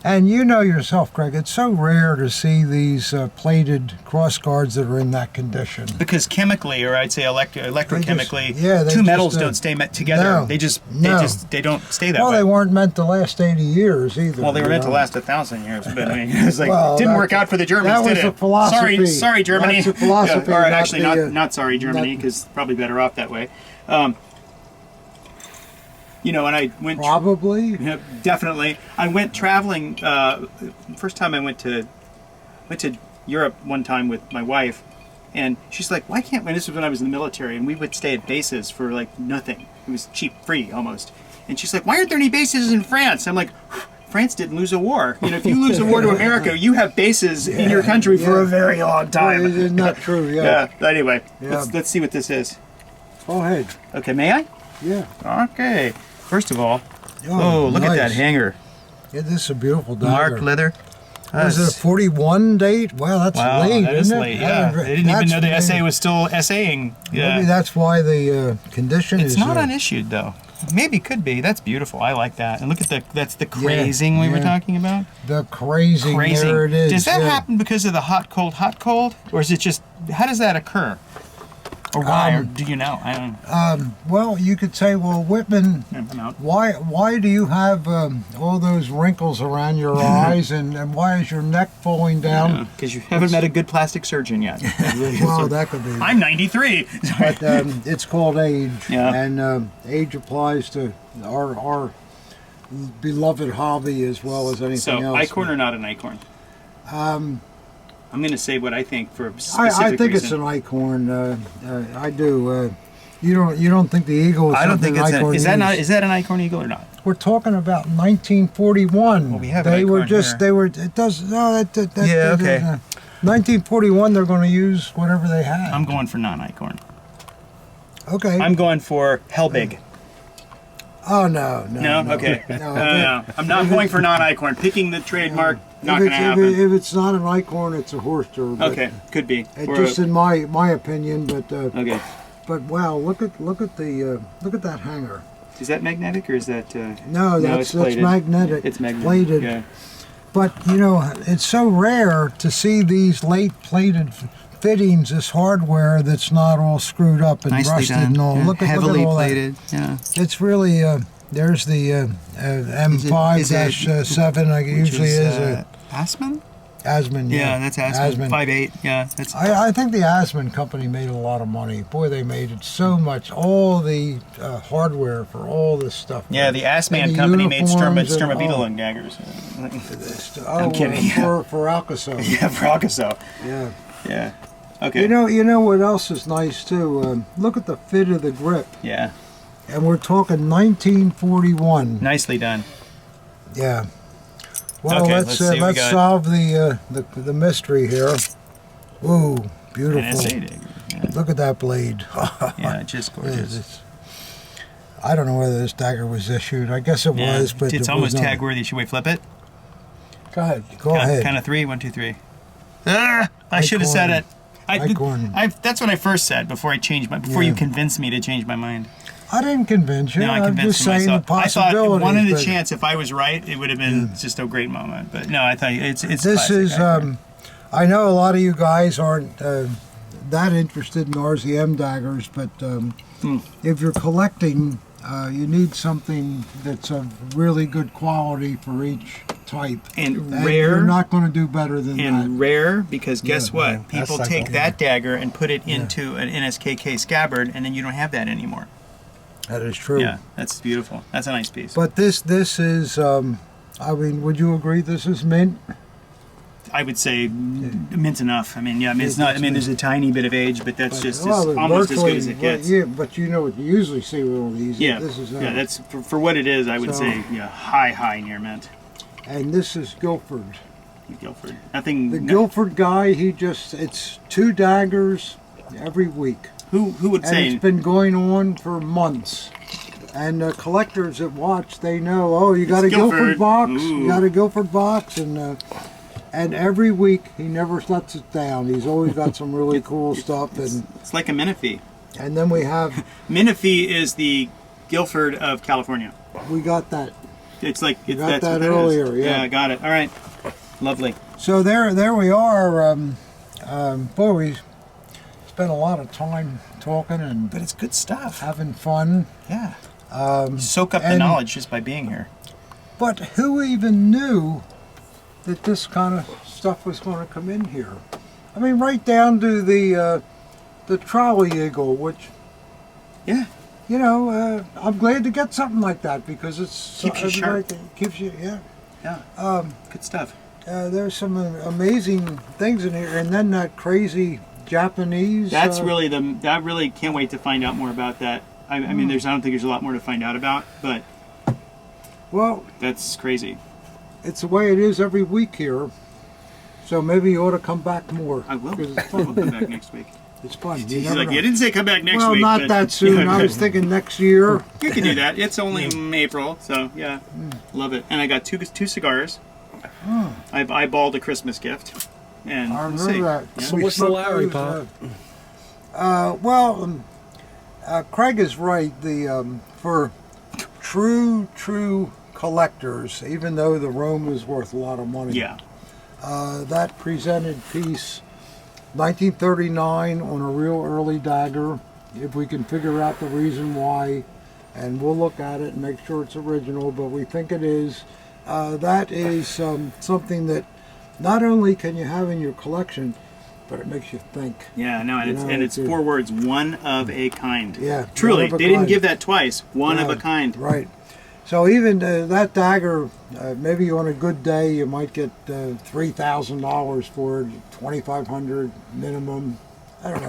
And you know yourself, Craig, it's so rare to see these plated cross guards that are in that condition. Because chemically, or I'd say electrochemically, they two metals just, don't stay met together. no, they no. don't stay that Well, way. they weren't meant to last 80 years either. Well, they were you meant to know. last 1,000 years, but I mean, it was like Well, didn't that- work out for the Germans, that was did the it? philosophy. Sorry, Germany. That's the philosophy, or not actually, the, not sorry, Germany, not- because probably better off that way. You know, and I went. Probably. Yeah, definitely. I went traveling. First time I went to Europe one time with my wife, and she's like, "Why can't?" And this was when I was in the military, and we would stay at bases for like nothing. It was cheap, free almost. And she's like, "Why aren't there any bases in France?" I'm like, "France didn't lose a war. You know, if you lose a war to America, you have bases in your country for a very long time." Well, it's not true, yeah. Yeah. Anyway, Yeah. let's see what this is. Go ahead. Okay, may I? Yeah. Okay. First of all, oh, look at that nice. hanger. Yeah, this is a beautiful dagger. Marked leather. Was it a 41 date? Wow, that's Wow, late, that is isn't it? late. Yeah, they didn't even know the essay was still essaying. Yeah, Maybe that's why the condition it's is. not unissued though. Maybe could be. That's beautiful. I like that. And look at that's the crazing we were yeah. talking about. The crazy. Crazing. There it is. Does that yeah. happen because of the hot cold, or is it just how does that occur? Or why? Or do you know? I don't. Well, you could say, well, Whitman, I'm out. why do you have all those wrinkles around your eyes, and why is your neck falling down? Because you haven't met a good plastic surgeon yet. Well, that could be. I'm 93. But it's called age, Yeah. and age applies to our beloved hobby as well as anything So, else. Icorn or not an Icorn? I'm going to say what I think for a specific I think reason. it's an Icorn. I do. You don't think the eagle is I don't something think it's Icorn is that not used? is that an Icorn eagle or not? We're talking about 1941. Well, we have an they were Icorn just here. they were it does no that Yeah, okay. 1941 they're going to use whatever they have. I'm going for non-Icorn. Okay. I'm going for Hellbig. Oh no. No? Okay. No. I'm not going for non-Icorn. Picking the trademark, not going to happen. If it's not an Icorn, it's a Horster. but Okay, could be. It, Or just a- in my opinion, but okay. but wow, look at that hanger. Is that magnetic or is that? No, it's that's plated. magnetic. It's magnetic. Plated. Yeah. But you know, it's so rare to see these late plated fittings, this hardware that's not all screwed up and Nicely rusted done. and all. Yeah. Look at Heavily all plated. Yeah. That. It's really there's the M5-7. Like it usually is Asman? Asman. Yeah, that's Asman. 5.8. Yeah, that's. I think the Asman company made a lot of money. Boy, they made it so much. All the hardware for all this stuff. Yeah, the And Assman the company made uniforms and all. Sturmabteilung daggers. I'm kidding. For Alcaso. Yeah, for Akaso. Yeah. Yeah. Okay. You know what else is nice too? Look at the fit of the grip, Yeah. and we're talking 1941. Nicely done. Yeah. Well, Okay, let's let's see what we got. solve the mystery here. Ooh, beautiful. An SA dagger. Yeah. Look at that blade. Yeah, just gorgeous. It's- I don't know whether this dagger was issued. I guess it Yeah. was, but It's it almost was not. tag worthy. Should we flip it? Go ahead. Go ahead. Count of three. 1, 2, 3. Ah! I should have said it. Icorn. That's what I first said before I changed my. Before Yeah. you convinced me to change my mind. I didn't convince you. No, I I'm convinced just saying myself. the I possibilities. thought one of the but chance, if I was right, it would have been just a great moment. But no, I thought it's This classic. is. I know a lot of you guys aren't that interested in RZM daggers, but if you're collecting, you need something that's of really good quality for each type. And And rare. You're not going to do better than And that. rare, because guess what? man, People that's take like- that dagger and put it into an NSKK scabbard, and then you don't have that anymore. That is true. Yeah, that's beautiful. That's a nice piece. But this is. I mean, would you agree this is mint? I would say mint enough. I mean, yeah, I mean, it's not. I mean, there's a tiny bit of age, but that's just Well, almost as good virtually- as it gets. Yeah, but you know what you usually see with all these. Yeah, This is. yeah, that's for what it is. I would So- say, yeah, high near mint. And this is Guilford. Guilford. Nothing. The Guilford guy, it's 2 daggers every week. Who would And say? it's been going on for months. And collectors that watch, they know, oh, you got a It's Guilford Guilford. box, Ooh. you got a Guilford box, and every week he never lets it down. He's always got some really cool stuff. It's like a Menifee. And then we Menifee is the Guilford of California. got that. It's like it's got that's that what that earlier, is. yeah. I got it. All right, lovely. So there we are. Boy, we spent a lot of time talking and But it's good stuff. having fun. Yeah. You soak up the and- knowledge just by being here. But who even knew that this kind of stuff was going to come in here? I mean, right down to the trolley eagle, which, Yeah. you know, I'm glad to get something like that because it's Keeps you sharp. Keeps you, yeah. Yeah. Good stuff. There's some amazing things in here, and then that crazy Japanese. That's really I really can't wait to find out more about that. I mean, I don't think there's a lot more to find out about, but well, that's crazy. it's the way it is every week here. So maybe you ought to come back more. I will. Because it's I'll fun. come back next week. It's fun. You He's never like, know. you didn't say come back next Well, week. not but- that soon. I was thinking next year. You can do that. It's only April, so yeah, love it. And I got two cigars. I've eyeballed a Christmas gift, and I we'll remember see. that. Yeah. So We what's the smoked Larry those, pop? well, Craig is right. The for true collectors, even though the Rome is worth a lot of money. Yeah. That presented piece, 1939, on a real early dagger. If we can figure out the reason why, and we'll look at it and make sure it's original, but we think it is. That is something that not only can you have in your collection, but it makes you think. Yeah, no, and You it's know, and it's it's- 4 words, one of a kind. Yeah, Truly, one of a they didn't kind. give that twice. One of a Right, kind. Right. So even that dagger, maybe on a good day, you might get $3,000 for it, $2,500 minimum. I don't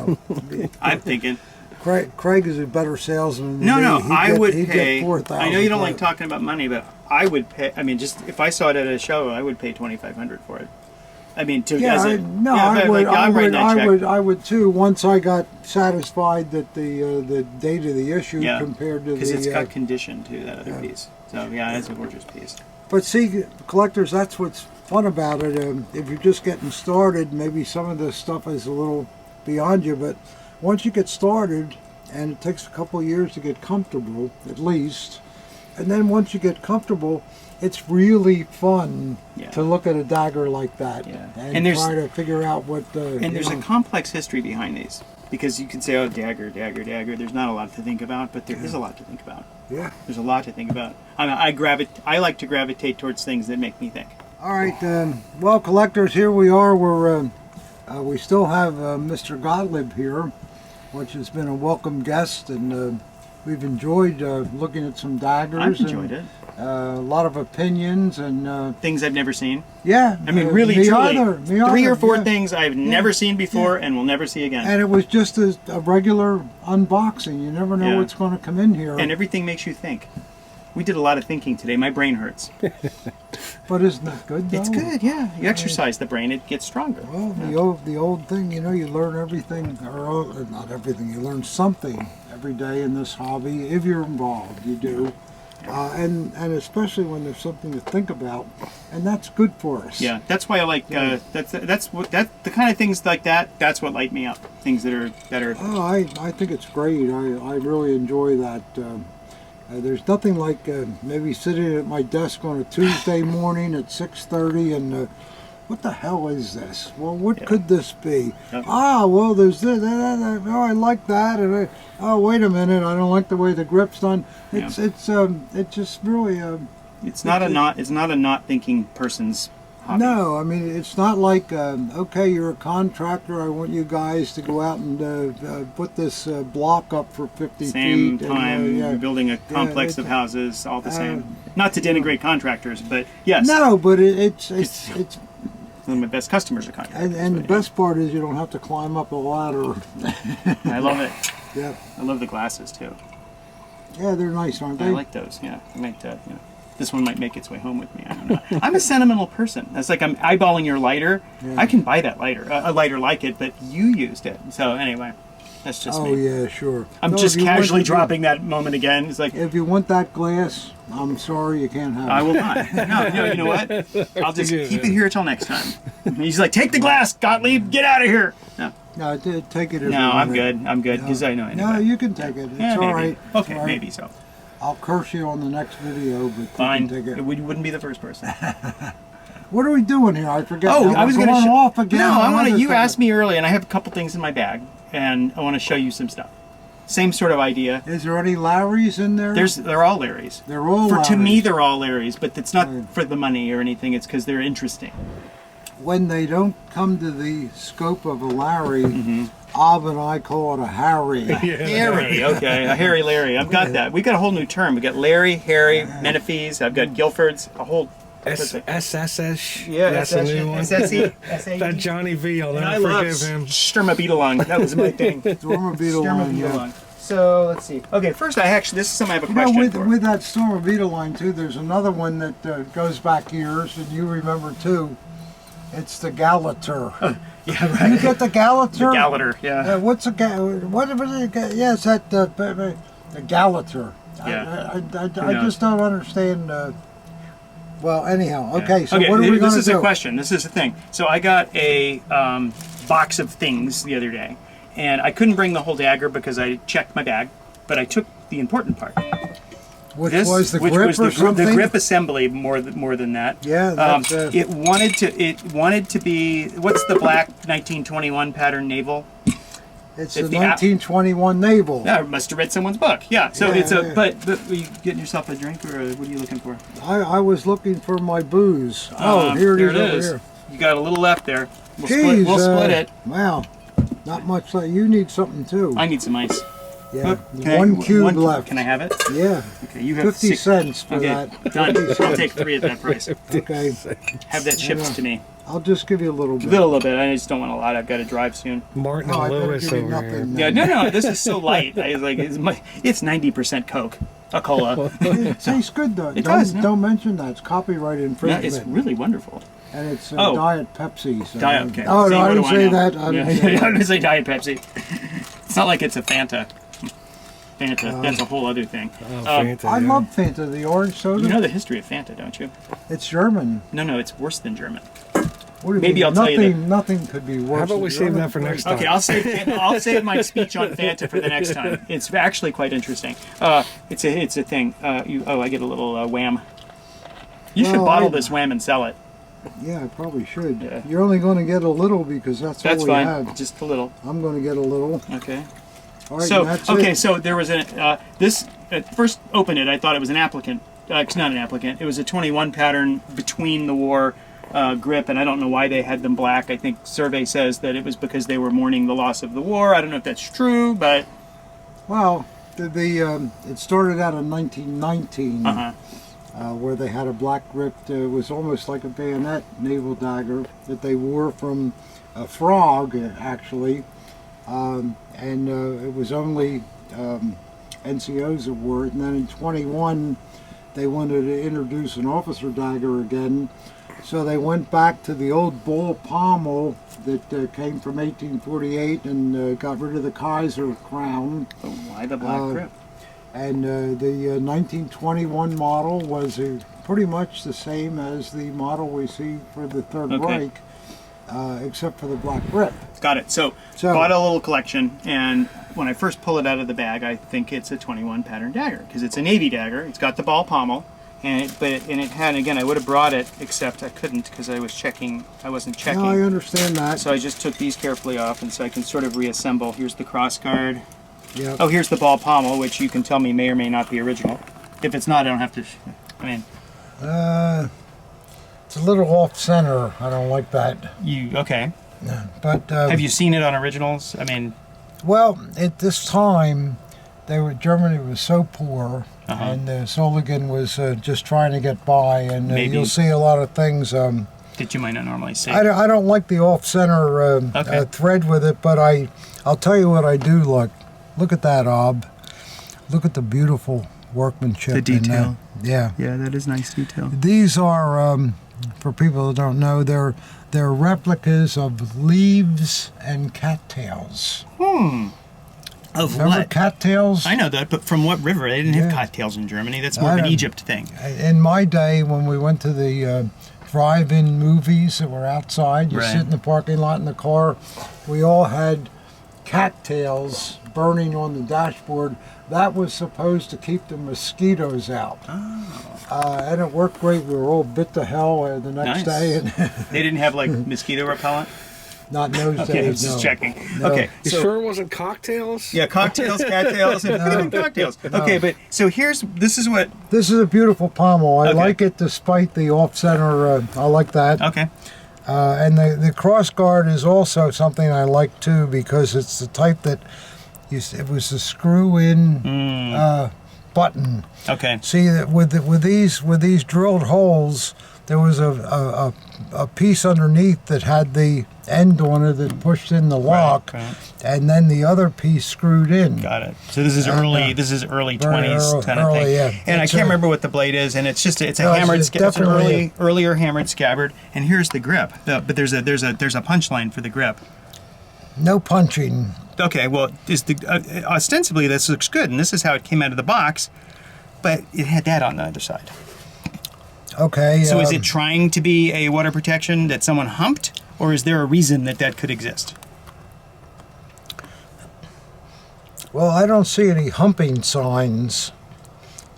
know. I'm thinking. Craig is a better salesman than No, me. no, He'd I get- would he'd get pay. $4,000 I know you don't for like it. talking about money, but I would pay. I mean, just if I saw it at a show, I would pay $2,500 for it. I mean, to Yeah, as a, no, yeah, I but, would, like, I'm writing that check. I would too. Once I got satisfied that the date of the issue Yeah, compared to because it's the. got condition to that other piece. So yeah, it's a gorgeous piece. But see, collectors, that's what's fun about it. If you're just getting started, maybe some of this stuff is a little beyond you. But once you get started, and it takes a couple of years to get comfortable, at least, and then once you get comfortable, it's really fun Yeah. to look at a dagger like that Yeah. and And there's- try to figure out what. And there's a complex history behind these. Because you can say, oh, dagger. There's not a lot to think about, but there is a lot to think about. Yeah. There's a lot to think about. I like to gravitate towards things that make me think. All right. Well, collectors, here we are. We still have Mr. Gottlieb here, which has been a welcome guest, and we've enjoyed looking at some daggers. I've enjoyed it. A lot of opinions and Things I've never seen. yeah. I mean, really, me truly, either, me 3 either, or 4 yeah. things I've never seen before and will never see again. And it was just a regular unboxing. You never know Yeah. what's going to come in here. And everything makes you think. We did a lot of thinking today. My brain hurts. But isn't that good? Though? It's good, yeah. You exercise the brain, it gets stronger. Well, the old thing, you know, you learn everything, or not everything. You learn something every day in this hobby. If you're involved, you do. And especially when there's something to think about. and that's good for us. Yeah, that's why I like that's the kind of things like that. That's what light me up. Things that are. Oh, I think it's great. I really enjoy that. There's nothing like maybe sitting at my desk on a Tuesday morning at 6:30 and what the hell is this? Well, what could this be? Yep. Well, there's this. Oh, I like that. And oh, wait a minute, I don't like the way the grip's done. It's just really. It's not a not thinking person's hobby. No, I mean it's not like okay, you're a contractor. I want you guys to go out and put this block up for 50 Same feet. time, And, building a complex of houses, all the same. Not to denigrate contractors, but yes. No, but it's Some of my best customers are contractors. and the best part is you don't have to climb up a ladder. I love it. Yeah, I love the glasses too. yeah, they're nice, aren't they? I like those. Yeah, I might. This one might make its way home with me. I don't know. I'm a sentimental person. It's like I'm eyeballing your lighter. Yeah. I can buy that lighter, a lighter like it, but you used it. So anyway, that's just Oh me. yeah, sure. I'm No, just if you want casually to- dropping that moment again. It's like If you want that glass, I'm sorry you can't have it. I will not. No, you know what? I'll just keep it here till next time. He's like, take the glass, Gottlieb, get out of here. No, No, take it. If no, you I'm want good. I'm good because I know anyway. No, you can take it. It's Yeah, all maybe. right. Okay, All right. maybe so. I'll curse you on the next video, but Fine. you can take it. You wouldn't be the first person. What are we doing here? I forget. Oh, now. I was We're going to going off again. No, I on want to. other You stuff. asked me earlier, and I have a couple things in my bag, and I want to show you some stuff. Same sort of idea. Is there any Larrys in there? They're all Larrys. They're all To me, Larrys. they're all Larrys, but it's not Right. for the money or anything. It's because they're interesting. When they don't come to the scope of a Larry, Mm-hmm. Ob and I call it a Harry. Harry, okay, a Harry Larry. I've got that. We got a whole new term. We got Larry, Harry, Menefees. I've got Guilfords. A whole. SSS. Yeah, That's a new one. SSE, That Johnny V, I'll And I never love forgive him. Sturmabteilung. That was my thing. Sturmabteilung, yeah. Sturmabteilung. So let's see. Okay, first this is something I have a You know, question with for. that Sturmabteilung too, there's another one that goes back years, and you remember too. It's the Gallater. Yeah, right. You get the Gallater? The Gallater, yeah. What's a what? Yeah, it's that the Gallater. Yeah. I just don't understand. Well, anyhow, okay. So Okay, what are we going to do? this is a question. This is the thing. So I got a box of things the other day, and I couldn't bring the whole dagger because I checked my bag, but I took the important part. Which was the grip or the something? grip assembly more than that. Yeah, that's, it wanted to be, what's the black 1921 pattern naval? it's it's the the app- 1921 naval. Yeah, I must have read someone's book. Yeah, so Yeah, it's a yeah. but are you getting yourself a drink or what are you looking for? I was looking for my booze. Oh, here it there is over here. You got a little left there. We'll Jeez, split it. Wow, not much left. You need something too. I need some ice. Yeah, Can one cube one- left. Can I have it? Yeah, Okay, you have 50 cents for okay, that. done. 50 I'll cents. take 3 at that price. Okay, Have that shipped to me. I'll just give you a little A bit. little bit. I just don't want a lot. I've got to drive soon. Martin No, I and better Lewis give you over nothing. here. Yeah, no. This is so light. I was like, it's 90% Coke, a cola. It tastes good though. It does, no? Don't mention that. It's copyright Yeah, infringement. it's really wonderful. And it's Oh. Diet Pepsi. So Diet. Okay. Oh, See, no, I what didn't do say know? that. I didn't say I that. didn't say Diet Pepsi. It's not like it's a Fanta. Fanta, that's a whole other thing. Oh, Fanta, I yeah. love Fanta, the orange soda. You know the history of Fanta, don't you? It's German. No, it's worse than German. What do you Maybe mean? I'll tell you Nothing could be worse. How about than we save German. that for next time? Okay, I'll save my speech on Fanta for the next time. It's actually quite interesting. It's a thing. I get a little wham. You should Well, bottle this wham and sell it. Yeah, I probably should. Yeah. You're only going to get a little because that's That's all we fine. have. Just a little. I'm going to get a little. Okay. All right, So and that's okay, it. so there was this at first opened it. I thought it was an applicant. It's not an applicant. It was a 21 pattern between the war grip, and I don't know why they had them black. I think survey says that it was because they were mourning the loss of the war. I don't know if that's true, but Well, it started out in 1919, uh-huh. where they had a black grip. It was almost like a bayonet naval dagger that they wore from a frog, actually. And it was only NCOs that wore it. And then in 21, they wanted to introduce an officer dagger again. So they went back to the old bull pommel that came from 1848 and got rid of the Kaiser crown. So why the black grip? And the 1921 model was pretty much the same as the model we see for the Third Reich, except for the black grip. Got it. So bought a little collection, and when I first pull it out of the bag, I think it's a 21 pattern dagger because it's a Navy dagger. It's got the ball pommel, and it had, again, I would have brought it, except I couldn't because I wasn't checking. No, I understand that. So I just took these carefully off, and so I can sort of reassemble. Here's the cross guard. Yep. Oh, here's the ball pommel, which you can tell me may or may not be original. If it's not, I don't have to. It's a little off center. I don't like that. Okay? But Have you seen it on originals? Well, at this time, Germany was so poor, and Soligan was just trying to get by, and you'll see a lot of things. That you might not normally see. I don't like the off center thread with it, but I'll tell you what I do like. Look at that, Ob. Look at the beautiful workmanship. The detail. Yeah. Yeah, that is nice detail. These are, for people who don't know, they're replicas of leaves and cattails. Of Remember what? cattails? I know that, but from what river? They didn't have cattails in Germany. That's more of an Egypt thing. In my day, when we went to the drive-in movies that were outside, you sit in the parking lot in the car, we all had cattails burning on the dashboard. That was supposed to keep the mosquitoes out. And it worked great. We were all bit to hell the next day. And they didn't have like mosquito repellent? Not in those Okay, days, just checking. No. Okay, You sure it wasn't cocktails? Yeah, cocktails, cattails, and cocktails. Okay, but so this is what... This is a beautiful pommel. I like it despite the off-center. I like that. Okay. And the cross guard is also something I like too, because it's the type that it was the screw-in button. Okay. See that with these drilled holes, there was a piece underneath that had the end on it that pushed in the lock, and then the other piece screwed in. Got it. So this is early 20s kind of thing. Yeah. And I can't remember what the blade is, and it's a hammered scabbard. It's an earlier hammered scabbard. And here's the grip. But there's a punch line for the grip. No punching. Okay, well, ostensibly this looks good, and this is how it came out of the box, but it had that on the other side. Okay. So is it trying to be a water protection that someone humped, or is there a reason that could exist? Well, I don't see any humping signs.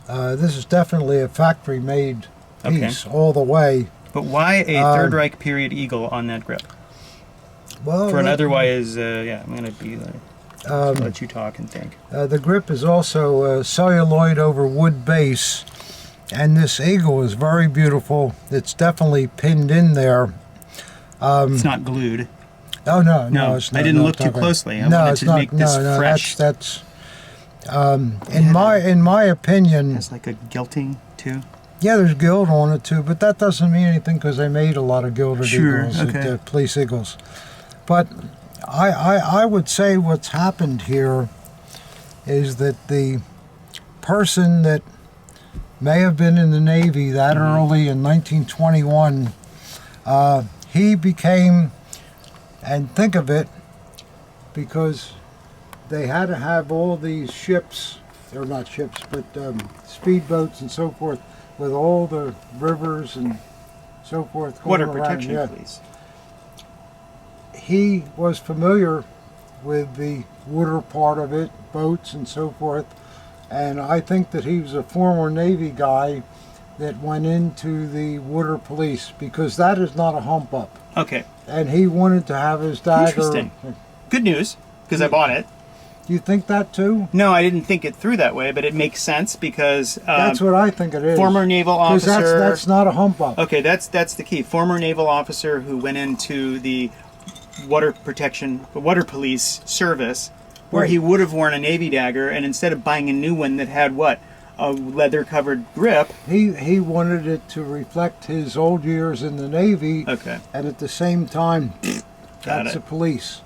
This is definitely a factory-made piece all the way. But why a Third Reich period eagle on that grip? Well, For an otherwise, I'm going to be let you talk and think. The grip is also celluloid over wood base, and this eagle is very beautiful. It's definitely pinned in there. It's not glued. Oh no, it's not. I didn't look too closely. I wanted to make this fresh. That's in my opinion. It has like a gilting too. Yeah, there's gilt on it too, but that doesn't mean anything because they made a lot of gilded eagles, police eagles. But I would say what's happened here is that the person that may have been in the Navy that early in 1921, he became, and think of it, because they had to have all these ships, or not ships, but speedboats and so forth, with all the rivers and so forth. Water protection, please. He was familiar with the water part of it, boats and so forth, and I think that he was a former Navy guy that went into the water police, because that is not a hump up. Okay. And he wanted to have his dagger. Interesting. Good news, because I bought it. Do you think that too? No, I didn't think it through that way, but it makes sense because... that's what I think it is. Former naval officer... Because that's not a hump up. Okay, that's the key. Former naval officer who went into the water police service, where he would have worn a Navy dagger, and instead of buying a new one that had what? A leather-covered grip. He wanted it to reflect his old years in the Navy. Okay. And at the same time, that's the police.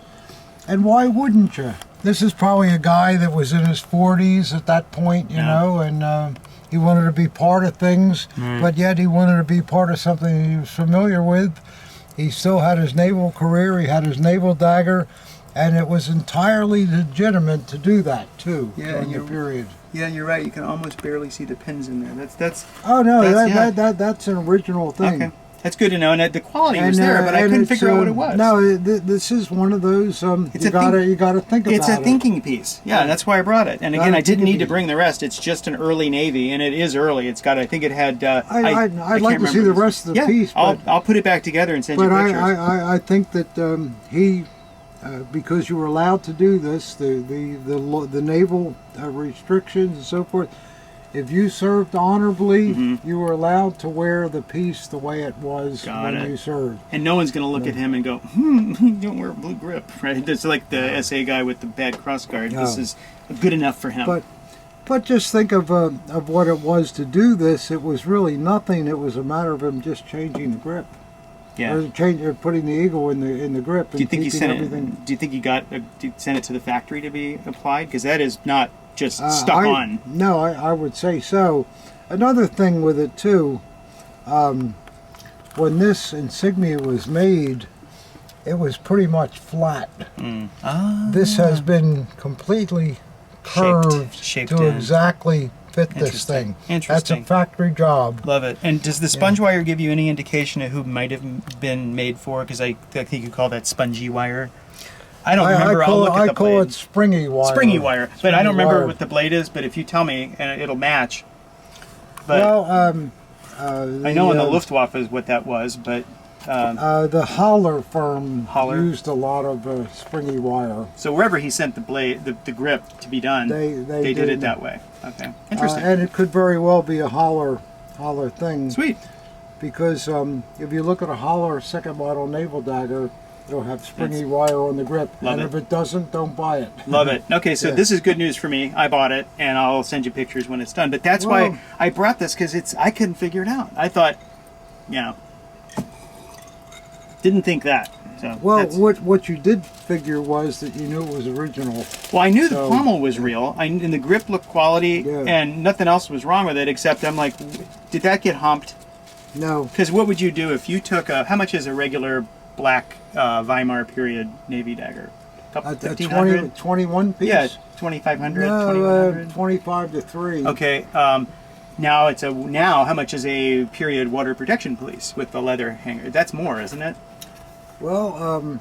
And why wouldn't you? This is probably a guy that was in his 40s at that point, you know, and he wanted to be part of things, but yet he wanted to be part of something he was familiar with. He still had his naval career, he had his naval dagger, and it was entirely legitimate to do that, too, during the period. Yeah, you're right. You can almost barely see the pins in there. That's. Oh no, yeah. that's an original thing. Okay. That's good to know, and the quality was there, but I couldn't figure out what it was. No, this is one of those. You gotta think about it. It's a thinking piece. Yeah, that's why I brought it. And again, I didn't need to bring the rest. It's just an early Navy, and it is early. It's got. I think it had. I'd like to see the rest of the piece. I'll put it back together and send you pictures. But I think that he, because you were allowed to do this, the naval restrictions and so forth. If you served honorably, you were allowed to wear the piece the way it was when you served. And no one's going to look at him and go, you don't wear a blue grip, right? It's like the SA guy with the bad crossguard. No. This is good enough for him. But just think of what it was to do this. It was really nothing. It was a matter of him just changing the grip. Yeah. Or putting the eagle in the grip. Do you think you sent it? Do you think you sent it to the factory to be applied? Because that is not just stuck on. No, I would say so. Another thing with it too, when this insignia was made, it was pretty much flat. This has been completely curved shaped to exactly fit this thing. That's a factory job. Love it. And does the sponge wire give you any indication of who might have been made for? Because I think you call that spongy wire. I don't remember. I'll look at the blade. I call it springy wire. Springy wire. But I don't remember what the blade is, but if you tell me, and it'll match. But I know on the Luftwaffe is what that was, but... the Holler firm used a lot of springy wire. So wherever he sent the blade, the grip to be done, they did it that way. Okay, interesting. And it could very well be a Holler thing. Sweet. Because if you look at a Holler second model naval dagger, it'll have springy wire on the grip. Love it. If it doesn't, don't buy it. Love it. Okay, so this is good news for me. I bought it, and I'll send you pictures when it's done. But that's why I brought this, because I couldn't figure it out. I thought, didn't think that. So well, what you did figure was that you knew it was original. Well, I knew the pommel was real, and the grip looked quality, and nothing else was wrong with it, except I'm like, did that get humped? No. Because what would you do if you took how much is a regular black Weimar period Navy dagger? 21 piece? Yeah, 2,500, no, 2,100? 25 to 3. Okay, now how much is a period water protection police with the leather hanger? That's more, isn't it? Well,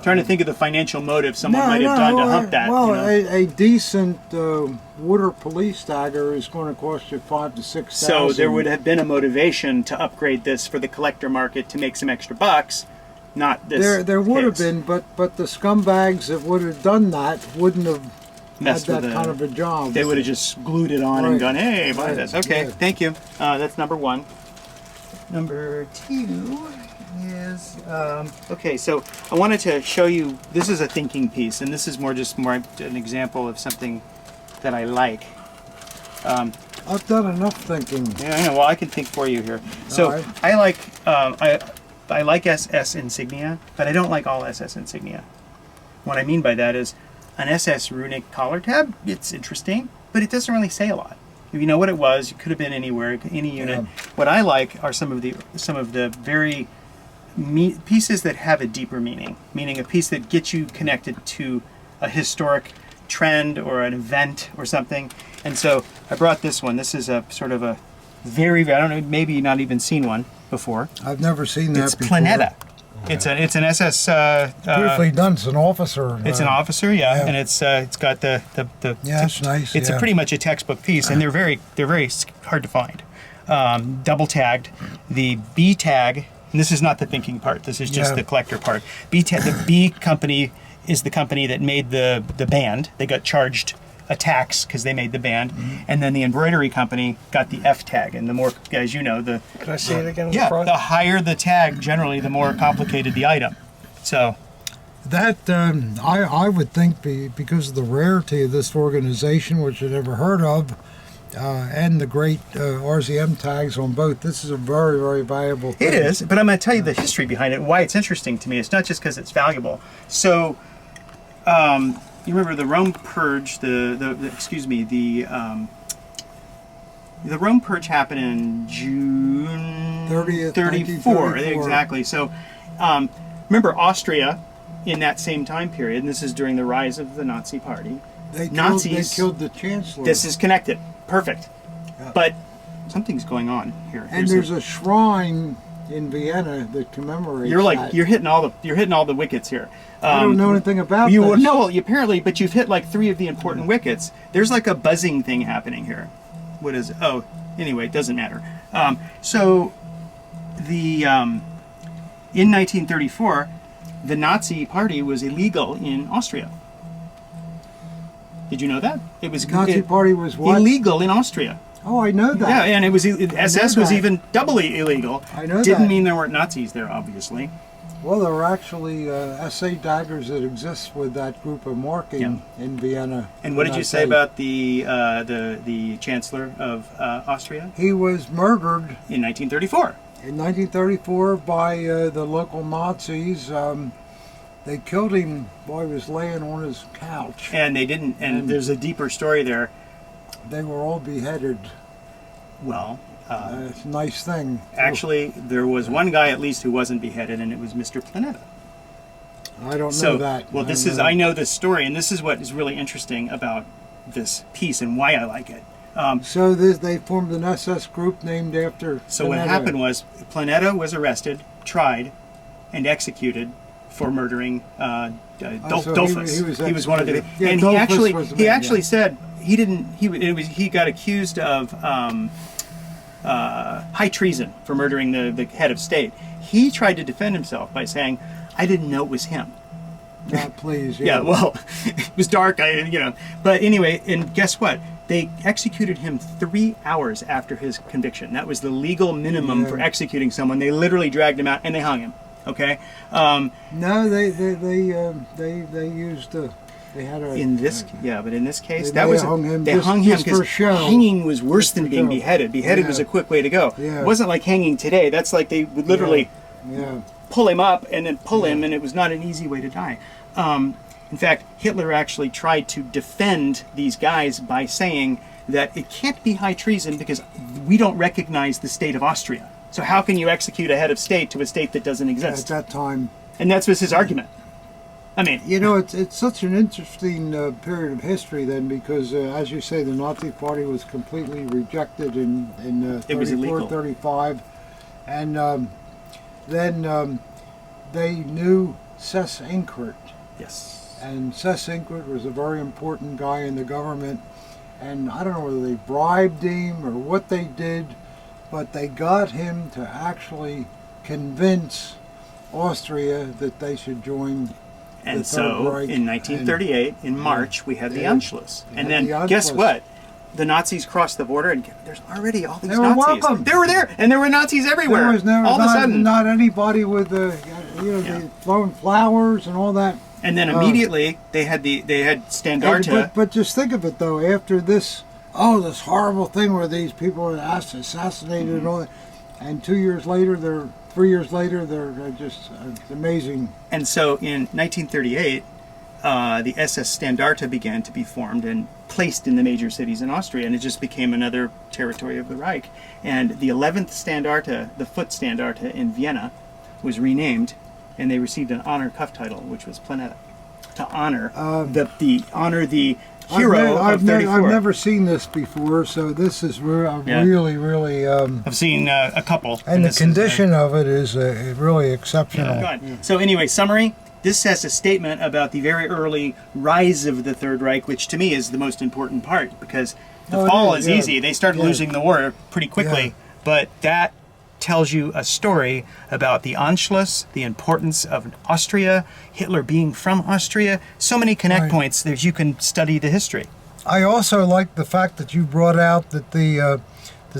trying to think of the financial motive someone might have done to hump that. Well, a decent water police dagger is going to cost you $5,000 to $6,000. So there would have been a motivation to upgrade this for the collector market to make some extra bucks, not this. There would have been, but the scumbags that would have done that wouldn't have had that kind of a job. They would have just glued it on and gone, hey, buy this. Okay, thank you. That's number one. Number two is okay, so I wanted to show you, this is a thinking piece, and this is more an example of something that I like. I've done enough thinking. Yeah, I know. Well, I can think for you here. So I like I like SS insignia, but I don't like all SS insignia. What I mean by that is an SS runic collar tab. It's interesting, but it doesn't really say a lot. If you know what it was, it could have been anywhere, any unit. Yeah. What I like are some of the very pieces that have a deeper meaning a piece that gets you connected to a historic trend or an event or something. And so I brought this one. This is a sort of a very, I don't know, maybe you've not even seen one before. I've never seen that before. It's Planeta. Okay. It's an SS. Beautifully done. It's an officer. It's an officer, yeah. And it's got the it's nice. It's a pretty much a textbook piece, and they're very hard to find. Double tagged. The B tag. And this is not the thinking part. This is just the collector part. The B company is the company that made the band. They got charged a tax because they made the band, and then the embroidery company got the F tag. And the more, as you know, Can I see it again? Yeah, the higher the tag, generally, the more complicated the item. So that I would think because of the rarity of this organization, which I'd never heard of. And the great RZM tags on both. This is a very, very valuable thing. It is, but I'm going to tell you the history behind it, why it's interesting to me. It's not just because it's valuable. So, you remember the Rome Purge? The Rome Purge happened in June 30th, 34. Exactly. So, remember Austria in that same time period, and this is during the rise of the Nazi Party. They Nazis. killed the chancellor. This is connected. Perfect. Yeah. But something's going on here. And there's a shrine in Vienna that commemorates. that. You're hitting all the wickets here. I don't know anything about you this. No, apparently, but you've hit like 3 of the important wickets. There's like a buzzing thing happening here. What is it? Oh, anyway, it doesn't matter. So the in 1934, the Nazi Party was illegal in Austria. Did you know that? It was Nazi Party was what? illegal in Austria. Oh, I know that. Yeah, and it was SS was that. even doubly illegal. I know Didn't that. mean there weren't Nazis there, obviously. Well, there are actually SA daggers that exist with that group of marking in Vienna. And what did you say about the Chancellor of Austria? He was murdered In 1934. in 1934 by the local Nazis. They killed him while he was laying on his couch. And they didn't, and there's a deeper story there. They were all beheaded. Well, It's a nice thing. actually, there was one guy at least who wasn't beheaded, and it was Mr. Planeta. I don't So, know that. well, I know this story, and this is what is really interesting about this piece and why I like it. So they formed an SS group named after. So what Planeta. happened was Planeta was arrested, tried, and executed for murdering so Dollfuss. he was one of the, executed. Yeah, and Dollfuss was the he man, actually yeah. said he didn't. He got accused of high treason for murdering the head of state. He tried to defend himself by saying, "I didn't know it was him." Please. Yeah, well, it was dark, But anyway, and guess what? They executed him 3 hours after his conviction. That was the legal minimum for executing someone. They literally dragged him out and they hung him. Okay. No, they used they had a But in this case, They hung him they just- hung him just for because show. hanging was worse than for being show. beheaded. Beheaded was a quick way to go. Yeah. It wasn't like hanging today. That's like they would literally yeah. pull him up and then pull him, and it was not an easy way to die. In fact, Hitler actually tried to defend these guys by saying that it can't be high treason because we don't recognize the state of Austria. So how can you execute a head of state to a state that doesn't At exist? that time. And that's was his argument. I mean, It's such an interesting period of history then, because as you say, the Nazi Party was completely rejected in It was 34, illegal. 35, and then they knew Sess Inquart, yes. and Sess Inquart was a very important guy in the government, and I don't know whether they bribed him or what they did, but they got him to actually convince Austria that they should join. And the so, Third Reich, in 1938, in March, we had the Yeah. Anschluss. We And had then, the guess Anschluss. what? The Nazis crossed the border, and there's already all these They were Nazis. welcome. They were there, and there were Nazis everywhere. There was never all of a sudden. not anybody with the they throwing flowers and all that. And then immediately, they had Standarte. But just think of it though. After this horrible thing where these people were assassinated and all that, and 3 years later, they're just it's amazing. And so, in 1938, the SS Standarte began to be formed and placed in the major cities in Austria, and it just became another territory of the Reich. And the 11th Standarte, the foot Standarte in Vienna, was renamed, and they received an honor cuff title, which was Planeta, to honor the hero of 34. I've never seen this before, so this is really. I've seen a couple. And the this is, condition of it is really exceptional. Go on. So anyway, summary. This has a statement about the very early rise of the Third Reich, which to me is the most important part, because the fall is easy. They started losing the war pretty quickly, Yeah. but that tells you a story about the Anschluss, the importance of Austria, Hitler being from Austria. So many connect points that you can study the history. I also like the fact that you brought out that the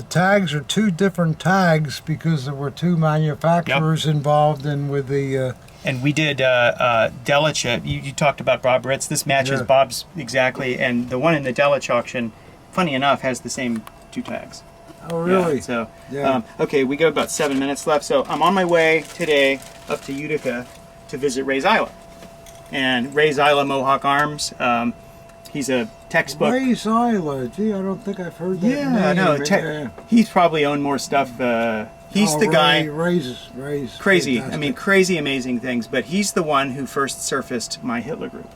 tags are 2 different tags because there were 2 manufacturers involved in with the. And we did Delitzsch. You talked about Bob Ritz. This matches Bob's exactly, and the one in the Delitzsch auction, funny enough, has the same 2 tags. Oh, really? Okay, we got about 7 minutes left. So I'm on my way today up to Utica to visit Ray Zyla. And Ray Zyla, Mohawk Arms, he's a textbook. Ray Zyla. Gee, I don't think I've heard that name. He's probably owned more stuff. He's the guy. Ray's Crazy. fantastic. I mean, crazy, amazing things. But he's the one who first surfaced my Hitler group.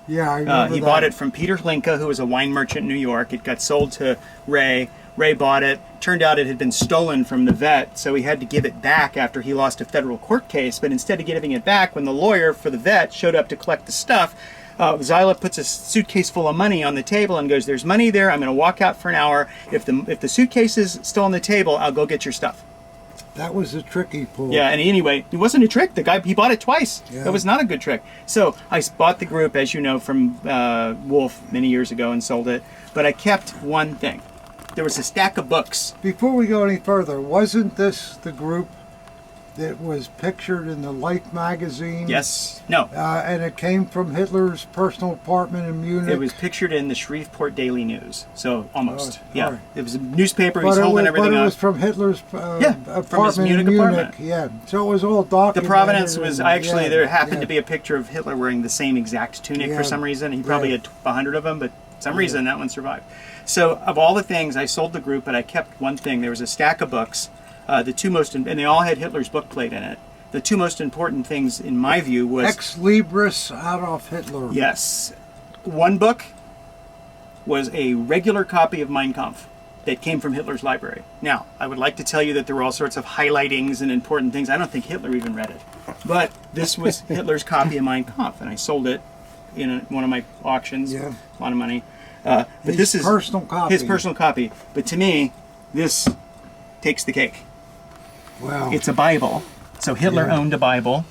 Yeah, I remember He that. bought it from Peter Hlinka, who was a wine merchant in New York. It got sold to Ray. Ray bought it. Turned out it had been stolen from the vet, so he had to give it back after he lost a federal court case. But instead of giving it back, when the lawyer for the vet showed up to collect the stuff, Zyla puts a suitcase full of money on the table and goes, "There's money there. I'm going to walk out for an hour. If the suitcase is still on the table, I'll go get your stuff." That was a tricky pull. Yeah, and anyway, it wasn't a trick. The guy, he bought it twice. Yeah. That was not a good trick. So I bought the group, as you know, from Wolf many years ago and sold it. But I kept one thing. There was a stack of books. Before we go any further, wasn't this the group that was pictured in the Life magazine? Yes. No. And it came from Hitler's personal apartment in Munich. It was pictured in the Shreveport Daily News. So almost. Oh, yeah. all right. It was a newspaper. He was holding But everything it was up. from Hitler's Yeah, apartment from his Munich in Munich. apartment. Yeah, so it was all documented. The provenance was actually, yeah, there happened yeah. to be a picture of Hitler wearing the same exact tunic Yeah. for some reason. He probably Right. had 100 of them, but for some reason that one survived. So of all the things, I sold the group, but I kept one thing. There was a stack of books, the two most, and they all had Hitler's book plate in it. The two most important things, in my view, was Ex Libris Adolf Hitler. yes, one book was a regular copy of Mein Kampf that came from Hitler's library. Now, I would like to tell you that there were all sorts of highlightings and important things. I don't think Hitler even read it. But this was Hitler's copy of Mein Kampf, and I sold it in one of my auctions. Yeah. A lot of money. But His this is personal copy. his personal copy. But to me, this takes the cake. Wow. It's a Bible. So Hitler Yeah. owned a Bible.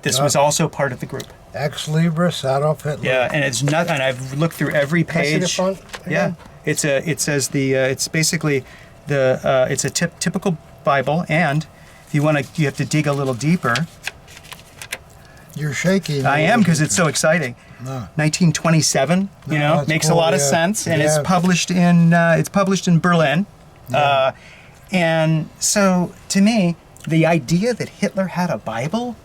This was also part of the group. Ex Libris Adolf Hitler. Yeah, and it's not. And I've looked through every Can I see page. the front Yeah, again? it's a. It says the. It's basically the. It's a typical Bible, and if you want to, you have to dig a little deeper. You're shaking. I am because it's so exciting. No. 1927. You know, that's makes a cool, lot of yeah. sense, and it's Yeah. published in. It's published in Berlin, and so to me, the idea that Hitler had a Bible.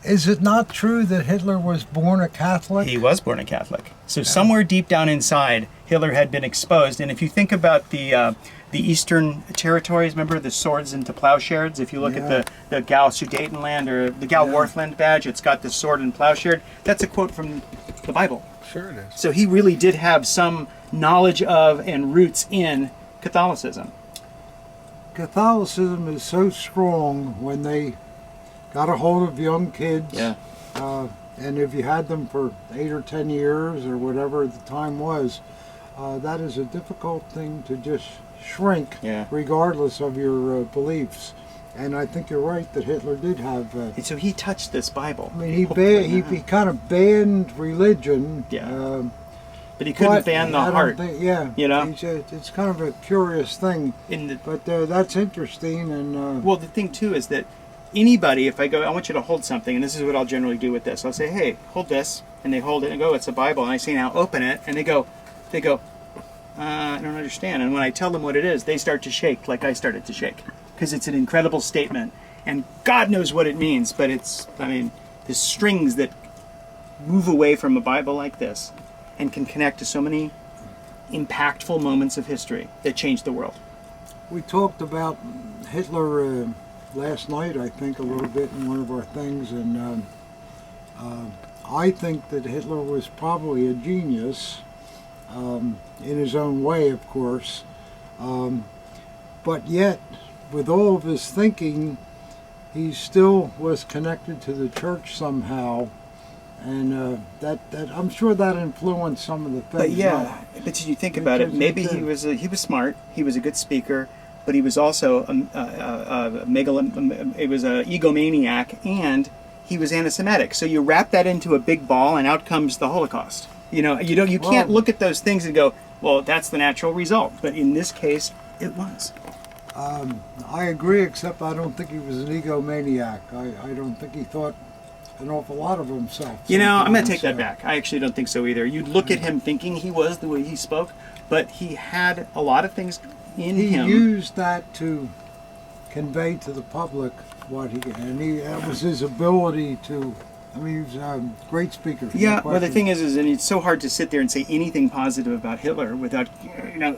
Is it not true that Hitler was born a Catholic? He was born a Catholic. So somewhere deep down inside, Hitler had been exposed. And if you think about the Eastern territories, remember the swords into plowshares? If you look Yeah. at the Gal Sudetenland or the Gal Warthland badge, it's got the sword and plowshare. That's a quote from the Bible. Sure it is. So he really did have some knowledge of and roots in Catholicism. Catholicism is so strong when they got a hold of young kids. And if you had them for 8 or 10 years or whatever the time was, that is a difficult thing to just shrink Yeah. regardless of your beliefs. And I think you're right that Hitler did have. And so he touched this Bible. I mean, he kind of banned religion. Yeah. But he couldn't but ban the I don't heart. think- yeah. you know? It's kind of a curious thing. In the, But that's interesting. And well, the thing too is that anybody, if I go, I want you to hold something, and this is what I'll generally do with this. I'll say, hey, hold this, and they hold it and go, it's a Bible. And I say, now open it, and they go, I don't understand. And when I tell them what it is, they start to shake like I started to shake. Because it's an incredible statement, and God knows what it means, but it's, I mean, the strings that move away from a Bible like this and can connect to so many impactful moments of history that changed the world. we talked about Hitler last night, I think, a little bit in one of our things, and I think that Hitler was probably a genius in his own way, of course, but yet, with all of his thinking, he still was connected to the church somehow, and that I'm sure that influenced some of the things. But yeah, but you think about it, Because maybe it he was smart, he was a good speaker, but he was also a egomaniac, and he was anti-Semitic. So you wrap that into a big ball, and out comes the Holocaust. You know, you can't look at those things and go, well, that's the natural result. But in this case, it was. I agree, except I don't think he was an egomaniac. I don't think he thought an awful lot of himself. You know, I'm going to sometimes, take that back. I actually don't think so either. You'd look at him thinking he was the way he spoke, but he had a lot of things in He him. used that to convey to the public what that was his ability to. I mean, he was a great speaker. Yeah, well, the thing is, and it's so hard to sit there and say anything positive about Hitler without, you know,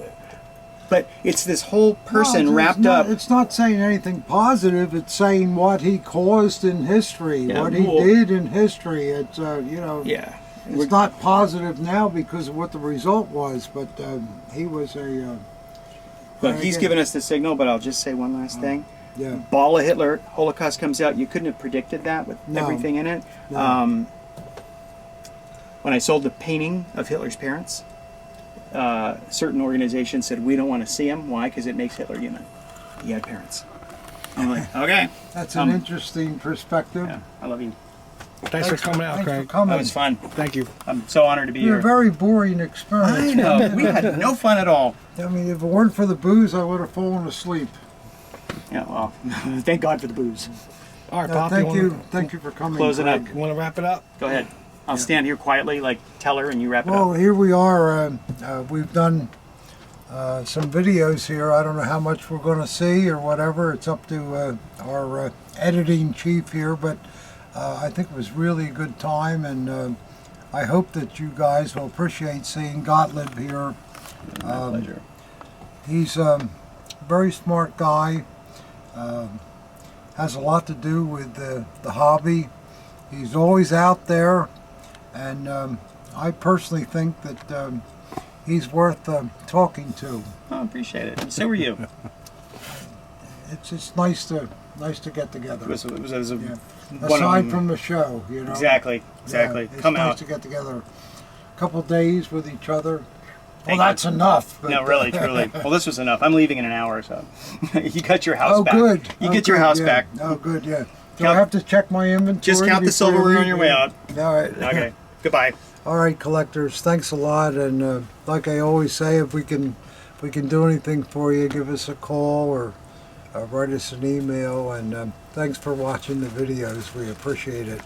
But it's this whole person No, it's wrapped not, up. It's not saying anything positive. It's saying what he caused in history, Yeah, what he well- did in history. It's you know, Yeah. it's not positive now because of what the result was. But he was a Look, he's again- given us the signal, but I'll just say one last thing. yeah. Ball of Hitler, Holocaust comes out. You couldn't have predicted that with No. everything in it. No. When I sold the painting of Hitler's parents, certain organizations said, we don't want to see him. Why? Because it makes Hitler human. He had parents. I'm like, okay. That's an interesting perspective. Yeah, I love you. Thanks for coming out, Thanks Craig. for coming. That was fun. Thank you. I'm so honored to be It was here. a very boring experience. I know. We had no fun at all. I mean, if it weren't for the booze, I would have fallen asleep. Yeah, well, thank God for the booze. All right, No, Pop, thank you for coming. Close it up. Craig. You want to wrap it up? Go ahead. I'll stand here quietly, like tell her, and you wrap it Well, up. here we are. We've done some videos here. I don't know how much we're going to see or whatever. It's up to our editing chief here, but I think it was really a good time, and I hope that you guys will appreciate seeing Gottlieb here. My pleasure. He's a very smart guy. Has a lot to do with the hobby. He's always out there, and I personally think that he's worth talking to. Oh, appreciate it. So are you. It's nice to get together. It was a Yeah. one Aside from the show, you know. exactly. Yeah, it's Come nice out. to get together a couple days with each other. Thank Well, you. that's enough. But, No, really, truly. Well, this was enough. I'm leaving in an hour, so you got your house Oh, back. good. You Oh, get your good, house yeah. back. Oh, good. Yeah. Do Count- I have to check my inventory? Just count the before I silverware on leave? your way out. All right. Okay. Goodbye. All right, collectors. Thanks a lot, and like I always say, if we can do anything for you, give us a call or write us an email. And thanks for watching the videos. We appreciate it.